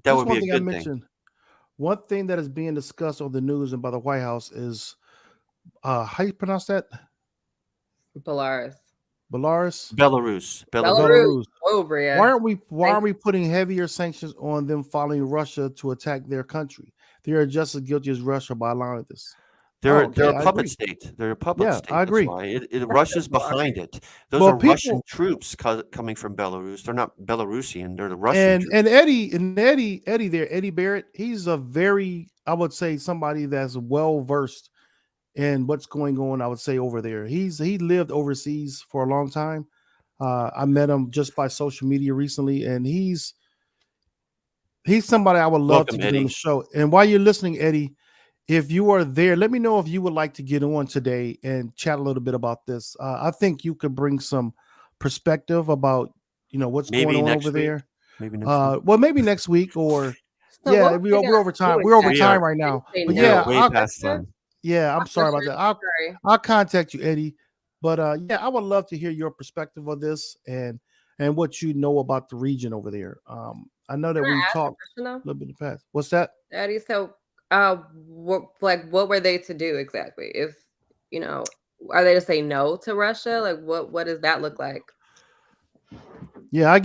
That Just would one be a thing I good thing. mentioned. One thing that is being discussed on the news and by the White House is how you pronounce that? Belarus. Belarus. Oh, Bria. Why aren't we putting heavier sanctions on them following Russia to attack their country? They are just as guilty as Russia by allowing this. They're Okay, a I puppet agree. state. They're a puppet Yeah, state. I agree. That's why Russia's behind it. Those Well, are Russian people- troops coming from Belarus. They're not Belarusian. They're the Russian troops. And Eddie Barrett, he's a very, I would say, somebody that's well versed in what's going on. I would say over there. He lived overseas for a long time. I met him just by social media recently, and he's somebody I would love Welcome, to get on Eddie. the show. And while you're listening, Eddie, if you are there, let me know if you would like to get on today and chat a little bit about this. I think you could bring some perspective about what's Maybe going on next over week. there. Maybe next week. Well, maybe next week or So yeah, what we're over time. do We're over We time are- right now. Say But no yeah, Way I'll, past time. yeah, I'm sorry about that. Sorry. I'll contact you, Eddie. But yeah, I would love to hear your perspective on this and what you know about the region over there. I know that Can I we've ask a talked question, though? a little bit in the past. What's that? Eddie, so what were they to do exactly? If are they to say no to Russia? Like what does that look like? Yeah, I'll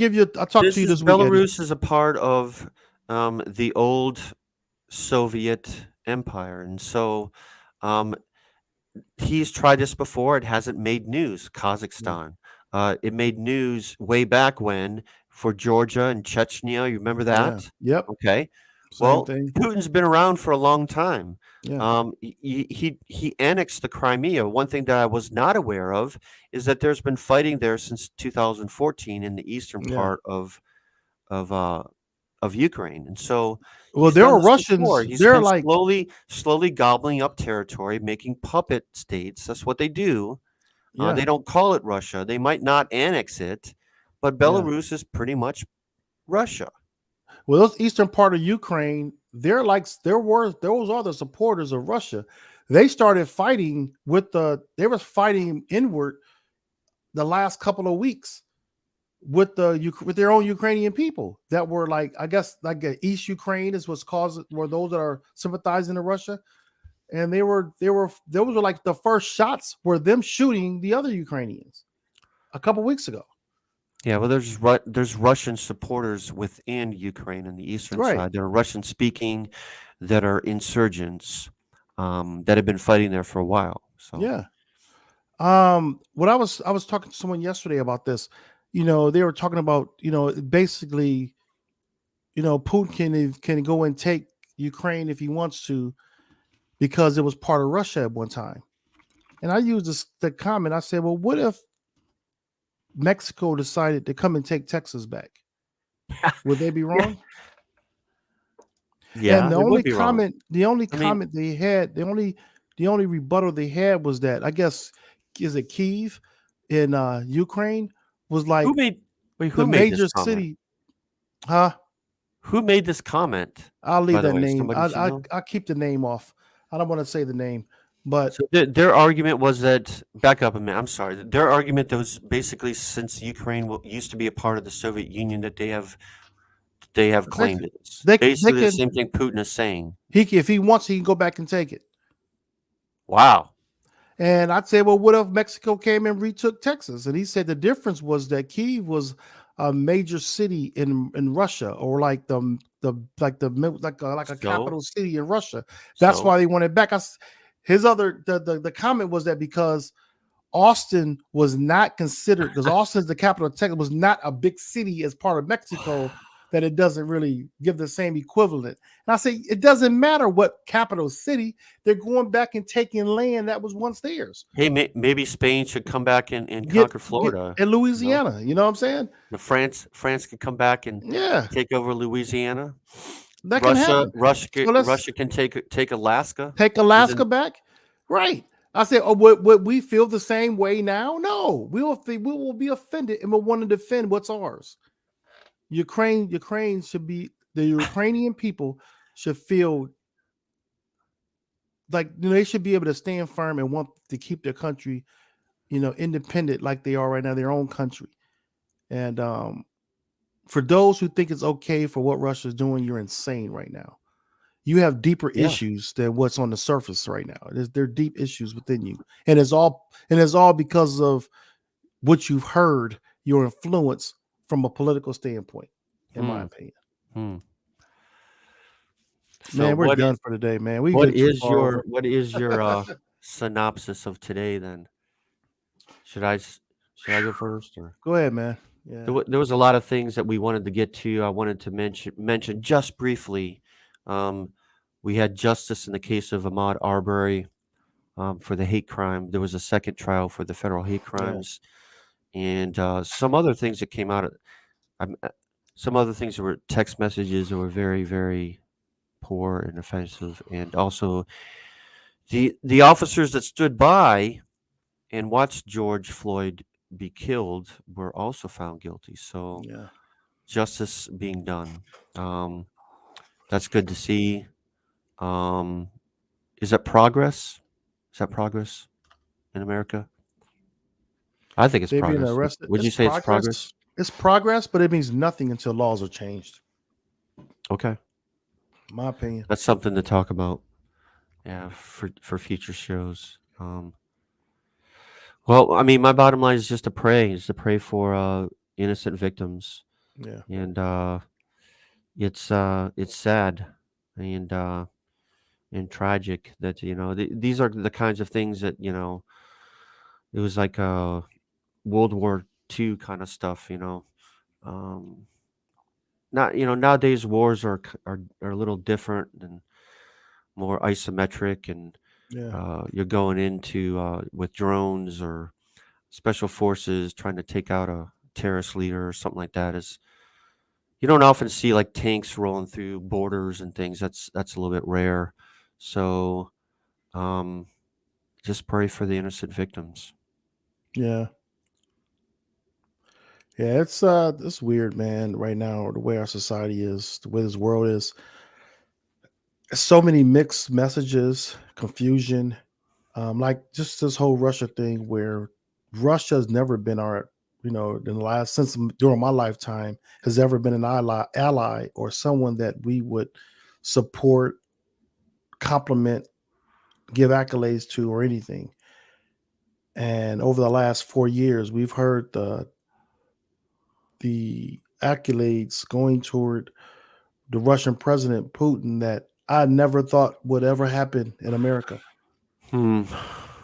talk to you this week, Eddie. Belarus is a part of the old Soviet Empire, and so he's tried this before. It hasn't made news. Kazakhstan. It made news way back when for Georgia and Chechnya. You remember that? Yeah. Yep. Okay. Same Well, thing. Putin's been around for a long time. Yeah. He annexed the Crimea. One thing that I was not aware of is that there's been fighting there since 2014 in the eastern part of Ukraine, and so Well, he's there done are this Russians. before. He's They're been like slowly gobbling up territory, making puppet states. That's what they do. yeah. They don't call it Russia. They might not annex it, but Belarus is pretty much Russia. Well, those eastern part of Ukraine, those are the supporters of Russia. They started fighting they was fighting inward the last couple of weeks with their own Ukrainian people that were like, I guess, like East Ukraine is what's caused were those that are sympathizing to Russia. And those were like the first shots were them shooting the other Ukrainians a couple weeks ago. Yeah, well, there's Russian supporters within Ukraine on the eastern Right. side. There are Russian speaking that are insurgents that have been fighting there for a while. So Yeah. What I was talking to someone yesterday about this. They were talking about, basically, Putin can go and take Ukraine if he wants to, because it was part of Russia at one time. And I used the comment. I said, well, what if Mexico decided to come and take Texas back? Would they be wrong? Yeah, And the it would only be wrong. comment, the only I mean, comment they had, the only rebuttal they had was that, I guess, is it Kyiv in Ukraine was like who the made this major comment? city, huh? Who made this comment? I'll By leave the that way, name. somebody should know. I'll keep the name off. I don't want to say the name, but So their argument was that back up a minute. I'm sorry. Their argument that was basically since Ukraine used to be a part of the Soviet Union that they have they claimed it. It's they basically the can same thing Putin is saying. if he wants, he can go back and take it. Wow. And I'd say, well, what if Mexico came and retook Texas? And he said the difference was that Kyiv was a major city in Russia, or like a So capital city in Russia. That's so why they wanted back. His other the comment was that because Austin was not considered, because Austin's the capital of Texas, was not a big city as part of Mexico, that it doesn't really give the same equivalent. And I say it doesn't matter what capital city, they're going back and taking land that was once theirs. hey, maybe Spain should come back and Get conquer Florida. in Louisiana, you know what I'm saying? France could come back and Yeah, take over Louisiana. that can happen. So let's Russia can take Alaska. take Alaska Isn't back, right? I said, oh, would we feel the same way now? No, we will be offended and we'll want to defend what's ours. Ukraine should be, the Ukrainian people should feel like they should be able to stand firm and want to keep their country, independent like they are right now, their own country. And for those who think it's okay for what Russia's doing, you're insane right now. You have deeper issues than what's on the surface right now. There are deep issues within you, and it's all because of what you've heard, your influence from a political standpoint, in my opinion. So Man, we're done for today, man. what is your synopsis of today then? Should I go first or? Go ahead, man. Yeah. There was a lot of things that we wanted to get to. I wanted to mention just briefly. We had justice in the case of Ahmaud Arbery for the hate crime. There was a second trial for the federal hate crimes, and some other things that came out. Some other things that were text messages that were very, very poor and offensive, and also the officers that stood by and watched George Floyd be killed were also found guilty. So justice being done. That's good to see. Is that progress? Is that progress in America? I think it's progress. Would you say it's progress? It's progress, but it means nothing until laws are changed. Okay. My opinion. That's something to talk about. Yeah, for future shows. Well, I mean, my bottom line is just to pray for innocent victims. Yeah. And it's sad and tragic that these are the kinds of things that it was like World War II kind of stuff. Not nowadays wars are a little different and more isometric, and you're going into with drones or special forces trying to take out a terrorist leader or something like that. Is you don't often see like tanks rolling through borders and things. That's a little bit rare. So just pray for the innocent victims. Yeah. Yeah, it's weird, man, right now, the way our society is, the way this world is. So many mixed messages, confusion, like just this whole Russia thing, where Russia's never been in the last, since during my lifetime, has ever been an ally or someone that we would support, compliment, give accolades to, or anything. And over the last 4 years, we've heard the accolades going toward the Russian president Putin that I never thought would ever happen in America. And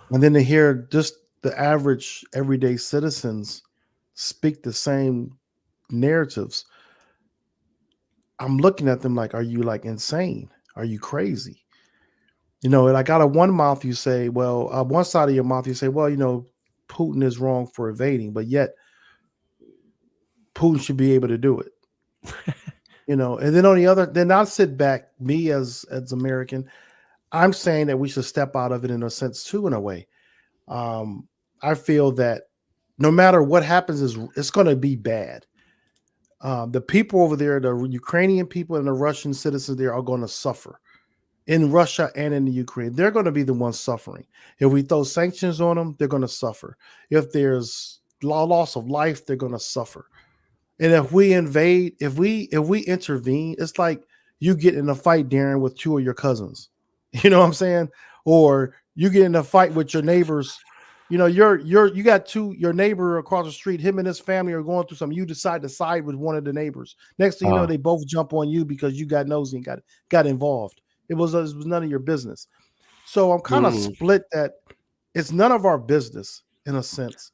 then to hear just the average everyday citizens speak the same narratives, I'm looking at them like, are you like insane? Are you crazy? Like out of one mouth you say, well, one side of your mouth you say, well, Putin is wrong for invading, but yet Putin should be able to do it. And then on the other, then I'll sit back, me as American, I'm saying that we should step out of it in a sense too, in a way. I feel that no matter what happens, it's going to be bad. The people over there, the Ukrainian people and the Russian citizens there are going to suffer in Russia and in the Ukraine. They're going to be the ones suffering. If we throw sanctions on them, they're going to suffer. If there's loss of life, they're going to suffer. And if we invade, if we intervene, it's like you get in a fight, Darren, with two of your cousins. You know what I'm saying? Or you get in a fight with your neighbors. You got your neighbor across the street, him and his family are going through something. You decide to side with one of the neighbors. Next thing you know, they both jump on you because you got nosy and got involved. It was none of your business. So I'm kind of split that it's none of our business in a sense.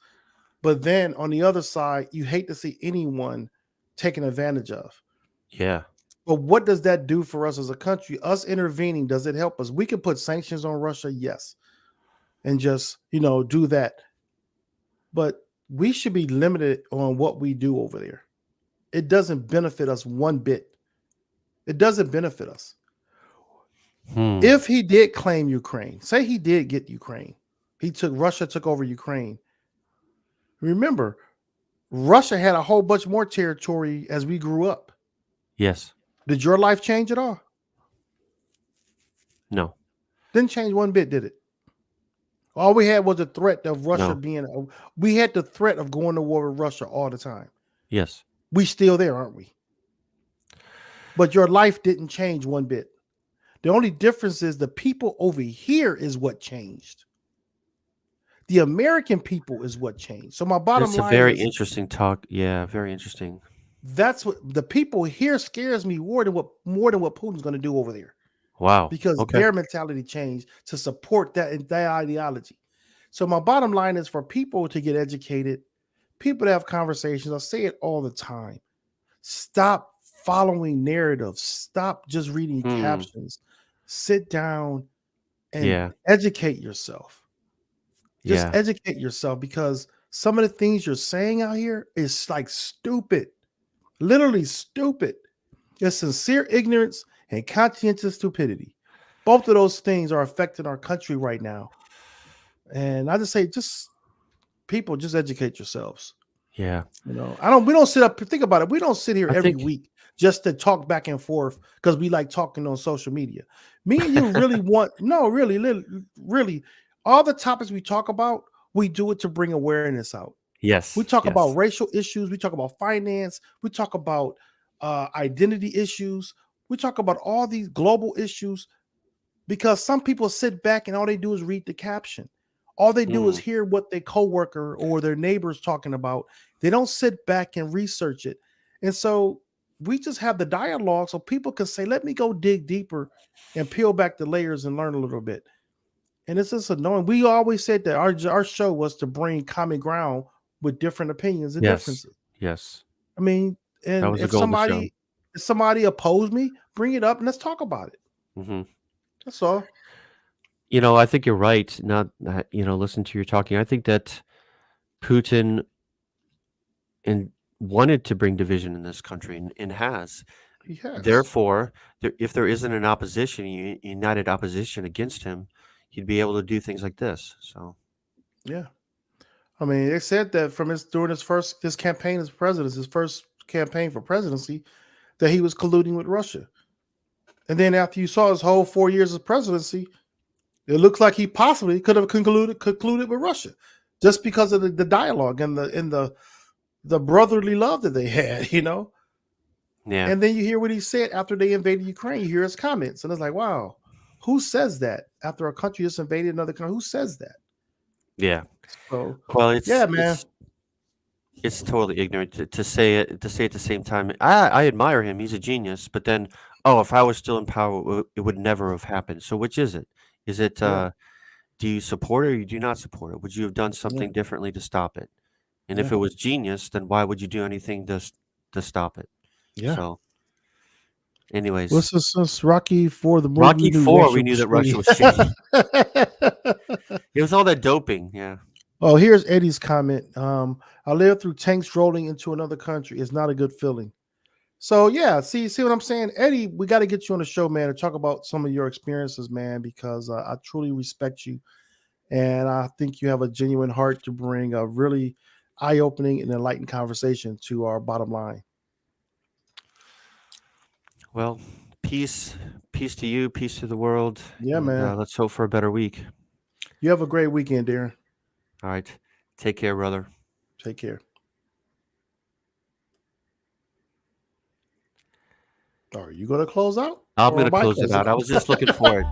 But then on the other side, you hate to see anyone taken advantage of. Yeah. But what does that do for us as a country? Us intervening, does it help us? We can put sanctions on Russia, yes, and just, do that. But we should be limited on what we do over there. It doesn't benefit us one bit. It doesn't benefit us. If he did claim Ukraine, say he did get Ukraine, Russia took over Ukraine. Remember, Russia had a whole bunch more territory as we grew up. Yes. Did your life change at all? No. Didn't change one bit, did it? All we had was the threat of Russia we had the threat of going to war with Russia all the time. Yes. We still there, aren't we? But your life didn't change one bit. The only difference is the people over here is what changed. The American people is what changed. So my bottom line is... It's a very interesting talk. Yeah, very interesting. That's what the people here scares me more than what Putin's going to do over there. Wow. Because their mentality changed to support that ideology. So my bottom line is for people to get educated, people to have conversations. I say it all the time. Stop following narratives. Stop just reading captions. Sit down and educate yourself. Just educate yourself, because some of the things you're saying out here is like stupid. Literally stupid. It's sincere ignorance and conscientious stupidity. Both of those things are affecting our country right now. And I just say, people, just educate yourselves. Yeah. We don't sit up, think about it. We don't sit here every week just to talk back and forth because we like talking on social media. Me and you really really, all the topics we talk about, we do it to bring awareness out. Yes. We talk about racial issues. We talk about finance. We talk about identity issues. We talk about all these global issues because some people sit back and all they do is read the caption. All they do is hear what their coworker or their neighbors talking about. They don't sit back and research it. And so we just have the dialogue so people can say, let me go dig deeper and peel back the layers and learn a little bit. And it's just annoying. We always said that our show was to bring common ground with different opinions and differences. Yes. I mean, and if somebody opposed me, bring it up and let's talk about it. That's all. I think you're right. Not, listen to your talking. I think that Putin wanted to bring division in this country and has. He has. Therefore, if there isn't an opposition, united opposition against him, he'd be able to do things like this. So, yeah. I mean, they said that during his campaign as president, his first campaign for presidency, that he was colluding with Russia. And then after you saw his whole 4 years of presidency, it looks like he possibly could have concluded with Russia just because of the dialogue and the brotherly love that they had, Yeah. And then you hear what he said after they invaded Ukraine. You hear his comments, and it's like, wow, who says that after a country just invaded another country? Who says that? Yeah. So, well, it's man. It's totally ignorant to say it. To say at the same time, I admire him. He's a genius. But then, if I was still in power, it would never have happened. So, which is it? Is it? Do you support it or you do not support it? Would you have done something differently to stop it? And if it was genius, then why would you do anything to stop it? Yeah. So, anyways, since Rocky IV, the movie, Rocky IV, we knew that Russia was changing. It was all that doping. Yeah. Oh, here's Eddie's comment. I lived through tanks rolling into another country. It's not a good feeling. So yeah, see what I'm saying, Eddie. We got to get you on the show, man, to talk about some of your experiences, man, because I truly respect you, and I think you have a genuine heart to bring a really eye-opening and enlightened conversation to our bottom line. Well, peace to you, peace to the world. Yeah, and, man. Let's hope for a better week. You have a great weekend, Darren. All right. Take care, brother. Take care. Are you going to close out? I'm Or going to am I close it closing out. I was just looking for it.